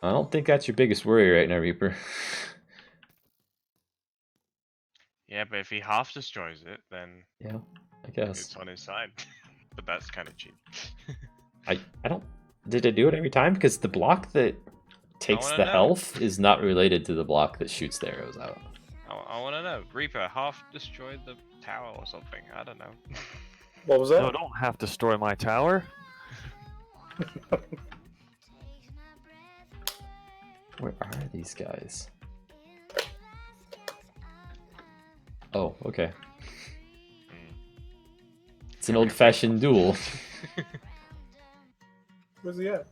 I don't think that's your biggest worry right now, Reaper. Yeah, but if he half destroys it, then Yeah, I guess. it's on his side. But that's kind of cheap. I don't... Did it do it every time? Because the block that takes wanna the know. health is not related to the block that shoots the arrows out. I want to know. Reaper half destroyed the tower or something. I don't know. What was that? No, don't have to destroy my tower. Where are these guys? Oh, okay. It's an old-fashioned duel. Where's he at?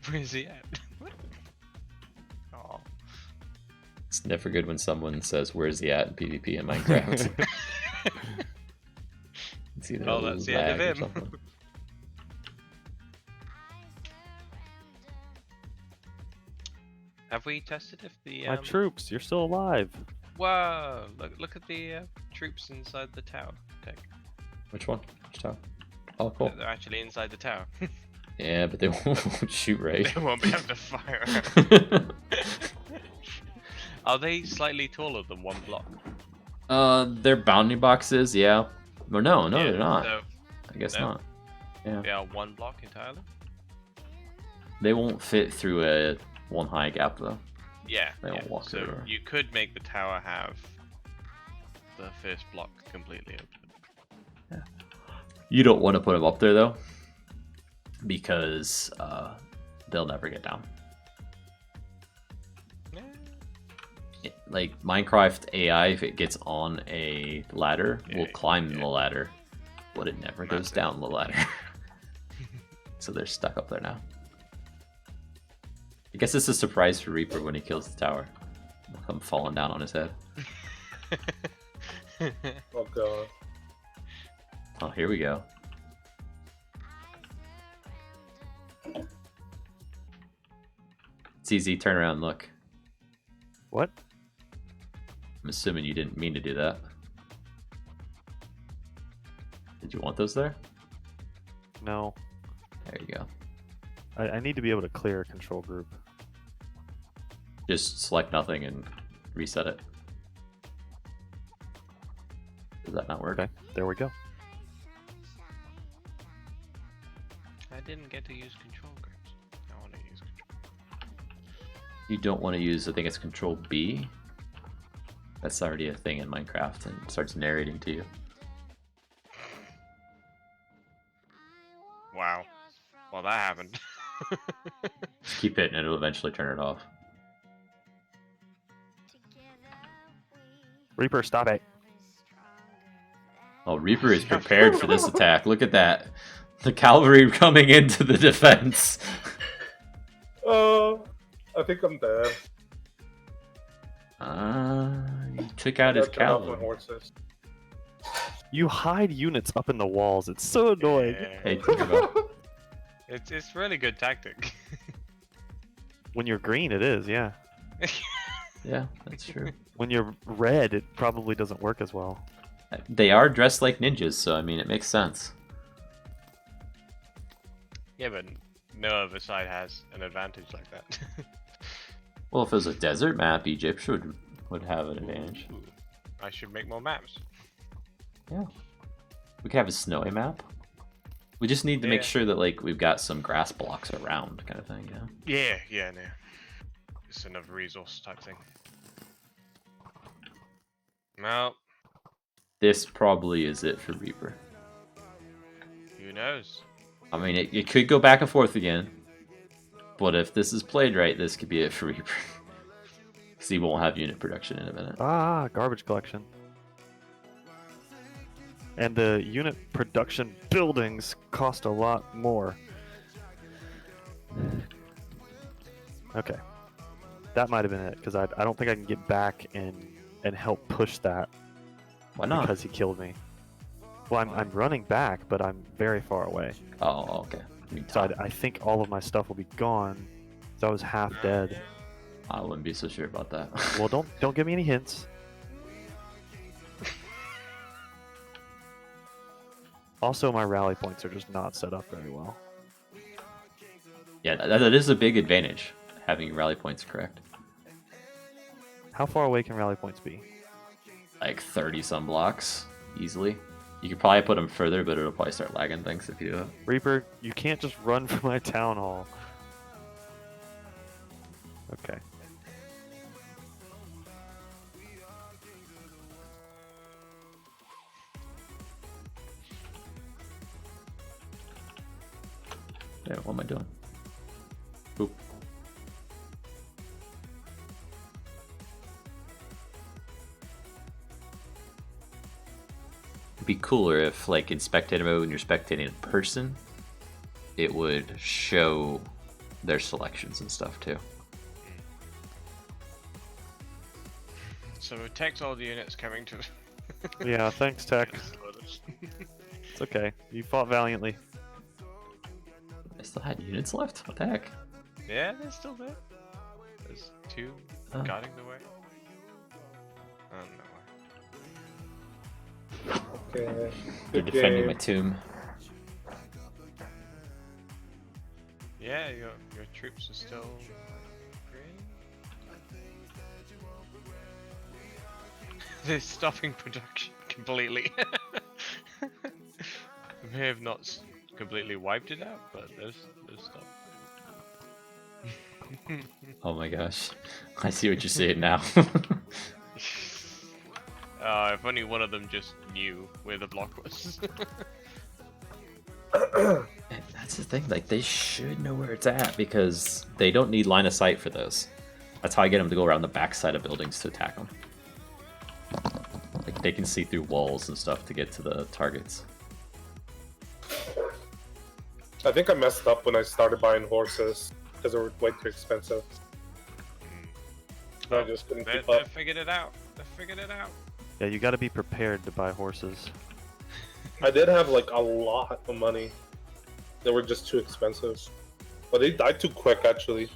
Where's he at? What? Oh. It's never good when someone says, "Where's he at?" in PvP in Minecraft. It's either Oh, a that's the end of lag or him. something. Have we tested if the My troops, you're still alive. Whoa! Look at the troops inside the tower. Tech. Which one? Which tower? Oh, cool. They're actually inside the tower. Yeah, but they won't shoot right. They won't be able to fire. Are they slightly taller than one block? They're bounding boxes, yeah. Or no, Yeah, they're not. So I guess no. not. Yeah. they are one block entirely. They won't fit through a one high gap though. Yeah. They yeah. won't walk So over. you could make the tower have the first block completely open. You don't want to put them up there though, because they'll never get down. Like Minecraft AI, if it gets on a ladder, will climb the ladder, but it never goes down the ladder. So they're stuck up there now. I guess it's a surprise for Reaper when he kills the tower. They'll come falling down on his head. Oh god. Oh, here we go. It's easy. Turn around, look. What? I'm assuming you didn't mean to do that. Did you want those there? No, There you go. I need to be able to clear a control group. Just select nothing and reset it. Does that not work? Okay, there we go. I didn't get to use control groups. I want to use control. You don't want to use, I think it's Control B. That's already a thing in Minecraft and it starts narrating to you. Wow. Well, that happened. Just keep hitting it, it'll eventually turn it off. Reaper, stop it. Oh, Reaper is prepared for this attack. Look at that. The cavalry coming into the defense. I think I'm dead. He took out his I gotta turn off my cavalry. horses. You hide units up in the walls. It's so annoying. Yeah. Hey, Tinkerbell. It's really good tactic. When you're green, it is, yeah. Yeah, that's true. When you're red, it probably doesn't work as well. They are dressed like ninjas, so I mean, it makes sense. Yeah, but no other side has an advantage like that. Well, if it was a desert map, Egypt would have an advantage. Ooh, I should make more maps. Yeah. We could have a snowy map. We just need to make Yeah. sure that like we've got some grass blocks around, kind of thing. Yeah. Yeah, no. It's another resource type thing. Well, This probably is it for Reaper. who knows? I mean, it could go back and forth again, but if this is played right, this could be it for Reaper. Because he won't have unit production in a minute. Ah, garbage collection. And the unit production buildings cost a lot more. Okay. That might have been it, because I don't think I can get back and help push that Why not? because he killed me. Well, I'm running back, but I'm very far away. Oh, okay. So I think all of my stuff will be gone. So I was half dead. I wouldn't be so sure about that. Well, don't give me any hints. Also, my rally points are just not set up very well. Yeah, that is a big advantage, having your rally points correct. How far away can rally points be? Like 30 some blocks, easily. You could probably put them further, but it'll probably start lagging things if you do it. Reaper, you can't just run from my town hall. Okay. Yeah, what am I doing? Oop. It'd be cooler if, like, in spectator mode, when you're spectating a person, it would show their selections and stuff too. So protect all the units coming to. Yeah, thanks, Tech. It's okay. You fought valiantly. I still had units left? What the heck? Yeah, they're still there. There's two Oh. guarding the way. Oh no. Okay. They're Good defending game. my tomb. Yeah, your troops are still green. They're stopping production completely. They may have not completely wiped it out, but they've stopped. Oh my gosh. I see what you're saying now. If only one of them just knew where the block was. And that's the thing, like, they should know where it's at because they don't need line of sight for those. That's how I get them to go around the backside of buildings to attack them. Like, they can see through walls and stuff to get to the targets. I think I messed up when I started buying horses because they were way too expensive. I just couldn't They keep up. figured it out. They figured it out. Yeah, you got to be prepared to buy horses. I did have like a lot of money. They were just too expensive. But they died too quick, actually.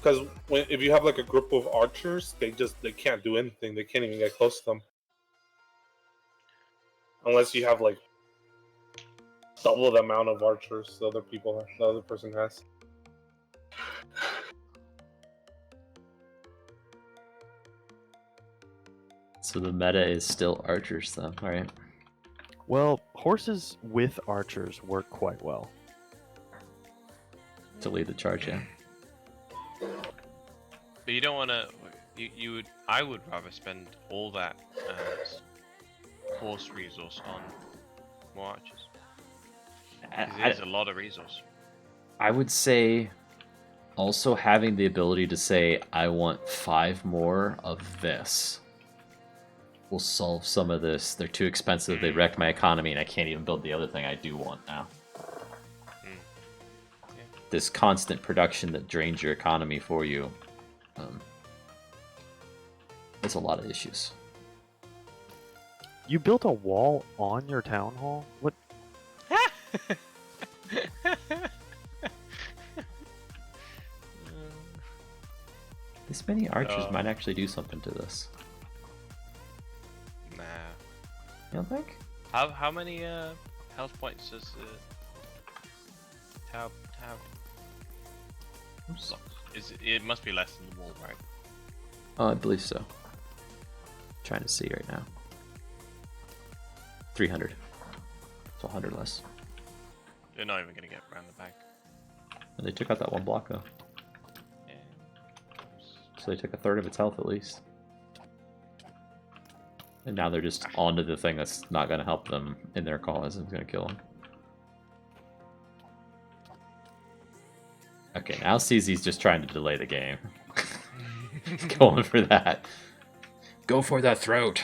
Because if you have like a group of archers, they can't do anything. They can't even get close to them unless you have like double the amount of archers the other person has. So the meta is still archers, though. All right. Well, horses with archers work quite well. To lead the charge, yeah. But you don't want to. You would. I would rather spend all that horse resource on more archers. 'Cause it is a lot of resource. I would say also having the ability to say, I want 5 more of this will solve some of this. They're too expensive, they wreck my economy, and I can't even build the other thing I do want now. Yeah. This constant production that drains your economy for you. There's a lot of issues. You built a wall on your town hall? What? This many archers Oh. might actually do something to this. Nah. You don't think? How many health points does the tower have? Oops. It must be less than the wall, right? Oh, I believe so. Trying to see right now. 300. So 100 less. They're not even gonna get around the back. And they took out that one block though. Yeah. So they took a third of its health at least. And now they're just onto the thing that's not going to help them in their cause and is going to kill them. Okay, now CZ's just trying to delay the game. Going for that. Go for that throat.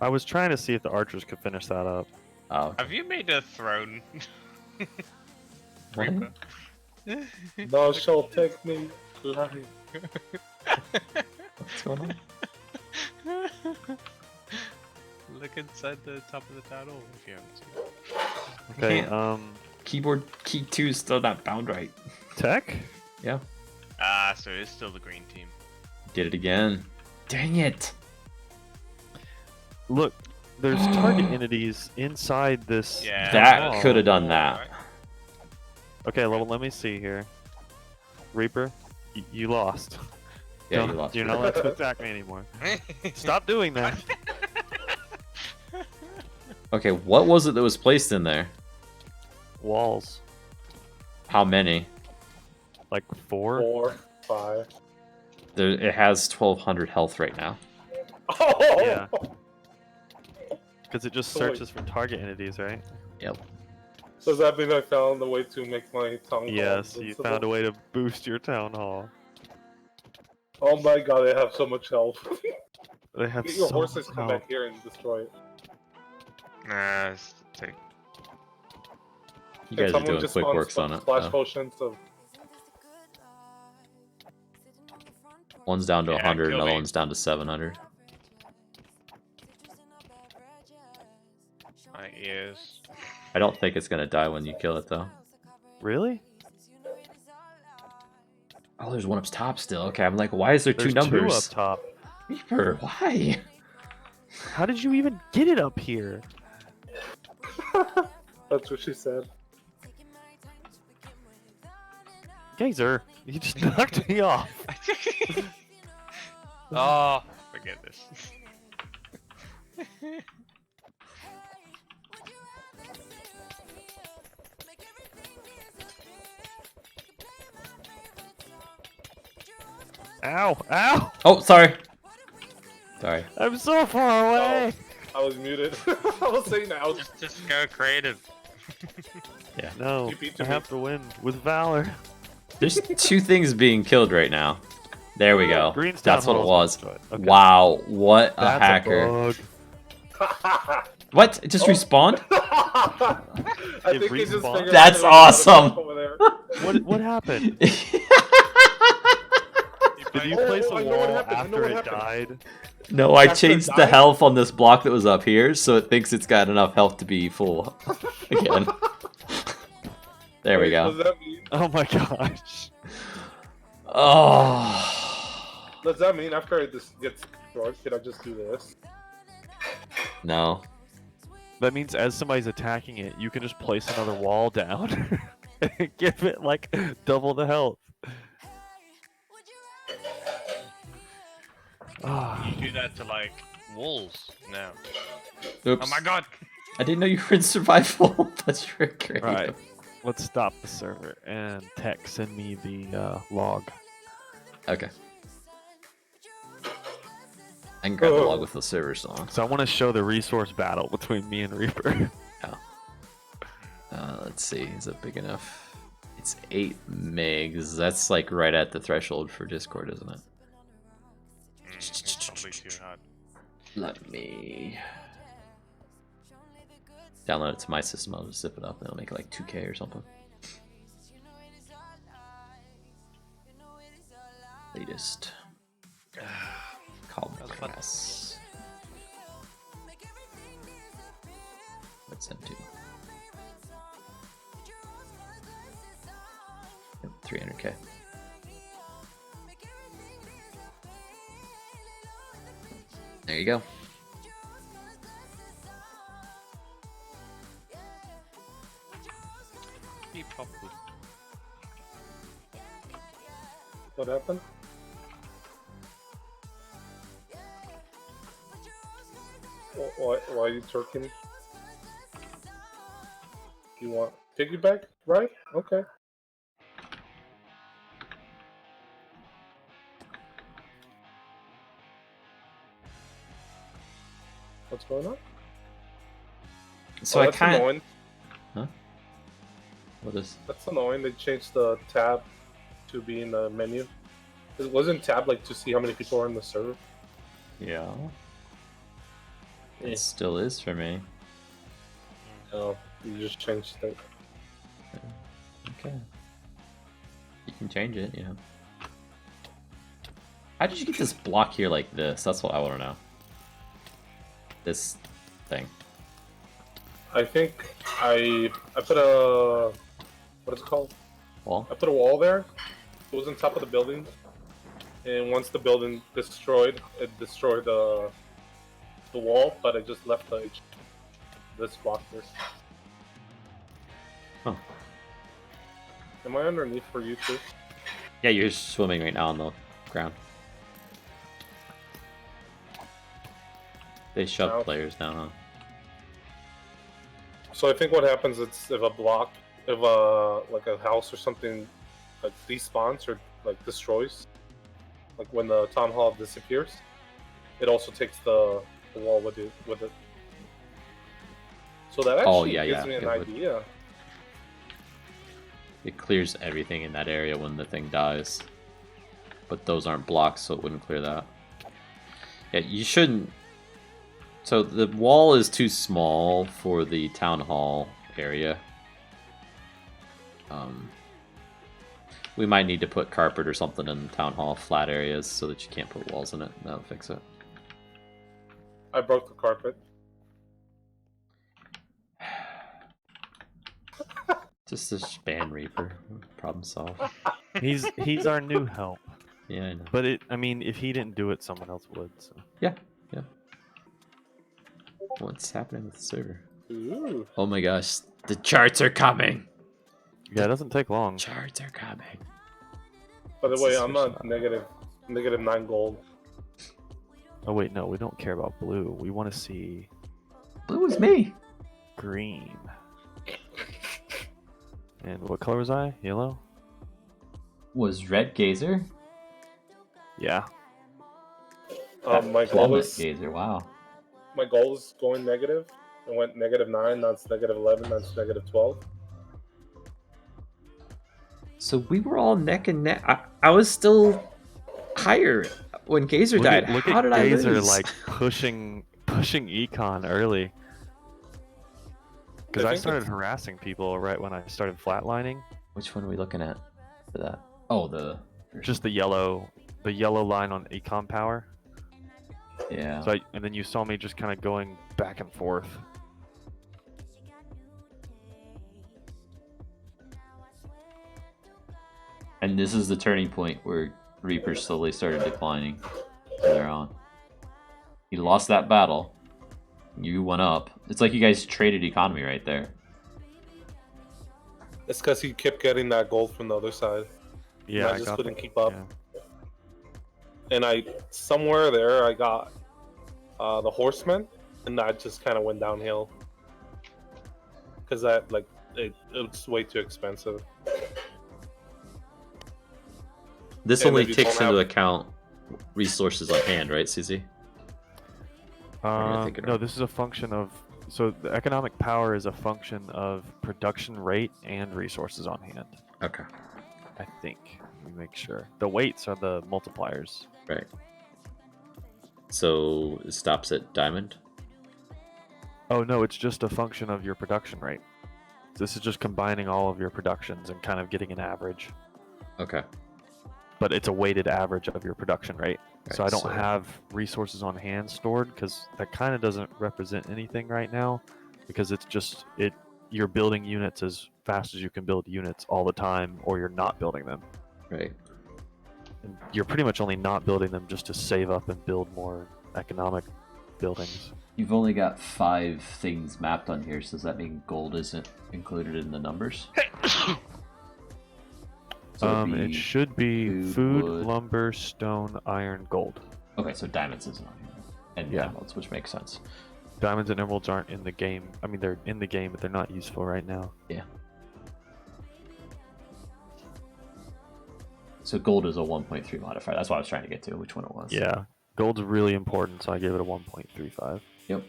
I was trying to see if the archers could finish that up. Oh, Have you made a throne? what? Reaper? Thou shalt take me alive. What's going on? Look inside the top of the town hall if you haven't seen it. Okay, Can't. Keyboard key 2 is still not bound right. tech? Yeah. Ah, so it's still the green team. Did it again. Dang it. Look, there's target entities inside this. Yeah. That wall. could have done that. Alright. Okay, well, let me see here. Reaper, you lost. Yeah, Don't- you lost. You're not allowed to attack me anymore. Stop doing that. Okay, what was it that was placed in there? Walls. How many? Like 4? 4, 5. There, it has 1200 health right now. Oh! Yeah. Because it just So wait. searches for target entities, right? Yep. So does that mean I found a way to make my tongue? Yes, you found a way to boost your town hall. Oh my god, they have so much health. They have Get your so horses much come health. back here and destroy it. Nah, it's take. You Can guys are someone doing just quick spawn works on it. Flash though. potions of One's down to Yeah, 100, kill another me. one's down to 700. My ears. I don't think it's gonna die when you kill it though. Really? Oh, there's one up top still. Okay, I'm like, why is there There's two numbers? 2 up top. Reaper, why? How did you even get it up here? That's what she said. Geyser, you just knocked me off. Oh, forget this. Ow! Ow! Oh, sorry. Sorry. I'm so far away! I was muted. I was saying that. I was Just go creative. Yeah. No, You beat I me. have to win with valor. There's 2 things being killed right now. There we go. Green's That's town what it hall was. is destroyed. Okay. Wow, what a That's hacker. A bug. What? It just respawned? I It think he just respawned? figured That's out awesome. over there. What happened? Did you Oh, place I a know what wall happened, I know after what it happened. died? No, I After changed it the died? health on this block that was up here, so it thinks it's got enough health to be full again. There we Wait, go. Does that mean Oh my gosh. Oh Does that mean after this gets destroyed, should I just do this? no. That means as somebody's attacking it, you can just place another wall down and give it like double the health. Ah, You do that to like walls now. Oops. Oh my god! I didn't know you were in survival. That's your creative. right. Let's stop the server and tech send me the log. Okay. I can grab the log with the server still on. So I want to show the resource battle between me and Reaper. Let's see. Is it big enough? It's 8 megs. That's like right at the threshold for Discord, isn't it? It's probably too hard. Let me download it to my system. I'll just zip it up and it'll make it like 2K or something. Latest. Compress. What's that do? Yep, 300K. There you go. Be probably. What happened? Why are you twerking? You want piggyback, right? Okay. What's going on? So Oh, I that's can't. annoying. Huh? What is? That's annoying. They changed the tab to be in the menu. It wasn't tab like to see how many people are in the server. Yeah. Yeah. It still is for me. No, you just changed it. Okay. You can change it, yeah. How did you get this block here like this? That's what I want to know. This thing. I think I put a what is it called? Wall? I put a wall there. It was on top of the building, and once the building destroyed, it destroyed the wall. But I just left this block here. Huh. Am I underneath for you too? Yeah, you're swimming right now on the ground. They shove Ouch. players down, huh? So I think what happens is if like a house or something like despawns or like destroys, like when the town hall disappears, it also takes the wall with it. So that actually gives me an idea. It clears everything in that area when the thing dies. But those aren't blocks, so it wouldn't clear that. Yeah, you shouldn't... So the wall is too small for the town hall area. We might need to put carpet or something in the town hall flat areas so that you can't put walls in it. That'll fix it. I broke the carpet. Just a ban Reaper. Problem solved. He's our new help. Yeah, I know. But I mean, if he didn't do it, someone else would. So. Yeah. What's happening with the server? Ooh. Oh my gosh, the charts are coming. Yeah, it doesn't take long. Charts are coming. By the Let's way, just I'm switch not that. negative 9 gold. Oh wait, no, we don't care about blue. We want to see Blue is me. green. And what color was I? Yellow? Was red Gazer? Yeah. My goal Plummet is Gazer, wow. my goal is going negative. It went negative 9. Now it's negative 11. Now it's negative 12. So we were all neck and neck. I was still higher when Gazer died. Look How at did Gazer I lose? like pushing Econ early. Because I think started it's- harassing people right when I started flatlining. Which one are we looking at for that? Oh, the... Just the yellow line on Econ power. Yeah. So and then you saw me just kind of going back and forth. And this is the turning point where Reapers slowly started declining from there on. You lost that battle. You went up. It's like you guys traded economy right there. It's because he kept getting that gold from the other side. Yeah, I just got couldn't that. keep up. Yeah. And somewhere there, I got the horseman, and that just kind of went downhill. Because it's way too expensive. This And only if you takes don't into have- account resources on hand, right, CZ? thinking No, wrong? this is a function of. So the economic power is a function of production rate and resources on hand. Okay. I think. Let me make sure. The weights are the multipliers. Right. So it stops at diamond? Oh no, it's just a function of your production rate. This is just combining all of your productions and kind of getting an average. Okay. But it's a weighted average of your production rate. So I Right, don't so- have resources on hand stored because that kind of doesn't represent anything right now, because it's just you're building units as fast as you can build units all the time, or you're not building them. Right. And you're pretty much only not building them just to save up and build more economic buildings. You've only got 5 things mapped on here, so does that mean gold isn't included in the numbers? So it'd It be- should be food, food, wood. lumber, stone, iron, gold. Okay, so diamonds isn't on here. And Yeah. emeralds, which makes sense. Diamonds and emeralds aren't in the game. I mean, they're in the game, but they're not useful right now. Yeah. So gold is a 1.3 modifier. That's what I was trying to get to, which one it was. Yeah, gold's really important, so I gave it a 1.35. Yep.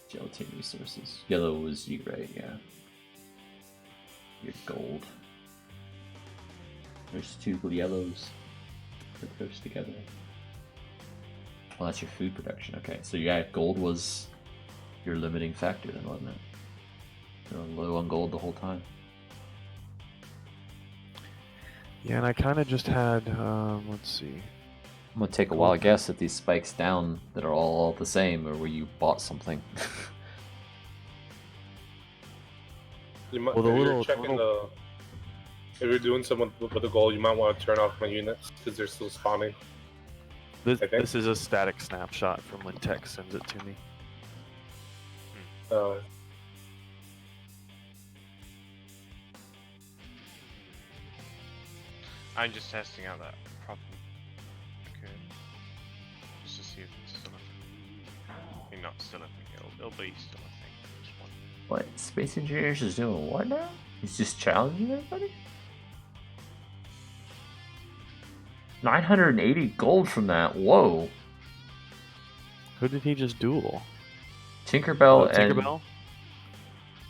Gelatin resources. Yellow was you, right? Yeah. Your gold. There's 2 yellows. Put those together. Well, that's your food production. Okay, so yeah, gold was your limiting factor then, wasn't it? You're low on gold the whole time. Yeah, and I kind of just had, let's see. I'm gonna take a wild guess at these spikes down that are all the same, or where you bought something. You might, Well, the if little- you're checking if you're doing something with the goal, you might want to turn off my units because they're still spawning. This, I think- this is a static snapshot from when Tech sends it to me. I'm just testing out that problem. Okay. Just to see if it's still a thing. I mean, not still a thing, it'll be still a thing. Just one. What? Space Engineers is doing what now? He's just challenging everybody? 980 gold from that. Whoa. Who did he just duel? Tinkerbell and... Tinkerbell?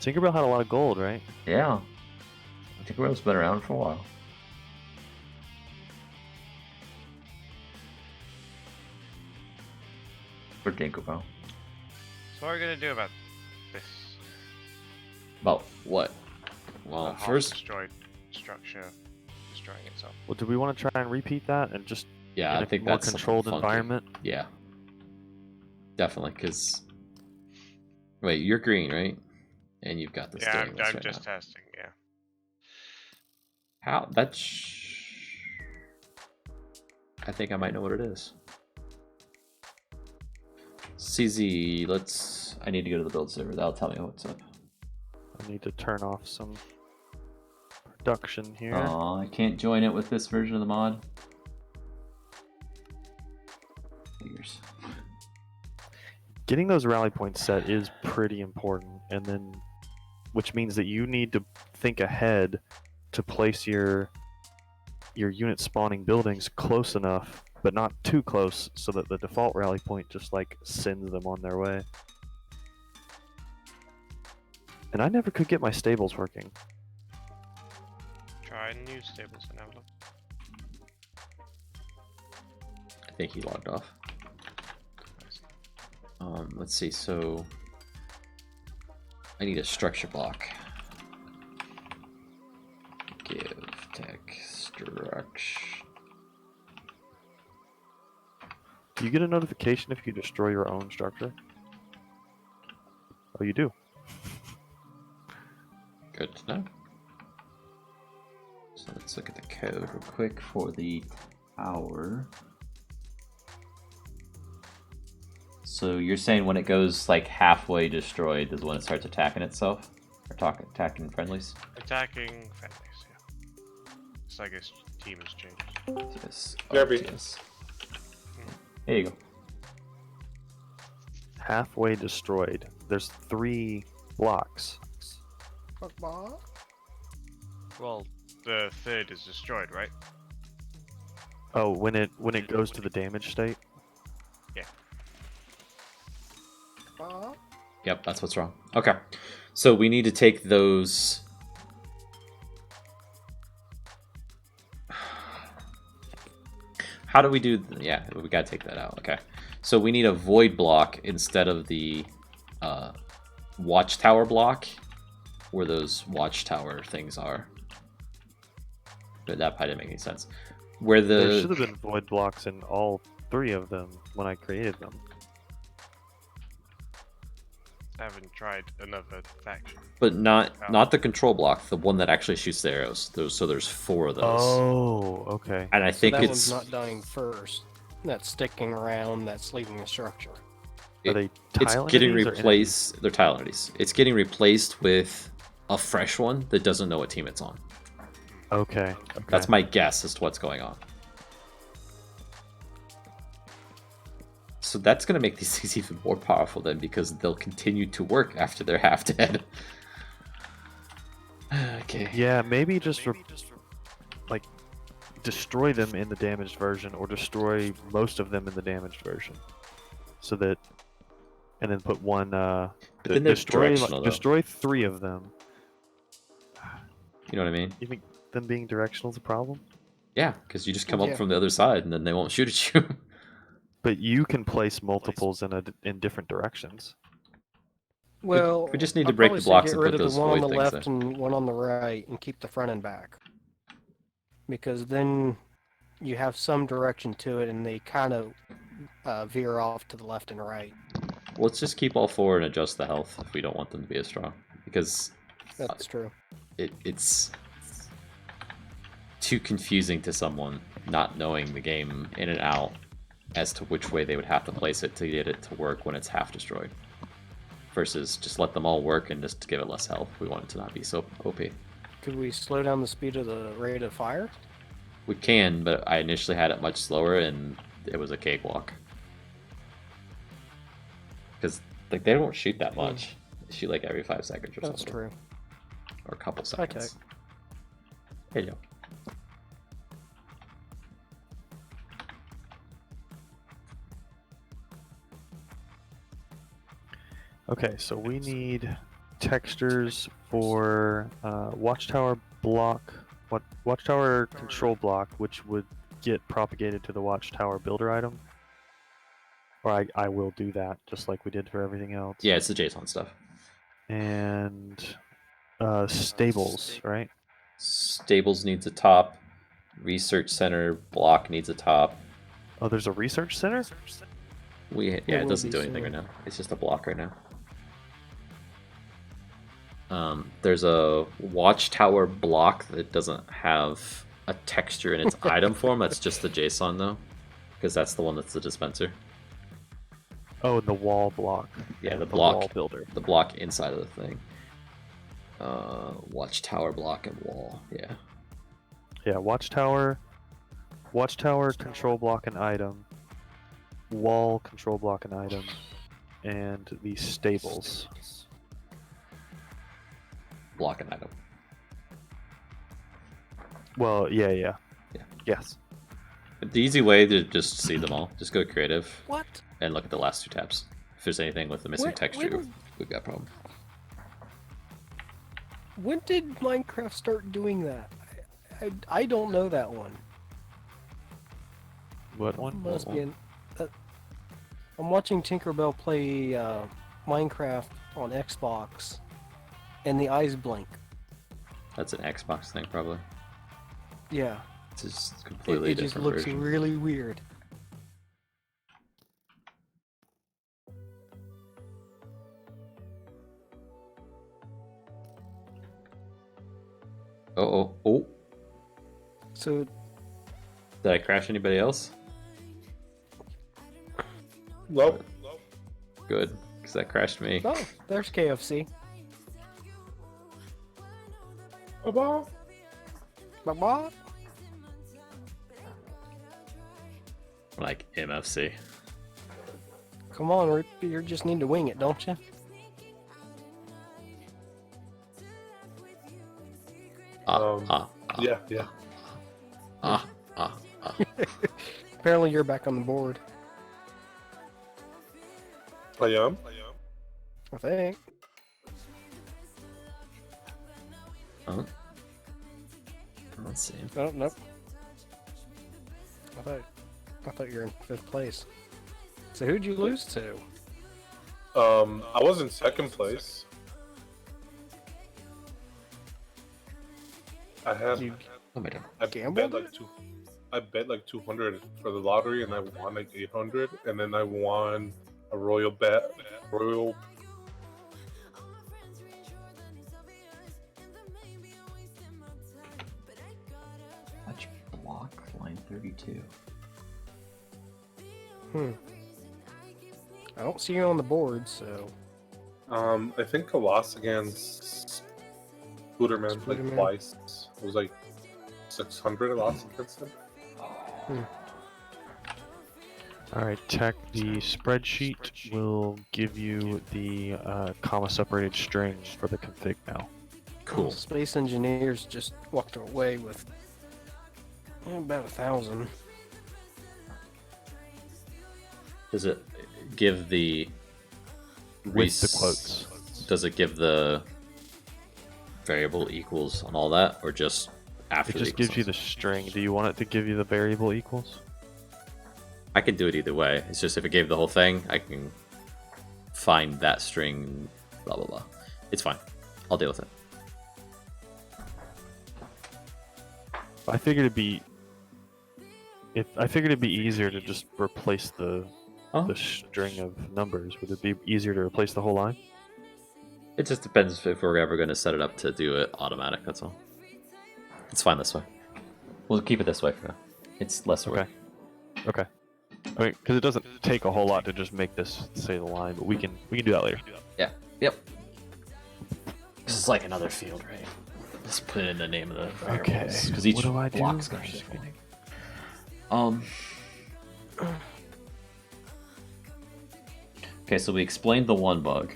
Tinkerbell had a lot of gold, right? Yeah. Tinkerbell's been around for a while. For Tinkerbell. So what are we gonna do about this? About what? The Well, half first... destroyed structure destroying itself. Well, do we want to try and repeat that and just Yeah, in I a think more that's something controlled funky. environment? Yeah. Definitely, because... Wait, you're green, right? And you've got this Yeah, steering I'm wheel right just now. testing, yeah. How? That's... I think I might know what it is. CZ, let's... I need to go to the build server. That'll tell me what's up. I need to turn off some production here. Aw, I can't join it with this version of the mod. Figures. Getting those rally points set is pretty important, and then which means that you need to think ahead to place your unit spawning buildings close enough, but not too close, so that the default rally point just like sends them on their way. And I never could get my stables working. Try new stables and have a look. I think he logged off. Let's see, so... I need a structure block. Give tech structure. Do you get a notification if you destroy your own structure? Oh, you do. No. So let's look at the code real quick for the tower. So you're saying when it goes like halfway destroyed is when it starts attacking itself? Or attacking friendlies? Attacking friendlies, yeah. So I guess team has changed. Yes. Derby. RTS. There you go. Halfway destroyed. There's 3 blocks. Well, the third is destroyed, right? Oh, when it goes to the damage state. Yep, that's what's wrong. Okay. So we need to take those. How do we do? Yeah, we gotta take that out. Okay. So we need a void block instead of the watchtower block, where those watchtower things are. But that probably didn't make any sense. Where There should the have been void blocks in all 3 of them when I created them. I haven't tried another faction. but not the control block, the one that actually shoots the arrows. So there's 4 of those. Oh, okay. And I So think that it's one's not dying first. That's sticking around. That's leaving the structure. Are they it's tile getting entities or replaced. They're tile entities. It's getting replaced with a fresh one that doesn't know what team it's on. entities? Okay. That's my guess as to what's going on. So that's going to make these things even more powerful then, because they'll continue to work after they're half dead. Okay. Yeah, maybe just like destroy them in the damaged version, or destroy most of them in the damaged version, so that, and then put one. But then they're directional, though. destroy 3 of them. You know what I mean? You think them being directional is a problem? Yeah, because you just come up Yeah. from the other side and then they won't shoot at you. But you can place multiples in different directions. Well, we just need to I'd break probably the say blocks get and rid put of those the one on void the things left there. and one on the right, and keep the front and back. Because then you have some direction to it, and they kind of veer off to the left and right. Let's just keep all 4 and adjust the health if we don't want them to be as strong. Because That's true. it's too confusing to someone not knowing the game in and out as to which way they would have to place it to get it to work when it's half destroyed. Versus just let them all work and just give it less health. We want it to not be so OP. Could we slow down the speed of the rate of fire? We can, but I initially had it much slower and it was a cakewalk. Because like they don't shoot that much. They shoot like every 5 seconds or That's something. true. Or a couple Okay. seconds. Here you go. Okay, so we need textures for watchtower block, watchtower control block, which would get propagated to the watchtower builder item. Or I will do that, just like we did for everything else. Yeah, it's the JSON stuff. And stables, right? Stables needs a top. Research center block needs a top. Oh, there's a research center? Yeah, There it will doesn't be do anything soon. right now. It's just a block right now. There's a watchtower block that doesn't have a texture in its item form. That's just the JSON though, because that's the one that's the dispenser. Oh, and the wall block. Yeah, the the block. wall builder. The block inside of the thing. Watchtower block and wall. Yeah. Yeah, watchtower control block and item, wall control block and item, and the stables. Block and item. Well, yeah. Yeah. Yes. But the easy way to just see them all, just go to creative What? and look at the last 2 tabs. If there's anything with the missing texture, when- we've got a problem. When did Minecraft start doing that? I don't know that one. What one? Must be. I'm watching Tinkerbell play Minecraft on Xbox, and the eyes blink. That's an Xbox thing, probably. Yeah, It's just it, completely it just different looks version. really weird. So Did I crash anybody else? Nope. Good, because that crashed me. oh, there's KFC. Bye-bye. Bye-bye. Like MFC. Come on, Rip, you just need to wing it, don't you? Yeah, yeah. Ah. Apparently you're back on the board. I am. I think. Oh. Let's see. Oh, nope. I thought you were in 5th place. So who'd you lose to? I was in 2nd place. I had. You Oh my god. I gambled? I bet like 200 for the lottery, and I won like 800, and then I won a royal bet. Watch block line 32. I don't see you on the board, so I think I lost against Spooderman like Spooderman. twice. It was like 600 I lost against him. Alright, Tech, the spreadsheet will give you the comma-separated strings for the config now. Cool. Space Engineers just walked away with about 1,000. Does it give the With the quotes. Does it give the variable equals on all that, or just after? It just gives you the string. Do you want it to give you the variable equals? I can do it either way. It's just if it gave the whole thing, I can find that string. Blah blah blah. It's fine. I'll deal with it. I figured it'd be easier to just replace the string of numbers. Would it be easier to replace the whole line? It just depends if we're ever going to set it up to do it automatic. That's all. It's fine this way. We'll keep it this way for now. It's less work. Okay. I mean, because it doesn't take a whole lot to just make this say the line, but we can do that later. Yeah. Yep. This is like another field, right? Just put in the name of the variables. Because each What do I do? block's going to be different. Okay, so we explained the one bug,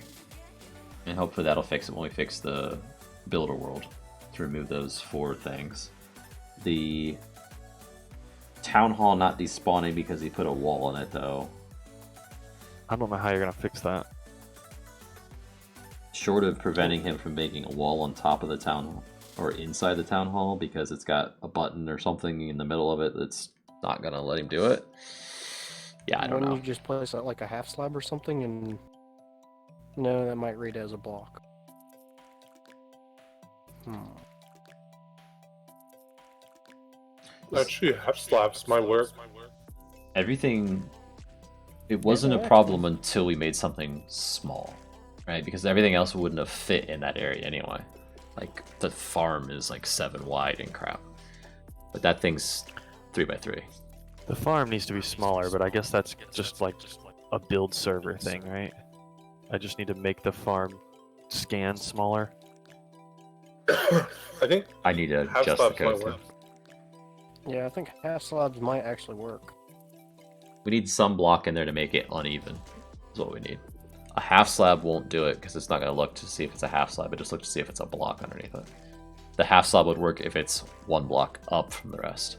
and hopefully that'll fix it when we fix the builder world to remove those 4 things. The town hall not despawning because he put a wall in it, though. I don't know how you're gonna fix that. Short of preventing him from making a wall on top of the town hall or inside the town hall because it's got a button or something in the middle of it that's not gonna let him do it. Yeah, I don't know. You just place that like a half slab or something, and no, that might read as a block. Actually, half slabs might work. Everything. It wasn't a problem until we made something small, right? Because everything else wouldn't have fit in that area anyway. Like the farm is like 7 wide and crap, but that thing's 3x3. The farm needs to be smaller, but I guess that's just like a build server thing, right? I just need to make the farm scan smaller. I think I need to half adjust the slabs code. might work. Yeah, I think half slabs might actually work. We need some block in there to make it uneven. Is what we need. A half slab won't do it because it's not going to look to see if it's a half slab. It just looks to see if it's a block underneath it. The half slab would work if it's 1 block up from the rest.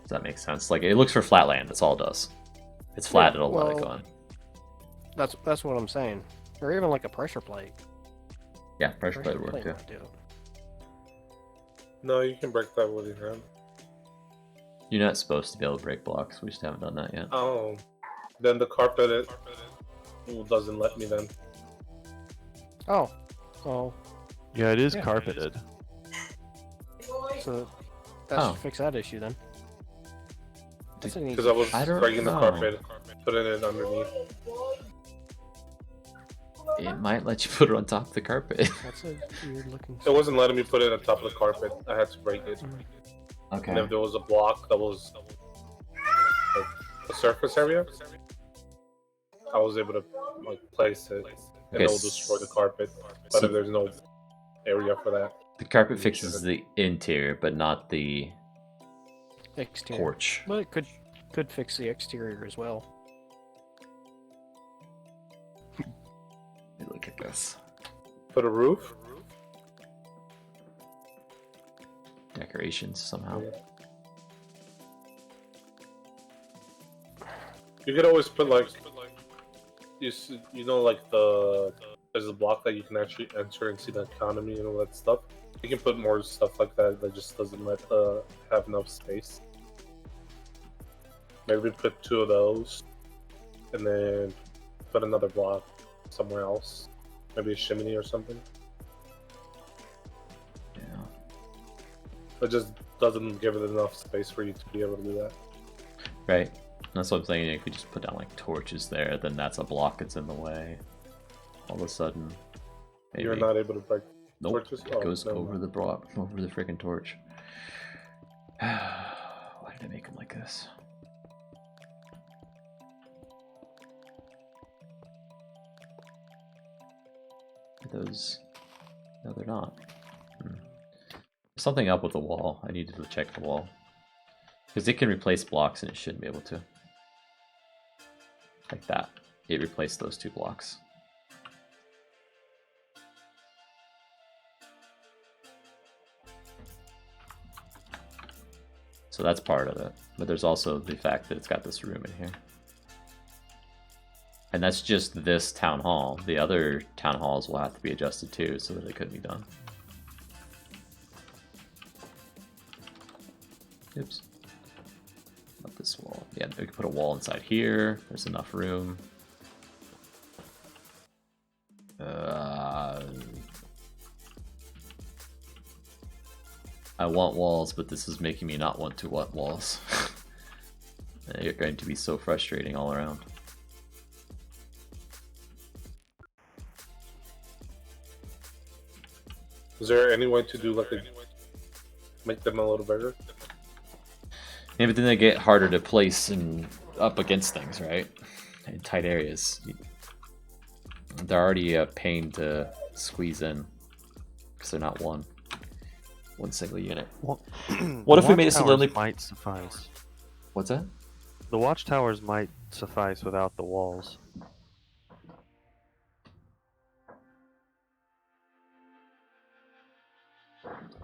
Does that make sense? Like it looks for flat land. That's all it does. If it's flat, it'll let it go in. That's what I'm saying. Or even like a pressure plate. Yeah, pressure plate would work too. might do it. No, you can break that with your hand. You're not supposed to be able to break blocks. We just haven't done that yet. Oh, then the carpet it doesn't let me then. Oh, Yeah, it is Yeah. carpeted. so that Oh. should fix that issue then. That's an Because easy- I was I don't breaking the know. carpet, putting it underneath. It might let you put it on top of the carpet. That's a weird looking. It wasn't letting me put it on top of the carpet. I had to break it. And Okay. if there was a block that was like a surface area, I was able to like place it, and Okay, it'll destroy the carpet. But so- if there's no area for that, The carpet fixes the interior, but not the Exterior. porch. But it could fix the exterior as well. Hey, look at this. put a roof. Decorations somehow. Yeah. You could always put like you know like there's a block that you can actually enter and see the economy and all that stuff. You can put more stuff like that that just doesn't let have enough space. Maybe put 2 of those, and then put another block somewhere else. Maybe a chimney or something. Yeah. It just doesn't give it enough space for you to be able to do that. Right. That's what I'm saying. If we just put down like torches there, then that's a block that's in the way. All of a sudden, maybe. You're not able to break Nope. torches. It Oh, goes never over mind. the block, over the freaking torch. Why did I make them like this? Are those? No, they're not. There's something up with the wall. I needed to check the wall. Because it can replace blocks and it shouldn't be able to. Like that. It replaced those 2 blocks. So that's part of it. But there's also the fact that it's got this room in here. And that's just this town hall. The other town halls will have to be adjusted too, so that it could be done. Oops. Not this wall. Yeah, we could put a wall inside here. There's enough room. I want walls, but this is making me not want to want walls. They're going to be so frustrating all around. Is there any way to do like make them a little bigger? Yeah, but then they get harder to place and up against things, right? In tight areas. They're already a pain to squeeze in because they're not one single unit. Well, What if we made it so they watchtowers only... might suffice? What's that? The watchtowers might suffice without the walls.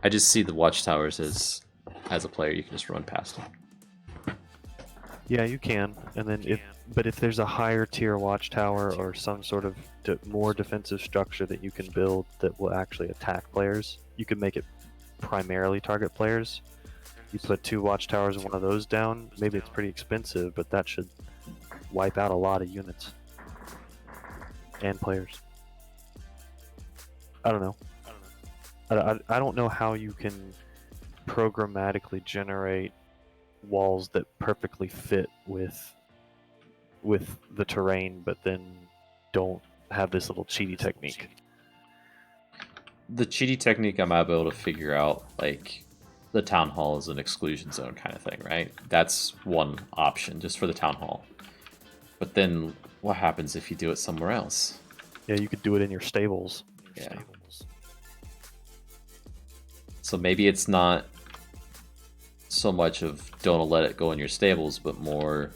I just see the watchtowers as a player, you can just run past them. Yeah, you can, and then if there's a higher tier watchtower or some sort of more defensive structure that you can build that will actually attack players, you can make it primarily target players. You put 2 watchtowers and one of those down. Maybe it's pretty expensive, but that should wipe out a lot of units and players. I don't know. I don't know how you can programmatically generate walls that perfectly fit with the terrain, but then don't have this little cheaty technique. The cheaty technique I'm able to figure out, like the town hall is an exclusion zone kind of thing, right? That's one option just for the town hall. But then what happens if you do it somewhere else? Yeah, you could do it in your stables. Yeah. So maybe it's not so much of don't let it go in your stables, but more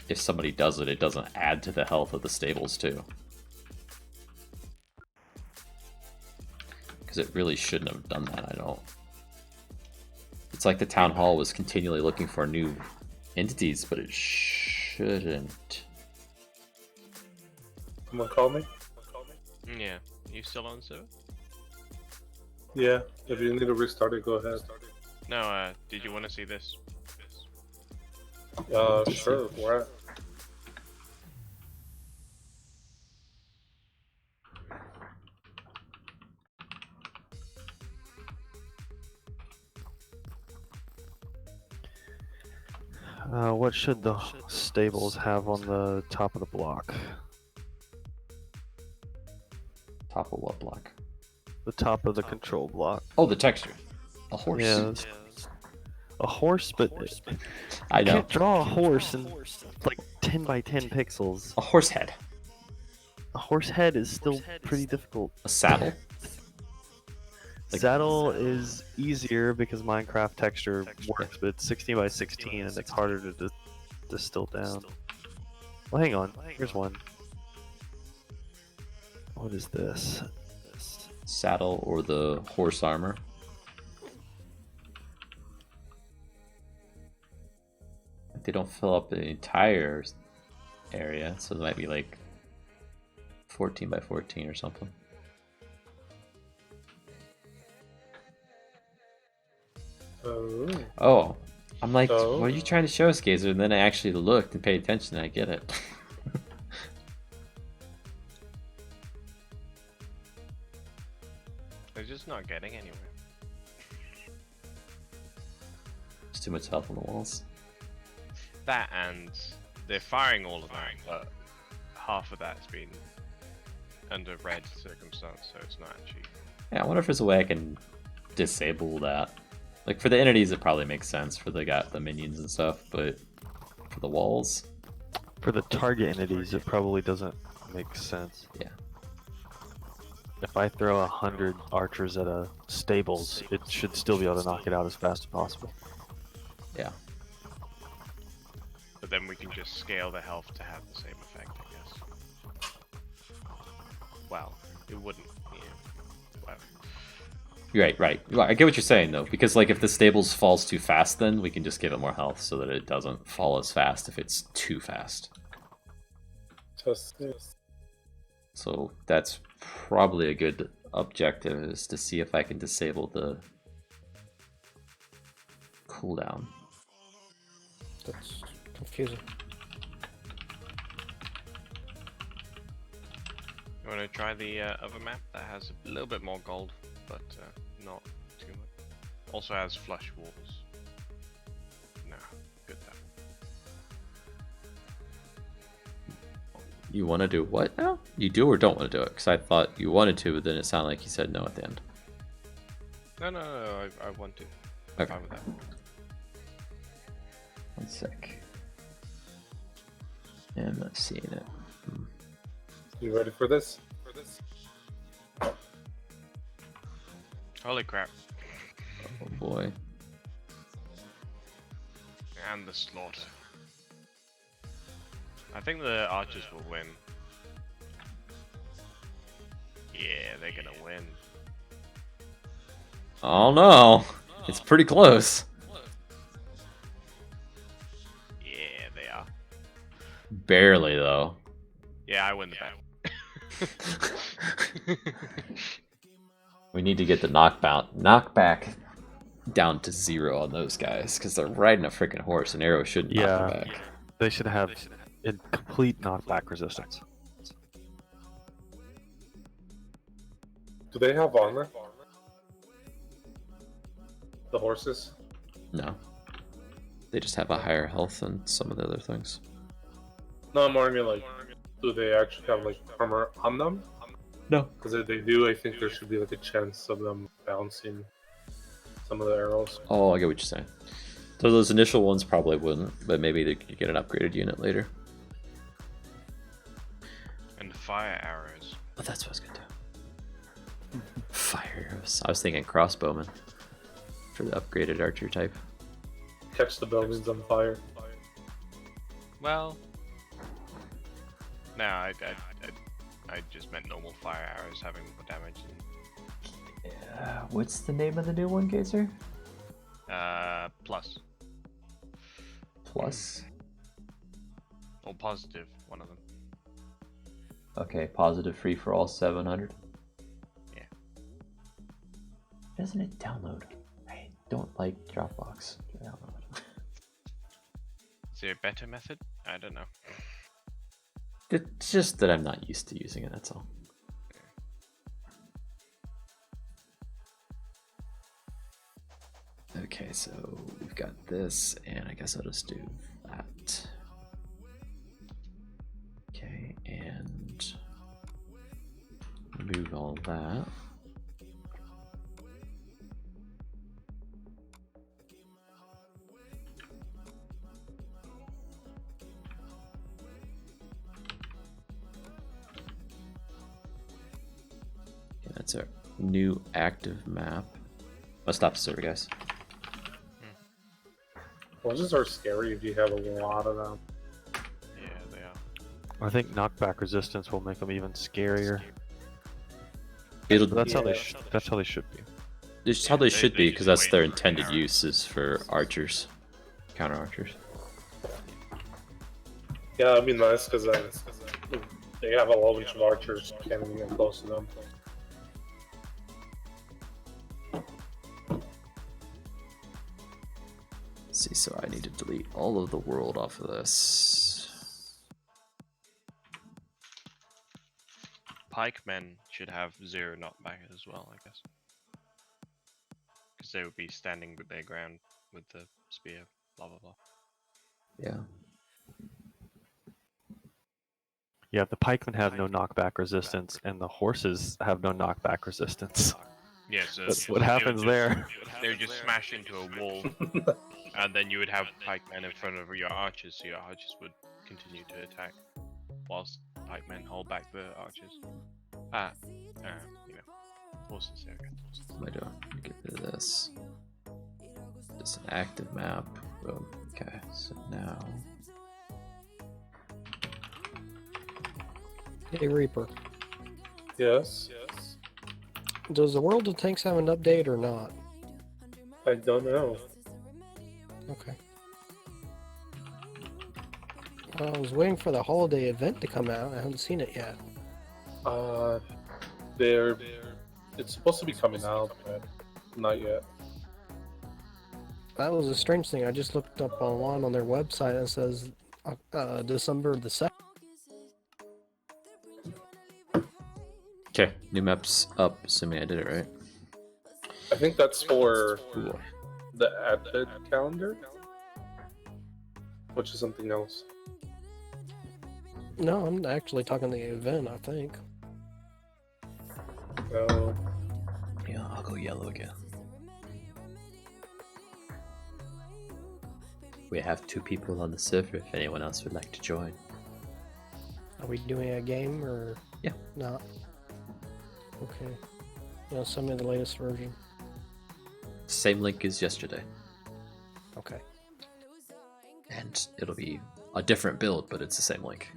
if somebody does it, it doesn't add to the health of the stables too. Because it really shouldn't have done that, I don't. It's like the town hall was continually looking for new entities, but it shouldn't. Someone call me? Yeah. You still on server? Yeah. If you need to restart it, go ahead. No, did you want to see this? Sure. Where at? What should the stables have on the top of the block? Top of what block? The top of the control block. Oh, the texture. A horse. Yeah, a horse, but I you know. can't draw a horse in like 10 by 10 pixels. A horse head. A horse head is still pretty difficult. A saddle. Saddle is easier because Minecraft texture works, but it's 16 by 16 and it's harder to distill down. Well, hang on. Here's one. What is this? Saddle or the horse armor. They don't fill up the entire area, so it might be like 14 by 14 or something. Oh, I'm like, Oh. what are you trying to show us, Gazer? And then I actually looked and paid attention and I get it. They're just not getting anywhere. There's too much health on the walls. That and they're firing all of that, but half of that's been under red circumstance, so it's not actually. Yeah, I wonder if there's a way I can disable that. Like for the entities, it probably makes sense for the minions and stuff, but for the walls, For the target entities, it probably doesn't make sense. yeah. If I throw 100 archers at a stables, it should still be able to knock it out as fast as possible. Yeah. But then we can just scale the health to have the same effect, I guess. Well, it wouldn't. Yeah. Well, Right. Well, I get what you're saying though, because like if the stables falls too fast, then we can just give it more health so that it doesn't fall as fast if it's too fast. Just this. So that's probably a good objective, is to see if I can disable the cooldown. That's confusing. you want to try the other map that has a little bit more gold, but not too much. Also has flush walls. No, good that. You want to do what now? You do or don't want to do it? Because I thought you wanted to, but then it sounded like you said no at the end. No, I want to. I'm Okay. fine with that. 1 sec. Yeah, I'm not seeing it. You ready for this? Holy crap. Oh boy. And the slaughter. I think the archers will win. Yeah, they're gonna win. Oh no! It's pretty close. Yeah, they are. Barely though. Yeah, I win the battle. We need to get the knockback down to 0 on those guys, because they're riding a freaking horse and arrows shouldn't knock them Yeah. back. They should have in complete knockback resistance. Do they have armor? The horses? No. They just have a higher health than some of the other things. No, I'm more like, do they actually have like armor on them? No. Because if they do, I think there should be like a chance of them bouncing some of the arrows. Oh, I get what you're saying. So those initial ones probably wouldn't, but maybe they could get an upgraded unit later. And fire arrows. But that's what I was gonna do. Fire arrows. I was thinking crossbowmen for the upgraded archer type. Catch the buildings on fire. Well, no, I just meant normal fire arrows having more damage. Yeah. What's the name of the new one, Gazer? Plus Plus. or positive, one of them. Okay, positive free for all 700. Yeah. Doesn't it download? I don't like Dropbox. Download. Is there a better method? I don't know. It's just that I'm not used to using it, that's all. Okay, so we've got this, and I guess I'll just do that. Okay, and move delete all of that. Okay, that's our new active map. I'll stop the server, guys. Horses are scary if you have a lot of them. Yeah, they are. I think knockback resistance will make them even scarier. It'll, That's how they Yeah. that's how they should be. It's Yeah, how they they- should they be, just because that's wait their for intended arrows. use is for archers, counter archers. Yeah, it'd be nice because they have a whole bunch of archers. Can't even get close to them. Let's see, so I need to delete all of the world off of this. Pikemen should have 0 knockback as well, I guess. Because they would be standing with their ground with the spear, blah blah blah. Yeah. Yeah, the pikemen have no knockback resistance, and the horses have no knockback resistance. Yeah, so That's what they would happens just- there. They would just smash into a wall, and then you would have pikemen in front of your archers, so your archers would continue to attack, whilst pikemen hold back the archers. You know, horses there. What am I doing? Get rid of this. Just an active map. Boom. Okay, so now. Hey Reaper, Yes. does the World of Tanks have an update or not? I don't know. Okay. I was waiting for the holiday event to come out. I haven't seen it yet. It's supposed to be coming out, but not yet. That was a strange thing. I just looked up online on their website and it says December the 2nd. Okay, new map's up, assuming I did it right. I think that's for Cool. the Advent calendar, which is something else. No, I'm actually talking the event, I think. So, Yeah, I'll go yellow again. We have 2 people on the server if anyone else would like to join. Are we doing a game or Yeah. not? Okay. Yeah, send me the latest version. Same link as yesterday. Okay. And it'll be a different build, but it's the same link.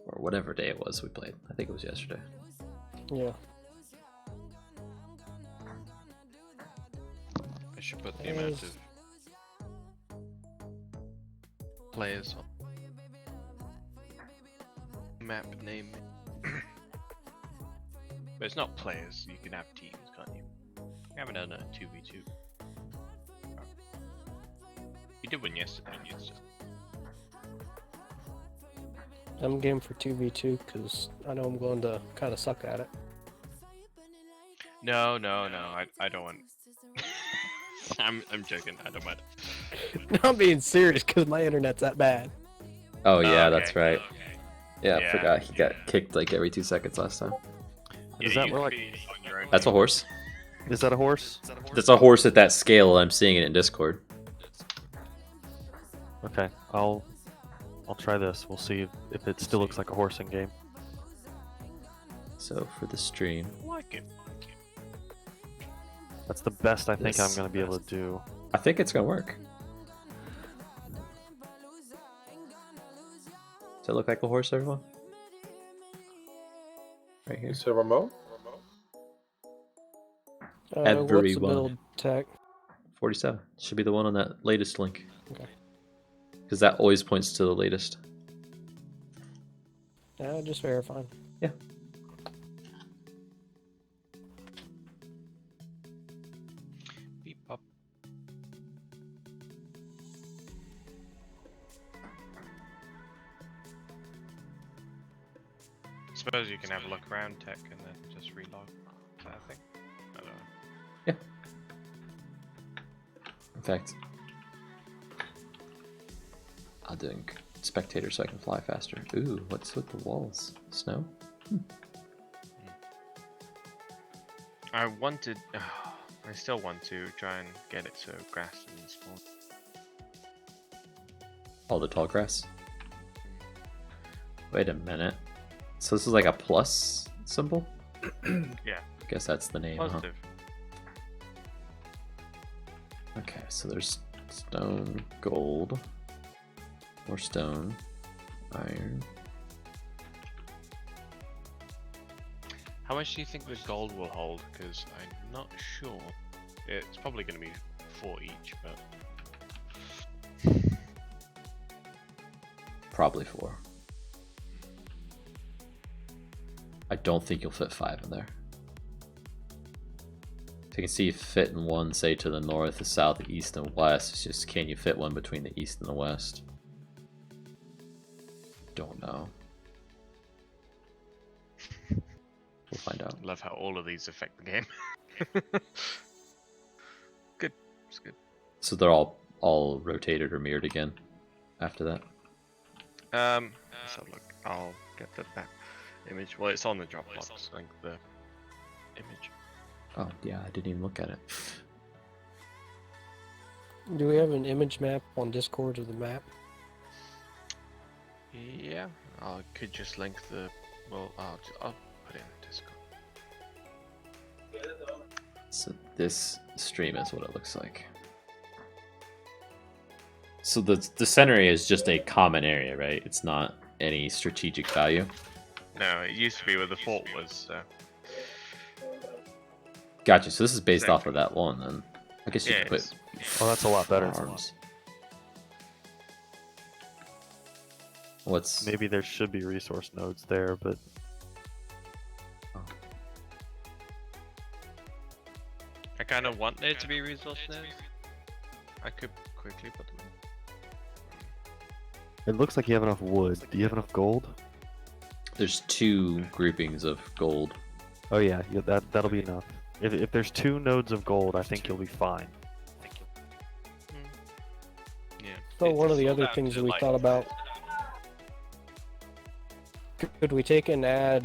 Or whatever day it was we played. I think it was yesterday. Yeah. I should put the amount Yes. of players on map name. But it's not players, you can have teams, can't you? You haven't done a 2v2. You did one yesterday, it's just... I'm game for 2v2 because I know I'm going to kind of suck at it. No, I don't want... I'm joking, I don't mind. No, I'm being serious because my internet's that bad. Oh yeah, Okay, that's right. okay. Yeah, I Yeah. forgot he got kicked like every 2 seconds last time. Is Yeah, that you more can like- be on your own That's a team. horse. Is that a horse? That's a horse at that scale. I'm seeing it in Discord. Okay, I'll try this. We'll see if it still looks like a horse in game. So for the stream, I like it. That's the best I think I'm This- gonna be able to do. I think it's gonna work. Does it look like a horse, everyone? Right here. is it remote? What's the Everyone. build tech? 47 should be the one on that latest link. Okay. Because that always points to the latest. Yeah, just verifying. Yeah. Beep up. Suppose you can have a look around tech and then just relog that thing. I don't know. In fact, I think spectator so I can fly faster. Ooh, what's with the walls? Snow? I wanted. I still want to try and get it so grass doesn't spawn. All the tall grass. Wait a minute. So this is like a plus symbol? Yeah. I guess that's the name, huh? Positive. Okay, so there's stone, gold, more stone, iron. How much do you think the gold will hold? Because I'm not sure. It's probably going to be 4 each, but Probably 4. I don't think you'll fit 5 in there. So you can see you fit in one, say to the north, the south, the east, and west. It's just, can you fit one between the east and the west? Don't know. We'll find out. love how all of these affect the game. Good. It's good. So they're all rotated or mirrored again after that. Let's have a look. I'll get the back image. Well, it's on the Dropbox, like the image. Oh yeah, I didn't even look at it. Do we have an image map on Discord of the map? Yeah, I could just link the. Well, I'll put it in Discord. So this stream is what it looks like. So the center area is just a common area, right? It's not any strategic value. No, it used to be where the fort was. So. Gotcha. So this is based off of that one, then. I guess you Yeah, could put Well, that's a lot better. arms. What's Maybe there should be resource nodes there, but I kind of want there to be resource nodes. I could quickly put them in. it looks like you have enough wood. Do you have enough gold? There's 2 groupings of gold. Oh yeah, that'll be enough. If there's 2 nodes of gold, I think you'll be fine. Yeah. So it's one of the sold other out things to, that we like, thought about, could we take and add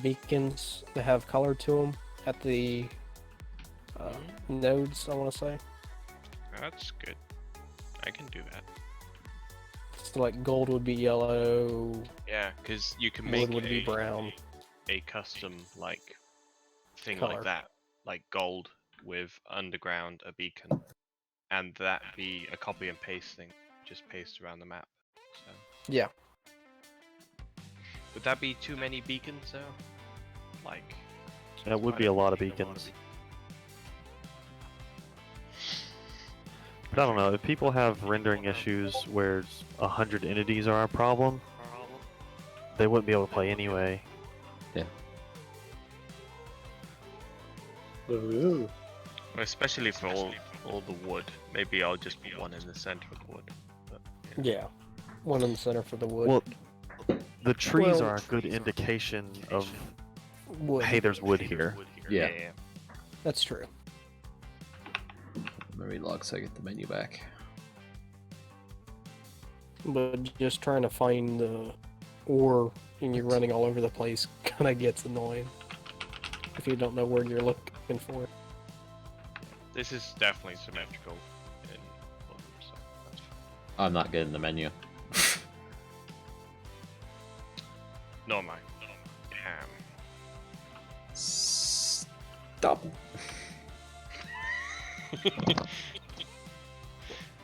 beacons that have color to them at the nodes, I want to say? That's good. I can do that. So like gold would be yellow, Yeah, because you can make wood would be brown. a custom like thing Color. like that, like gold with underground a beacon, and that be a copy and paste thing, just paste around the map. So Yeah. would that be too many beacons though? Like That would be a lot of beacons. But I don't know, if people have rendering issues where 100 entities are a problem, they wouldn't be able to play anyway. Yeah. Ooh. especially for all the wood. Maybe I'll just put one in the center of the wood. But, Yeah. One in the center for the wood. Well, the trees Well- are a good indication of, wood. hey, there's wood here. Yeah. yeah. That's true. Let me relog so I get the menu back. But just trying to find the ore and you're running all over the place kind of gets annoying if you don't know where you're looking for it. This is definitely symmetrical in one, so that's fine. I'm not getting the menu. No, mine. Stop.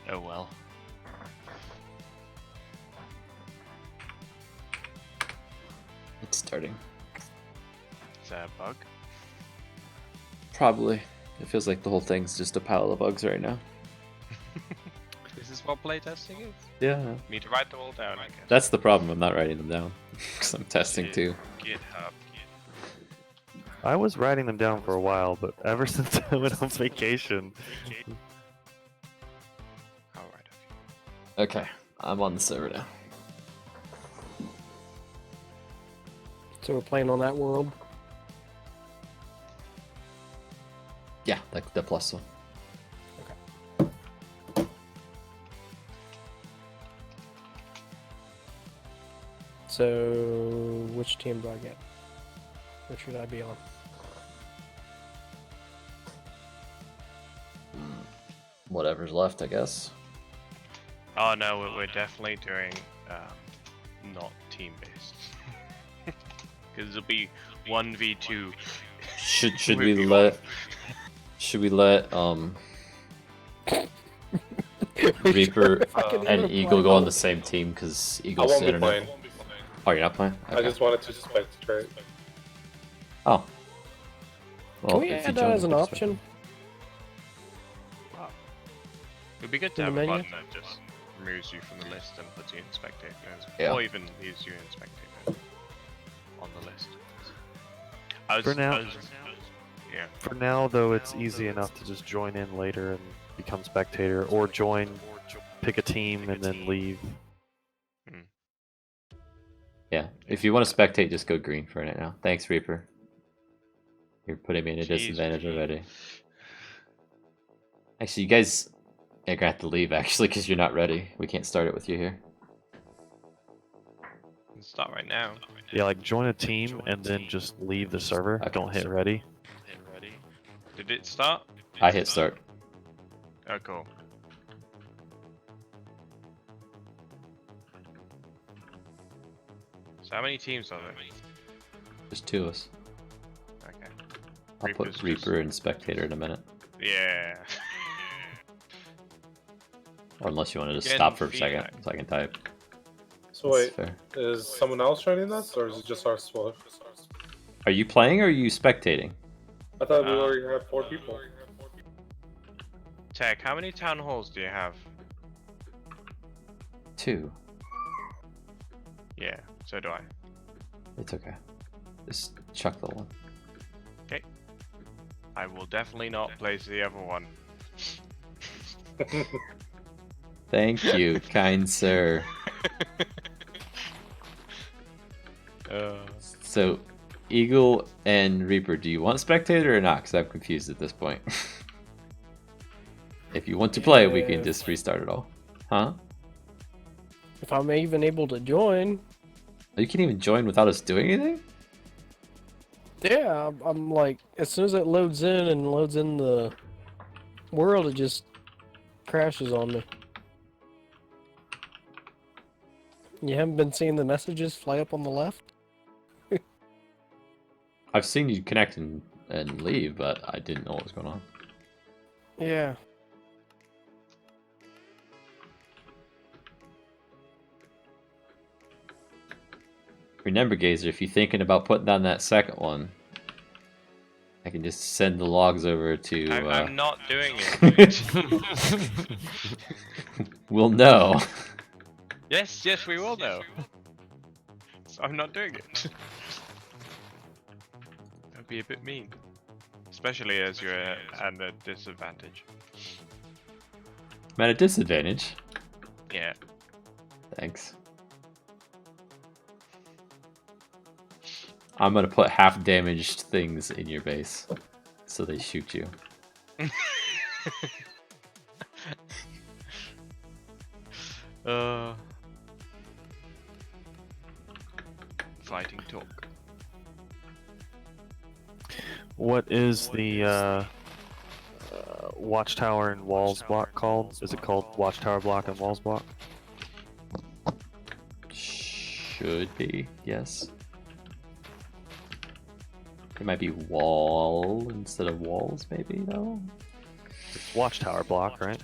Oh well. It's starting. Is that a bug? Probably. It feels like the whole thing's just a pile of bugs right now. This is what playtesting is? Yeah. Me to write them all down, I guess. That's the problem. I'm not writing them down. Because I'm testing too. GitHub. I was writing them down for a while, but ever since I went on vacation, Alright. Okay. I'm on the server now. So we're playing on that world. Yeah, the plus one. So, which team do I get? Which should I be on? Whatever's left, I guess. Oh no, we're definitely doing not team based. Because it'll be 1v2. Should With we you. let Reaper and Eagle go on the same team because I Eagle's won't be internet? playing. Oh, you're not playing? I Okay. just wanted to spectate. Oh. Well, Can we if you add that join, as we an can just- option? It'd be good to In have the a menu? button that just removes you from the list and puts you in spectator, Yeah. or even leaves you in spectator on the list. For now- Yeah. For now, though, it's easy enough to just join in later and become spectator, or pick a team, and then leave. Yeah, if you want to spectate, just go green for it now. Thanks, Reaper. You're putting me in a Jeez, disadvantage Reaper. already. Actually, you guys are gonna have to leave, actually, because you're not ready. We can't start it with you here. Let's start right now. Yeah, like join a team and then just leave the server. Okay. Don't hit ready. Did it start? I hit start. Oh, cool. So how many teams are there? There's two of us. Okay. I'll Reaper's put Reaper just- and Spectator in a minute. Yeah. Or unless you want to just Getting stop for a second, feedback. so I can type. So That's wait, fair. is someone else joining us, or is it just our squad? Are you playing or are you spectating? I thought we Uh, already had 4 people. Tech, how many town halls do you have? 2. Yeah, so do I. It's okay. Just chuck the one. I will definitely not place the other one. Thank you, kind sir. So, Eagle and Reaper, do you want Spectator or not? Because I'm confused at this point. If you want to play, we can just restart it all. Huh? If I'm even able to join, You can even join without us doing anything? yeah, I'm like, as soon as it loads in and loads in the world, it just crashes on me. You haven't been seeing the messages fly up on the left? I've seen you connect and leave, but I didn't know what was going on. Yeah. Remember, Gazer, if you're thinking about putting down that second one, I can just send the logs over to... I'm not doing it. We'll know. Yes, we will know. So I'm not doing it. That'd be a bit mean. Especially as you're at a disadvantage. I'm at a disadvantage. Yeah. Thanks. I'm gonna put half damaged things in your base, so they shoot you. Fighting talk. What is the watchtower and walls block called? Is it called watchtower block and walls block? Should be, yes. It might be wall instead of walls, maybe, though? It's watchtower block, right?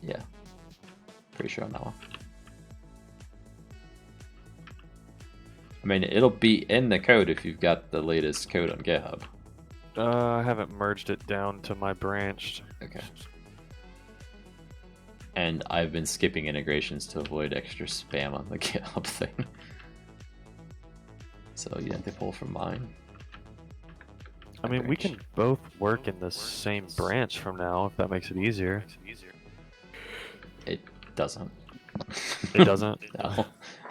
Yeah. Pretty sure on that one. I mean, it'll be in the code if you've got the latest code on GitHub. I haven't merged it down to my branched. Okay. And I've been skipping integrations to avoid extra spam on the GitHub thing. So you have to pull from mine. I mean, we can both work in the same branch from now, if that makes it easier. It doesn't. It doesn't? No.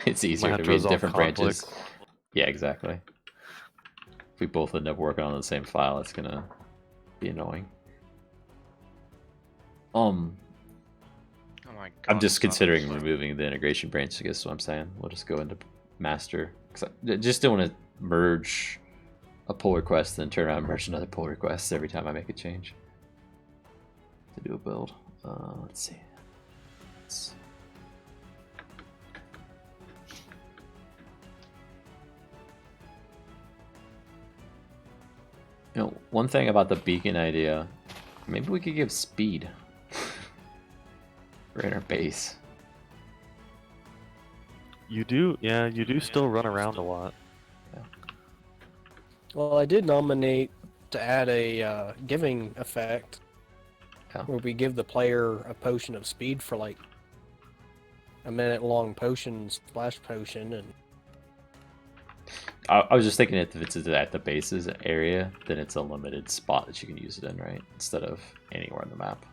It's easier Might to have to read resolve different branches. conflicts. Yeah, exactly. If we both end up working on the same file, it's gonna be annoying. Oh my god. I'm just son. considering removing the integration branch, I guess is what I'm saying. We'll just go into master. 'Cause I just don't want to merge a pull request and then turn around and merge another pull request every time I make a change to do a build. Let's see. You know, one thing about the beacon idea, maybe we could give speed for inner base. You do, yeah, you do still run around a lot. Well, I did nominate to add a giving effect, Yeah. where we give the player a potion of speed for like a minute-long potion, splash potion, and I was just thinking if it's at the bases area, then it's a limited spot that you can use it in, right? Instead of anywhere on the map.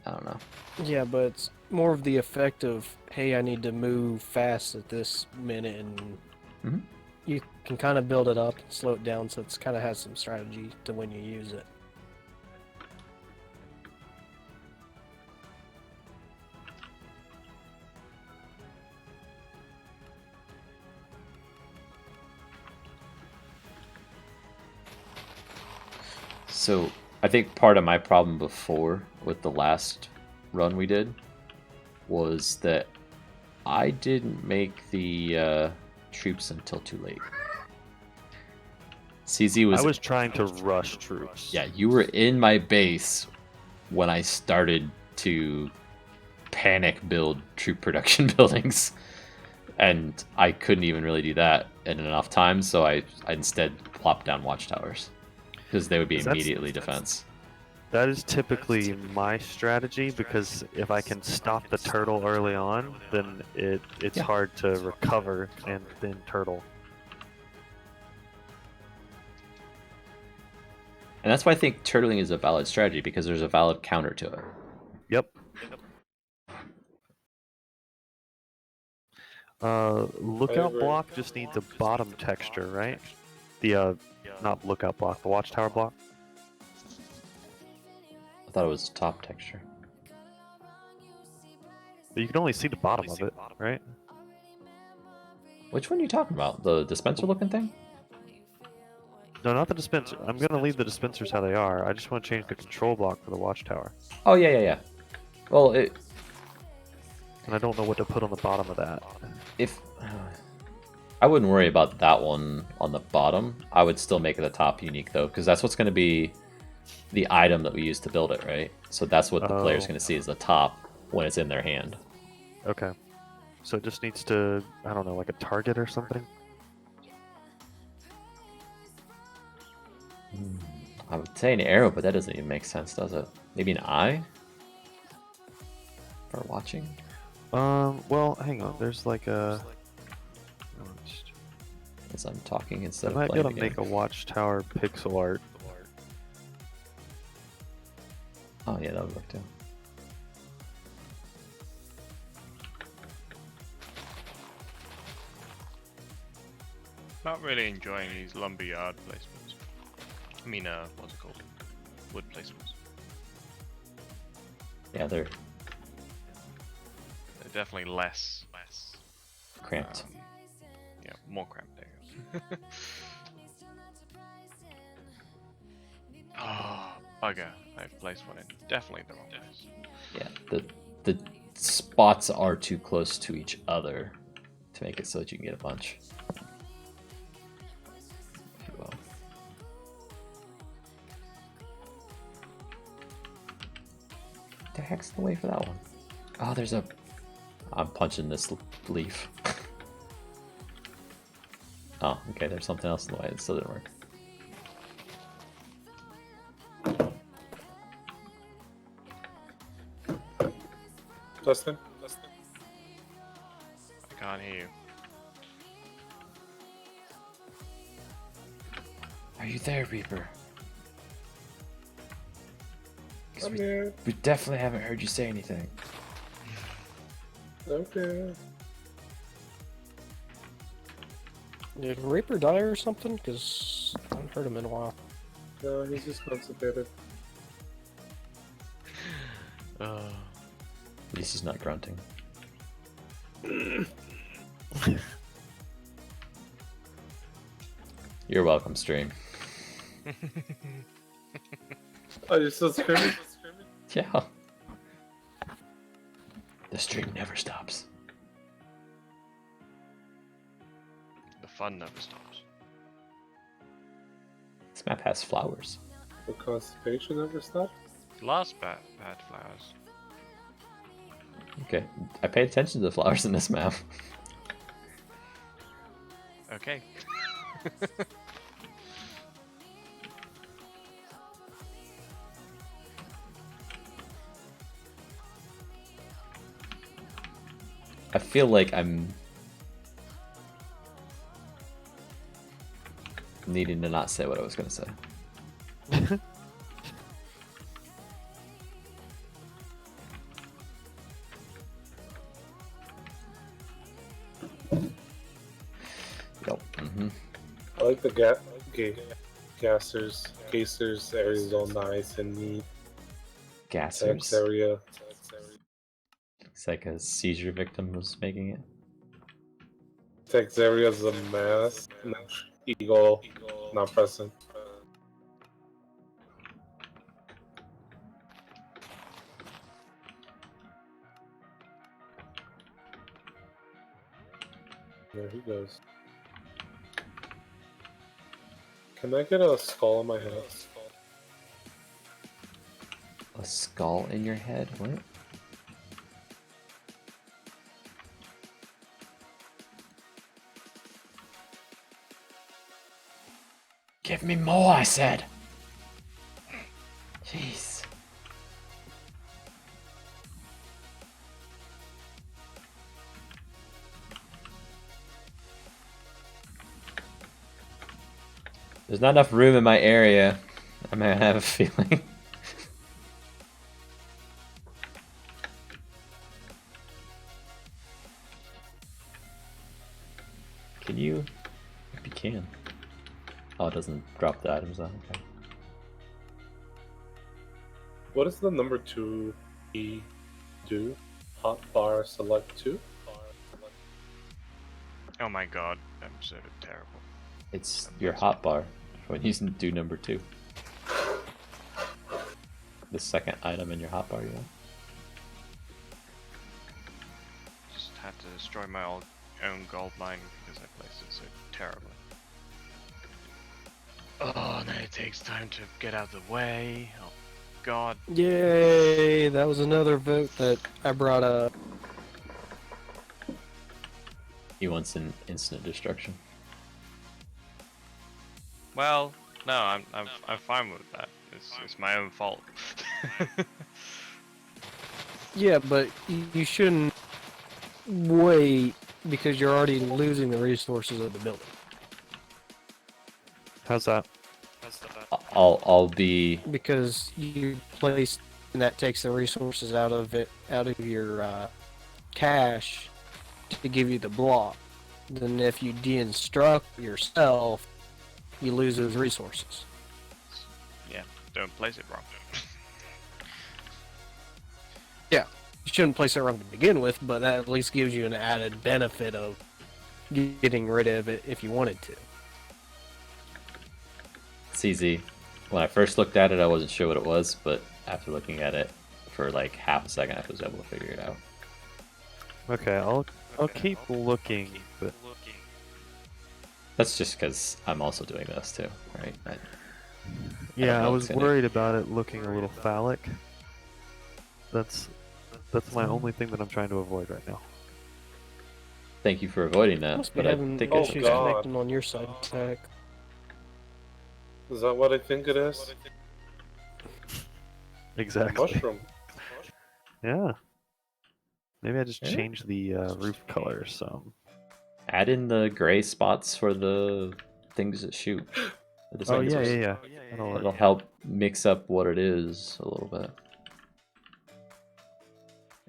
I don't know. yeah, but it's more of the effect of, hey, I need to move fast at this minute, and Mhm. you can kind of build it up and slow it down, so it's kind of has some strategy to when you use it. So I think part of my problem before with the last run we did was that I didn't make the troops until too late. CZ was, I was trying to rush troops. yeah, you were in my base when I started to panic build troop production buildings, and I couldn't even really do that in enough time, so I instead plopped down watchtowers because they would be immediately defense. That is typically my strategy, because if I can stop the turtle early on, then it's Yeah. hard to recover and then turtle. And that's why I think turtling is a valid strategy, because there's a valid counter to it. Yep. Lookout agree. block just needs a bottom texture, right? The not lookout block, the watchtower block. I thought it was top texture. But you can only see the bottom of it, right? Which one are you talking about? The dispenser looking thing? No, not the dispenser. I'm gonna leave the dispensers how they are. I just want to change the control block for the watchtower. Oh, yeah. Well, And I don't know what to put on the bottom of that. if I wouldn't worry about that one on the bottom. I would still make it the top unique, though, because that's what's going to be the item that we use to build it, right? So that's what the player's Oh. going to see as the top when it's in their hand. Okay. So it just needs to, I don't know, like a target or something? I would say an arrow, but that doesn't even make sense, does it? Maybe an eye? For watching? Well, hang on. There's like a... As I'm talking I instead of might be playing able the to game. make a watchtower pixel art. Oh, yeah, that would work too. Not really enjoying these lumberyard placements. I mean, what's it called? Wood placements. Yeah, they're They're definitely less. cramped. Yeah, more cramped. There you go. Oh, bugger. I've placed one in definitely the wrong place. Yeah, the spots are too close to each other to make it so that you can get a bunch. If you will. The heck's the way for that one? Oh, there's a... I'm punching this leaf. Oh, okay, there's something else in the way. It still didn't work. Justin? I can't hear you. Are you there, Reaper? 'Cause I'm here. we definitely haven't heard you say anything. Okay. Did Reaper die or something? Because I haven't heard him in a while. No, he's just constipated. At least he's not grunting. You're welcome, stream. Are you still screaming? Yeah. The stream never stops. The fun never stops. This map has flowers. The constipation never stopped? Last bad flowers. Okay, I paid attention to the flowers in this map. Okay. I feel like I'm needing to not say what I was gonna say. Yep. I like the Gassers area is all nice and neat. Text Gassers. area. It's like a seizure victim was making it. Text area is a mess. And then Eagle not present. There he goes. Can I get a skull on my head? A skull in your head? What? Give me more, I said. Jeez. There's not enough room in my area. I might have a feeling. Can you? If you can. Oh, it doesn't drop the items though. Okay. What does the number 2 E do? Hot bar select 2? Oh my god, I'm so terrible. It's your hotbar when you do number 2. The second item in your hotbar, you know. Just had to destroy my own gold mine because I placed it so terribly. Oh, and then it takes time to get out of the way. Oh god. Yay! That was another vote that I brought up. He wants an instant destruction. Well, no, I'm fine with that. It's my own fault. Yeah, but you shouldn't wait because you're already losing the resources of the building. How's that? I'll be Because you place, and that takes the resources out of your cache to give you the block. Then if you deconstruct yourself, you lose those resources. Yeah, don't place it wrong. Yeah, you shouldn't place it wrong to begin with, but that at least gives you an added benefit of getting rid of it if you wanted to. It's easy. When I first looked at it, I wasn't sure what it was, but after looking at it for like half a second, I was able to figure it out. Okay, I'll keep looking, but That's just because I'm also doing this too, right? yeah, I know was what's in it. worried about it looking a little phallic. That's my only thing that I'm trying to avoid right now. Thank you for avoiding that, Must be but I having think Oh, issues God. connecting on your side, Tech. Is that what I think it is? Exactly. Mushroom. Yeah. Maybe I just Yeah. changed the roof color some. add in the gray spots for the things that shoot. The Oh yeah, dispensers. yeah, yeah. That'll It'll work. help mix up what it is a little bit.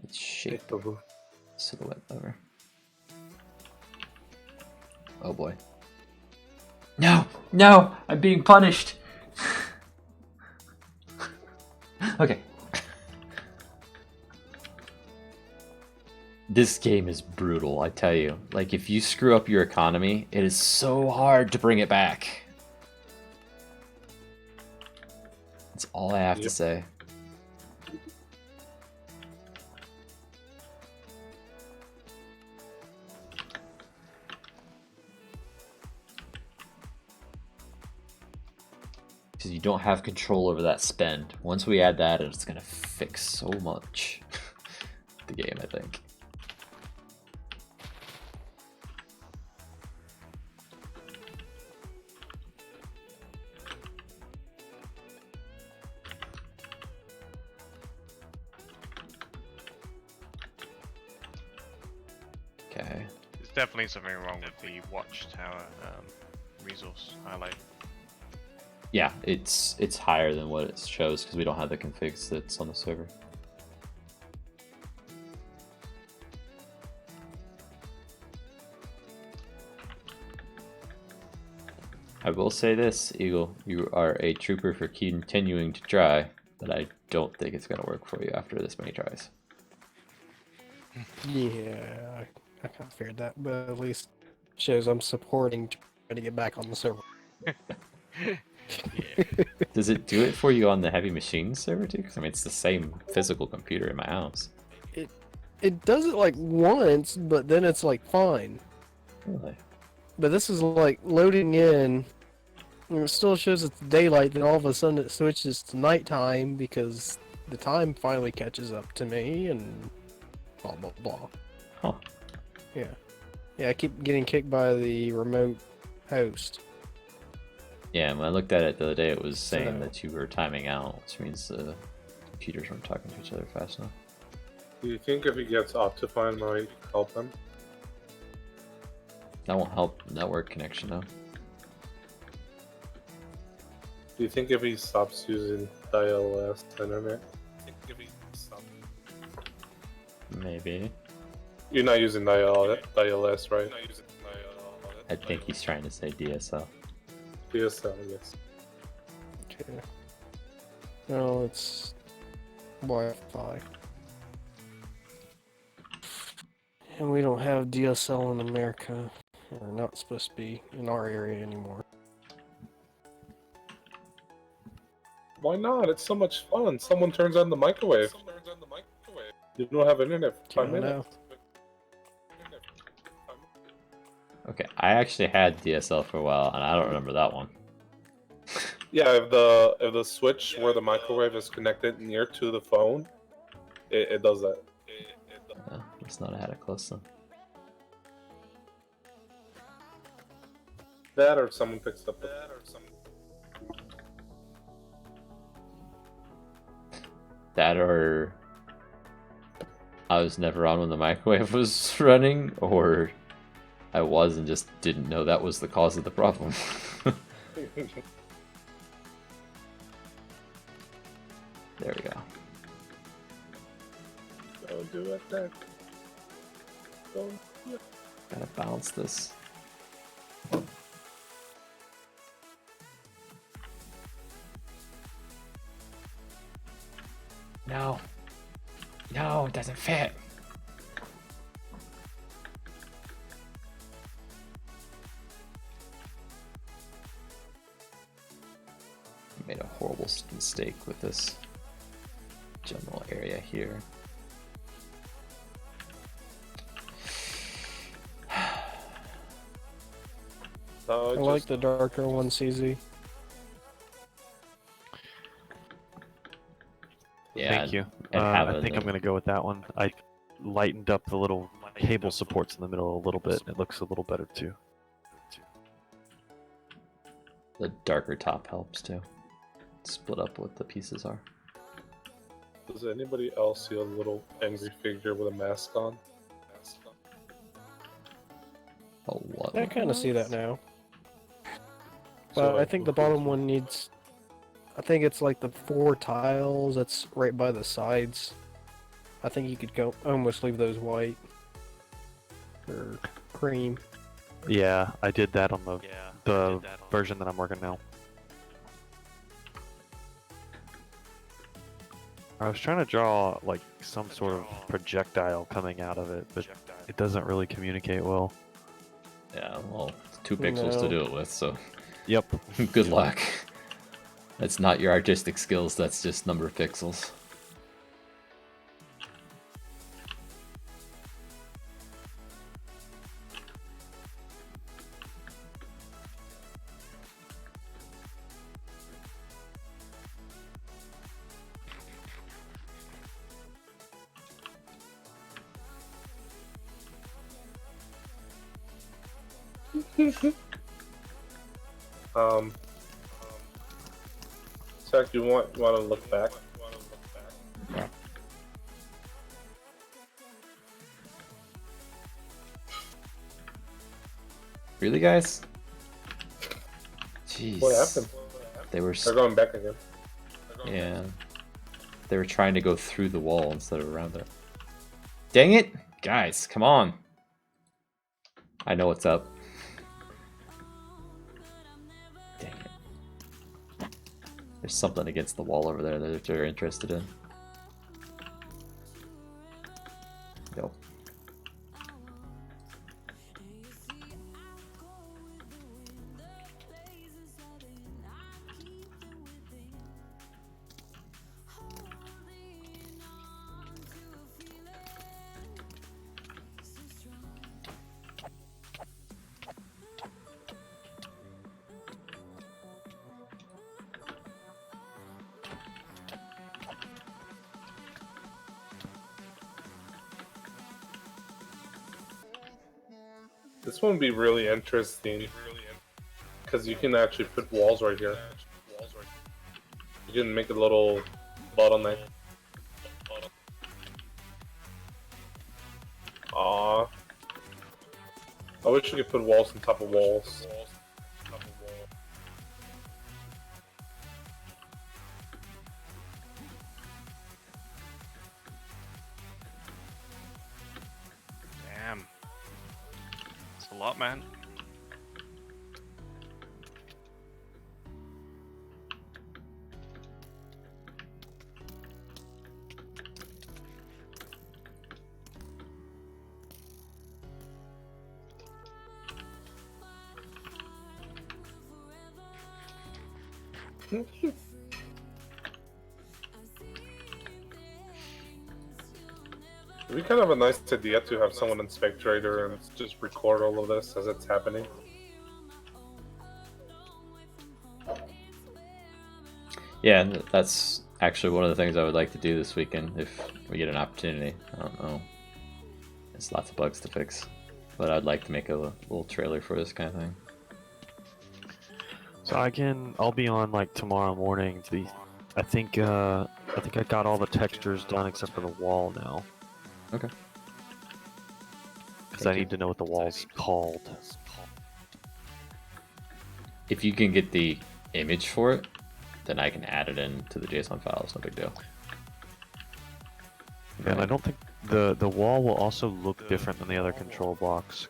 It's shape, Hit the roof. silhouette over. Oh boy. No! No! I'm being punished! Okay. This game is brutal, I tell you. Like, if you screw up your economy, it is so hard to bring it back. That's all I have to Yep. say. Because you don't have control over that spend. Once we add that, it's going to fix so much. The game, I think. Okay. There's definitely something wrong with the watchtower resource highlight. Yeah, it's higher than what it shows because we don't have the configs that's on the server. I will say this, Eagle, you are a trooper for continuing to try, but I don't think it's going to work for you after this many tries. Yeah, I kind of feared that, but at least shows I'm supporting trying to get back on the server. Yeah. Does it do it for you on the heavy machines server too? Because I mean, it's the same physical computer in my house. It does it like once, but then it's like fine. Really? But this is like loading in, and it still shows it's daylight, then all of a sudden it switches to nighttime because the time finally catches up to me, and blah blah blah. Huh. Yeah. Yeah, I keep getting kicked by the remote host. Yeah, when I looked at it the other day, it was saying So- that you were timing out, which means the computers weren't talking to each other fast enough. Do you think if he gets Optifine might help him? That won't help network connection though. Do you think if he stops using DLS internet? Maybe. You're not using DLS, right? I think he's trying to say DSL. DSL, yes. Okay. No, it's Wi-Fi. And we don't have DSL in America. We're not supposed to be in our area anymore. Why not? It's so much fun. Someone turns on the microwave. You don't have internet for 5 I minutes. Okay, I actually had DSL for a while, and I don't remember that one. Yeah, if the switch where the microwave is connected near to the phone, it does that. It's not I had it close then. That or someone picks up the That or I was never on when the microwave was running, or I was and just didn't know that was the cause of the problem. There we go. Don't do it then. Don't do it. Gotta balance this. No. No, it doesn't fit. I made a horrible mistake with this general area here. No, I like the darker one, CZ. Yeah, Thank you. and I having think I'm the- going to go with that one. I lightened up the little cable supports in the middle a little bit. It looks a little better too. The darker top helps too. Split up what the pieces are. Does anybody else see a little angry figure with a mask on? Oh, what? I kind of see that now. So, But I think the bottom one needs... I think it's like the 4 tiles that's right by the sides. I think you could go almost leave those white. Or cream. Yeah, I did that on the version that I'm working now. I was trying to draw like some sort of projectile coming out of it, but it doesn't really communicate well. Yeah, well, it's 2 pixels to No. do it with, so Yep. good luck. That's not your artistic skills, that's just number of pixels. Zach, you want to look back? Really, guys? Jeez. What happened? They were... They're going back again. Yeah. They were trying to go through the wall instead of around it. Dang it! Guys, come on! I know what's up. Dang it. There's something against the wall over there that they're interested in. Yo. This one would be really interesting because you can actually put walls right here. You can make a little bottleneck. Aww. I wish you could put walls on top of walls. Damn. It's a lot, man. It'd be kind of a nice idea to have someone in Spectrator and just record all of this as it's happening. Yeah, that's actually one of the things I would like to do this weekend if we get an opportunity. I don't know. There's lots of bugs to fix. But I'd like to make a little trailer for this kind of thing. So I'll be on like tomorrow morning. I think I got all the textures done except for the wall now. Okay. Because I need to know what the wall's called. If you can get the image for it, then I can add it into the JSON file. It's no big deal. And I don't think the wall will also look different than the other control blocks.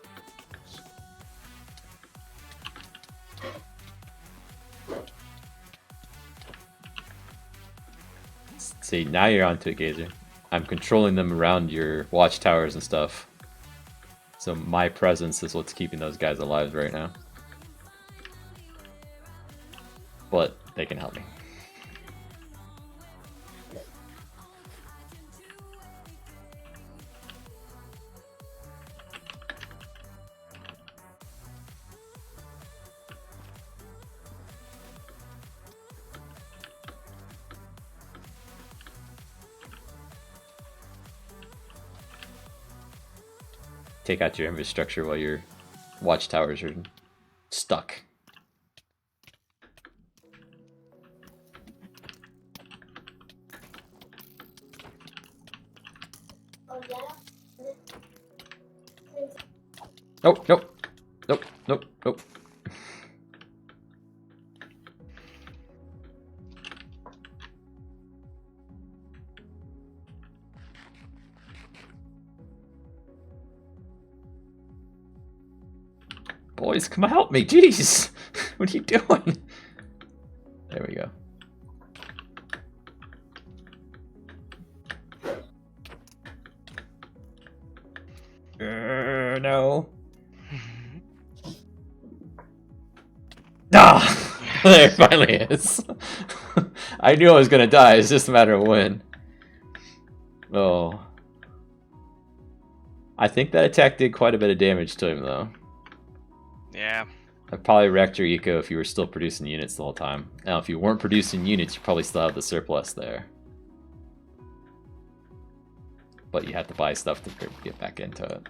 See, now you're onto it, Gazer. I'm controlling them around your watchtowers and stuff. So my presence is what's keeping those guys alive right now. But they can help me. Take out your infrastructure while your watchtowers are stuck. Oh, nope. Nope, nope, nope. Boys, come help me, jeez! What are you doing? There we go. no. Ah! There it finally is. I knew I was gonna die, it's just a matter of when. Oh. I think that attack did quite a bit of damage to him, though. Yeah. I probably wrecked your eco if you were still producing units the whole time. Now, if you weren't producing units, you probably still have the surplus there. But you have to buy stuff to get back into it.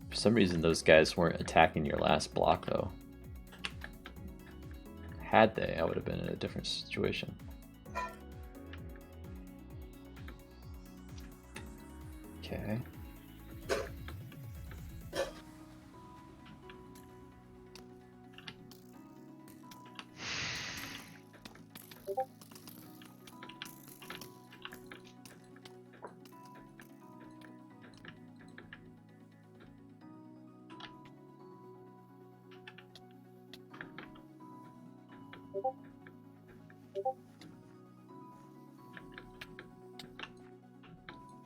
For some reason, those guys weren't attacking your last block, though. Had they, I would have been in a different situation. Okay.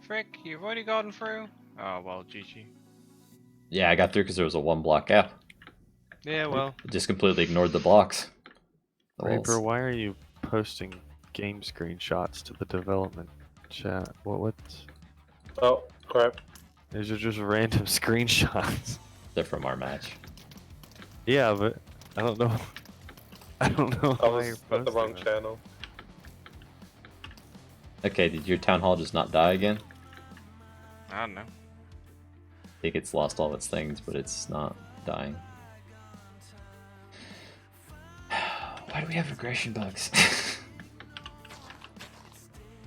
Frick, you've already gotten through? Oh, well, GG. Yeah, I got through because there was a 1 block gap. Yeah, well. It just completely ignored the blocks. The Reaper, walls. why are you posting game screenshots to the development chat? What's... Oh, crap. These are just random screenshots. They're from our match. Yeah, but I don't know. I don't know I why you're was at the posting wrong them. channel. Okay, did your town hall just not die again? I don't know. I think it's lost all of its things, but it's not dying. Why do we have regression bugs?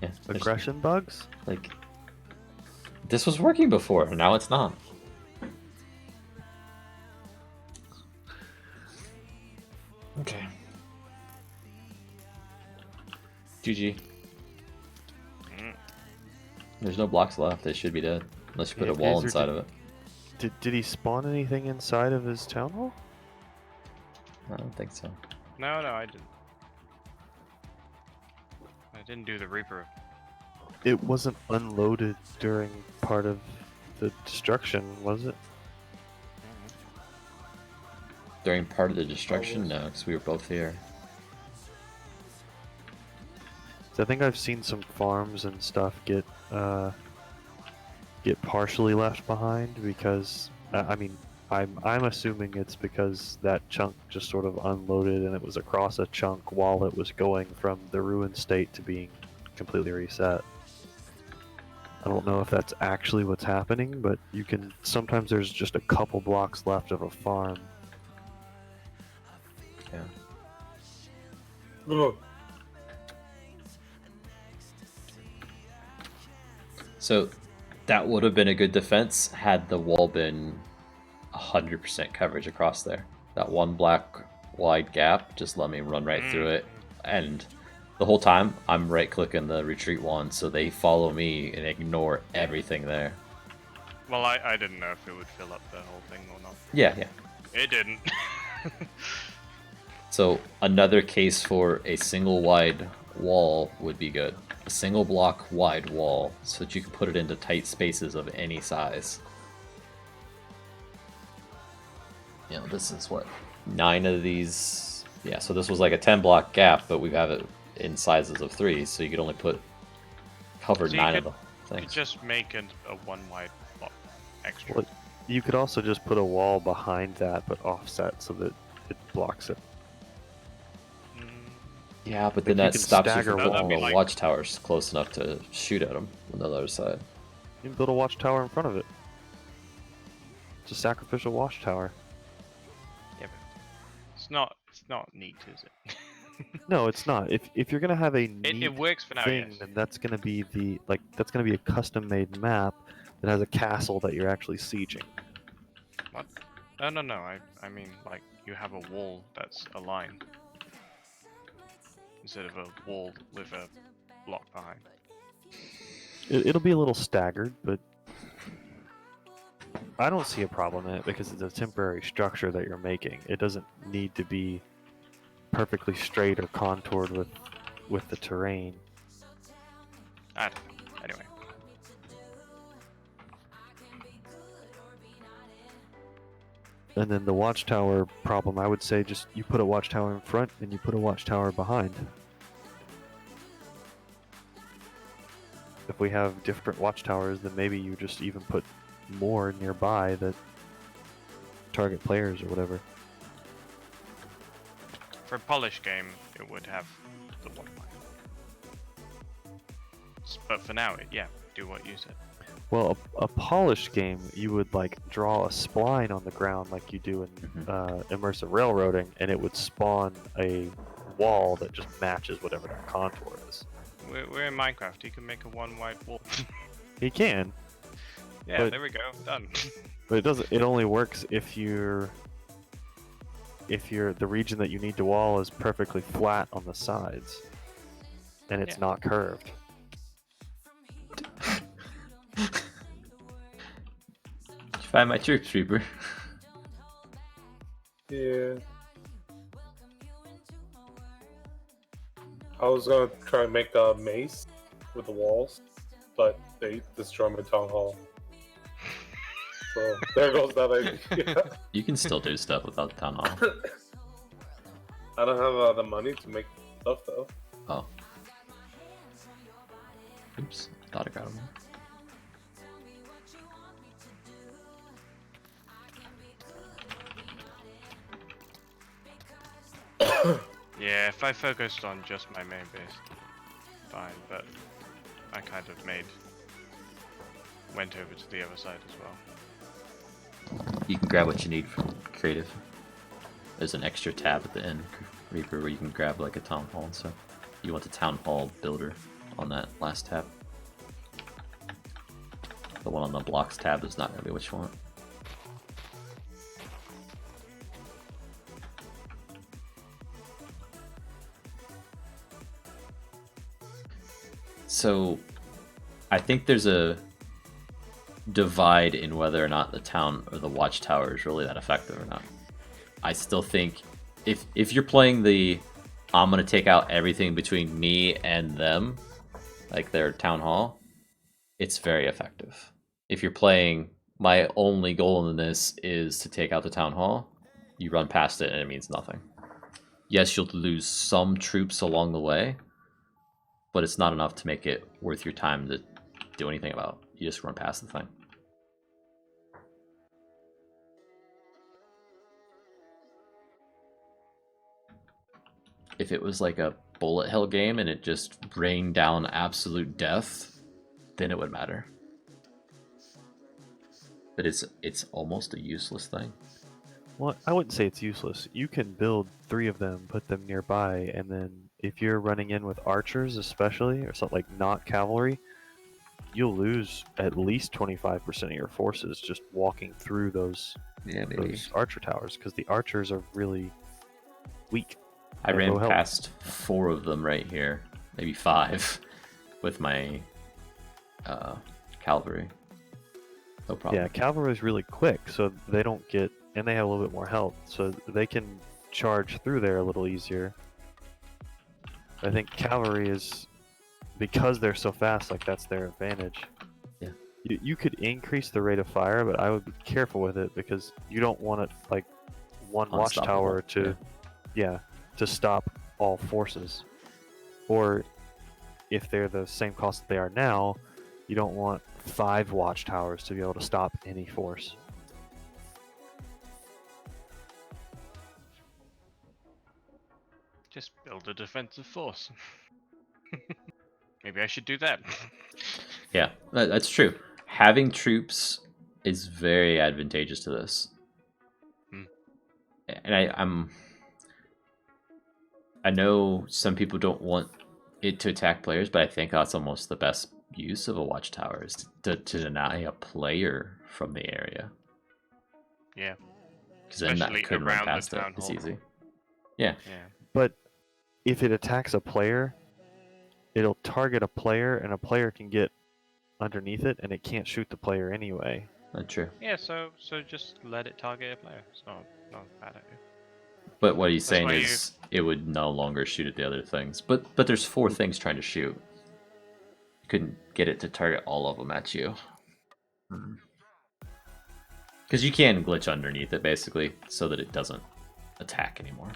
Yeah, there's- Aggression bugs? like, this was working before, now it's not. Okay. GG. Mm. There's no blocks left, they should be dead. Unless you put Yeah, a wall Gazer, inside of it. Did he spawn anything inside of his town hall? I don't think so. No, I didn't. I didn't do the Reaper. It wasn't unloaded during part of the destruction, was it? During part of the destruction? No, because we were both here. So I think I've seen some farms and stuff get partially left behind because I mean I'm assuming it's because that chunk just sort of unloaded and it was across a chunk while it was going from the ruined state to being completely reset. I don't know if that's actually what's happening, but you can sometimes there's just a couple blocks left of a farm. Yeah. Ugh. So that would have been a good defense had the wall been 100% coverage across there. That 1 block wide gap just let me run right through it, and the whole time I'm right clicking the retreat one so they follow me and ignore everything there. Well, I didn't know if it would fill up the whole thing or not. Yeah. It didn't. So another case for a single wide wall would be good. A single block wide wall so that you can put it into tight spaces of any size. You know, this is what, 9 of these. Yeah, so this was like a 10 block gap, but we have it in sizes of 3, so you could only cover So you 9 of could- the You things. just make a 1 wide block extra. Well, you could also just put a wall behind that but offset so that it blocks it. Mm, Yeah, but Like, then you that can stops you stagger from walls. putting That'd be the like- watchtowers close enough to shoot at them on the other side. You can build a watchtower in front of it. It's a sacrificial watchtower. yeah, but it's not neat, is it? No, it's not. If you're gonna have a neat it works for now, thing, yes. then that's gonna be that's gonna be a custom-made map that has a castle that you're actually sieging. What? No. I mean, like, you have a wall that's a line. Instead of a wall with a block behind. It'll be a little staggered, but I don't see a problem in it because it's a temporary structure that you're making. It doesn't need to be perfectly straight or contoured with the terrain. I don't know. Anyway. And then the watchtower problem, I would say just you put a watchtower in front and you put a watchtower behind. If we have different watchtowers, then maybe you just even put more nearby that target players or whatever. For a polished game, it would have the one line. But for now, do what you said. Well, a polished game, you would like draw a spline on the ground like you do in immersive railroading, and it would spawn a wall that just matches whatever that contour is. We're in Minecraft. You can make a one wide wall. You can, Yeah, but- there we go. Done. but it doesn't. It only works if the region that you need to wall is perfectly flat on the sides, and it's Yeah. not curved. Find my troops, Reaper. Yeah. I was gonna try and make a mace with the walls, but they destroyed my town hall. So there goes that idea. You can still do stuff without the town hall. I don't have the money to make stuff though. Oh. Oops. Thought I got him. Yeah, if I focused on just my main base, fine, but I kind of went over to the other side as well. You can grab what you need from creative. There's an extra tab at the end, Reaper, where you can grab like a town hall and stuff. You want the town hall builder on that last tab. The one on the blocks tab is not going to be what you want. So, I think there's a divide in whether or not the town or the watchtower is really that effective or not. I still think if you're playing the I'm gonna take out everything between me and them, like their town hall, it's very effective. If you're playing my only goal in this is to take out the town hall, you run past it and it means nothing. Yes, you'll lose some troops along the way, but it's not enough to make it worth your time to do anything about. You just run past the thing. If it was like a bullet hell game and it just rained down absolute death, then it would matter. But it's almost a useless thing. Well, I wouldn't say it's useless. You can build 3 of them, put them nearby, and then if you're running in with archers especially, or something like not cavalry, you'll lose at least 25% of your forces just walking through those archer towers, because the archers are really weak. I and ran low health. past 4 of them right here, maybe 5, with my cavalry. No problem. Yeah, cavalry is really quick, so they don't get, and they have a little bit more health, so they can charge through there a little easier. I think cavalry is, because they're so fast, like that's their advantage. Yeah. You could increase the rate of fire, but I would be careful with it because you don't want it like one watchtower to, to stop all forces. Or if they're the same cost that they are now, you don't want 5 watchtowers to be able to stop any force. Just build a defensive force. Maybe I should do that. Yeah, that's true. Having troops is very advantageous to this. And I know some people don't want it to attack players, but I think that's almost the best use of a watchtower is to deny a player from the area. Yeah. Because then that Especially couldn't run around the past it. town It's hall. easy. Yeah. Yeah. But if it attacks a player, it'll target a player, and a player can get underneath it, and it can't shoot the player anyway. Not true. Yeah, so just let it target a player. It's not a bad idea. But what he's That's saying why is it would no longer shoot at the other things. But there's 4 things trying to shoot. You couldn't get it to target all of them at you. Because you can glitch underneath it, basically, so that it doesn't attack anymore.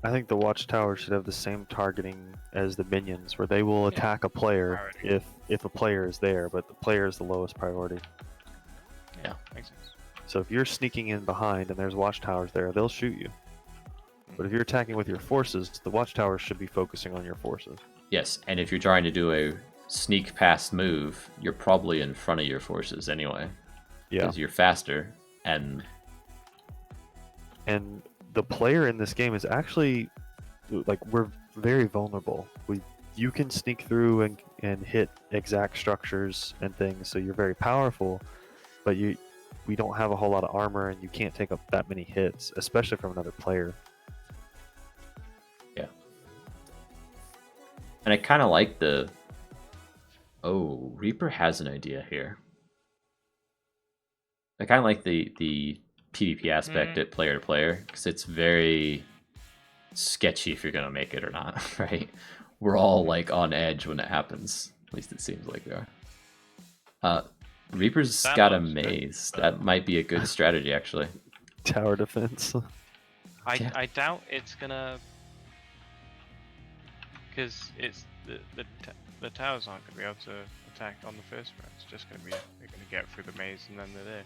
I think the watchtower should have the same targeting as the minions, where they will attack a player Priority. if a player is there, but the player is the lowest priority. Yeah. Makes sense. So if you're sneaking in behind and there's watchtowers there, they'll shoot you. But if you're attacking with your forces, the watchtowers should be focusing on your forces. Yes, and if you're trying to do a sneak past move, you're probably in front of your forces anyway. Yeah. Because you're faster, and the player in this game is actually, like, we're very vulnerable. You can sneak through and hit exact structures and things, so you're very powerful, but we don't have a whole lot of armor, and you can't take up that many hits, especially from another player. yeah. And I kind of like the... Oh, Reaper has an idea here. I kind of like the PvP aspect at player to player, because it's very sketchy if you're going to make it or not, right? We're all like on edge when it happens. At least it seems like we are. Reaper's That got a looks good, maze. but- That might be a good strategy, actually. Tower defense. Yeah. I doubt it's gonna, because it's the towers aren't gonna be able to attack on the first round. It's just gonna be they're gonna get through the maze and then they're there.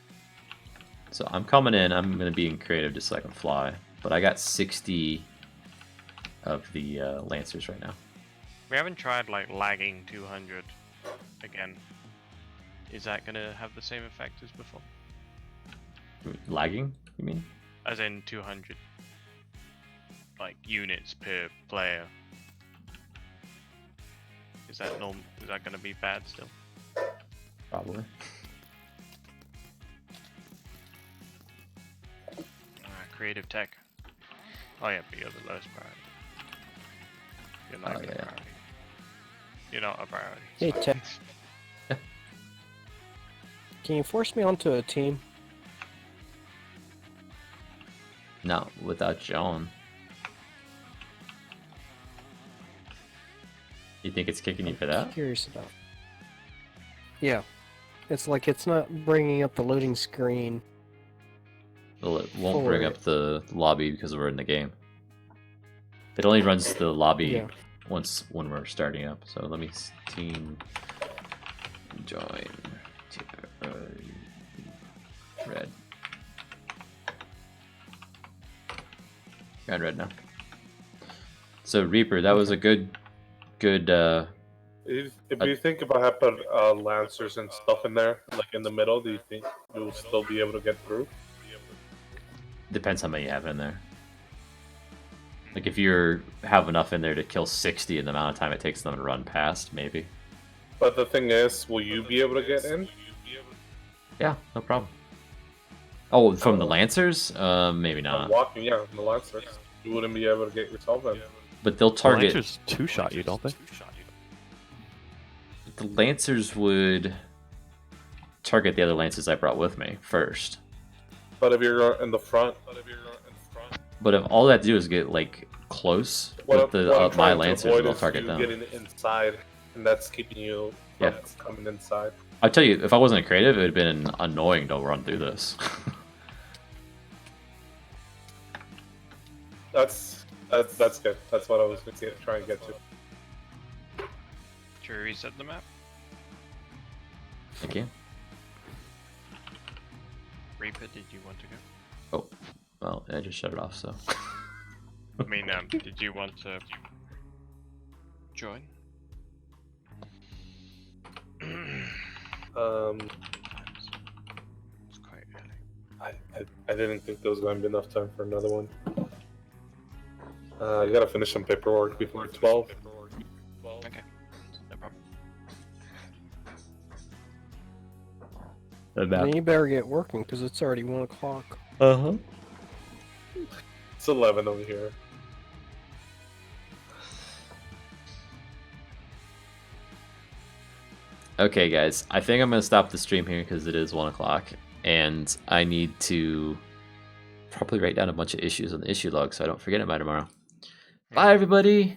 So I'm coming in. I'm going to be in creative just so I can fly. But I got 60 of the Lancers right now. We haven't tried like lagging 200 again. Is that gonna have the same effect as before? Lagging, you mean? As in 200 like units per player. Is that Is that gonna be bad still? Probably. Creative tech. Oh yeah, but you're the lowest priority. You're not Oh, a yeah. priority. You're not a priority. Hey, Sorry. Tech. Can you force me onto a team? No, without John. You think it's kicking you for that? Curious about. Yeah, it's like it's not bringing up the loading screen. Well, it won't bring up the lobby because we're in the game. It only runs the lobby Yeah. once when we're starting up. So let me team join red. You're on red now. So Reaper, that was a good. If you think if I had put lancers and stuff in there, like in the middle, do you think you'll still be able to get through? Depends how many you have in there. Like if you have enough in there to kill 60 in the amount of time it takes them to run past, maybe. But the thing is, will you be able to get in? Yeah, no problem. Oh, from the Lancers? Maybe I'm not. walking, yeah, the lancers. You wouldn't be able to get yourself in. But they'll target. Lancers two-shot you, don't they? The Lancers would target the other Lancers I brought with me first. But if you're in the front, But if all they have to do is get like close with the I'm my trying to Lancers, avoid they'll is target you them. getting inside, and that's keeping you from Yeah. coming inside. I'll tell you, if I wasn't creative, it would have been annoying to run through this. That's good. That's what I was trying to get to. Should we reset the map? Thank you. Reaper, did you want to go? Oh, well, I just shut it off, so. I mean, did you want to join? It's quite early. I didn't think there was going to be enough time for another one. I gotta finish some paperwork before 12. Okay, no problem. Then you better get working because it's already 1 o'clock. Uh-huh. It's 11 over here. Okay, guys, I think I'm gonna stop the stream here because it is 1 o'clock, and I need to probably write down a bunch of issues on the issue log so I don't forget it by tomorrow. Bye, everybody.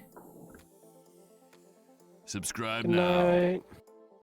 Subscribe Good now. night.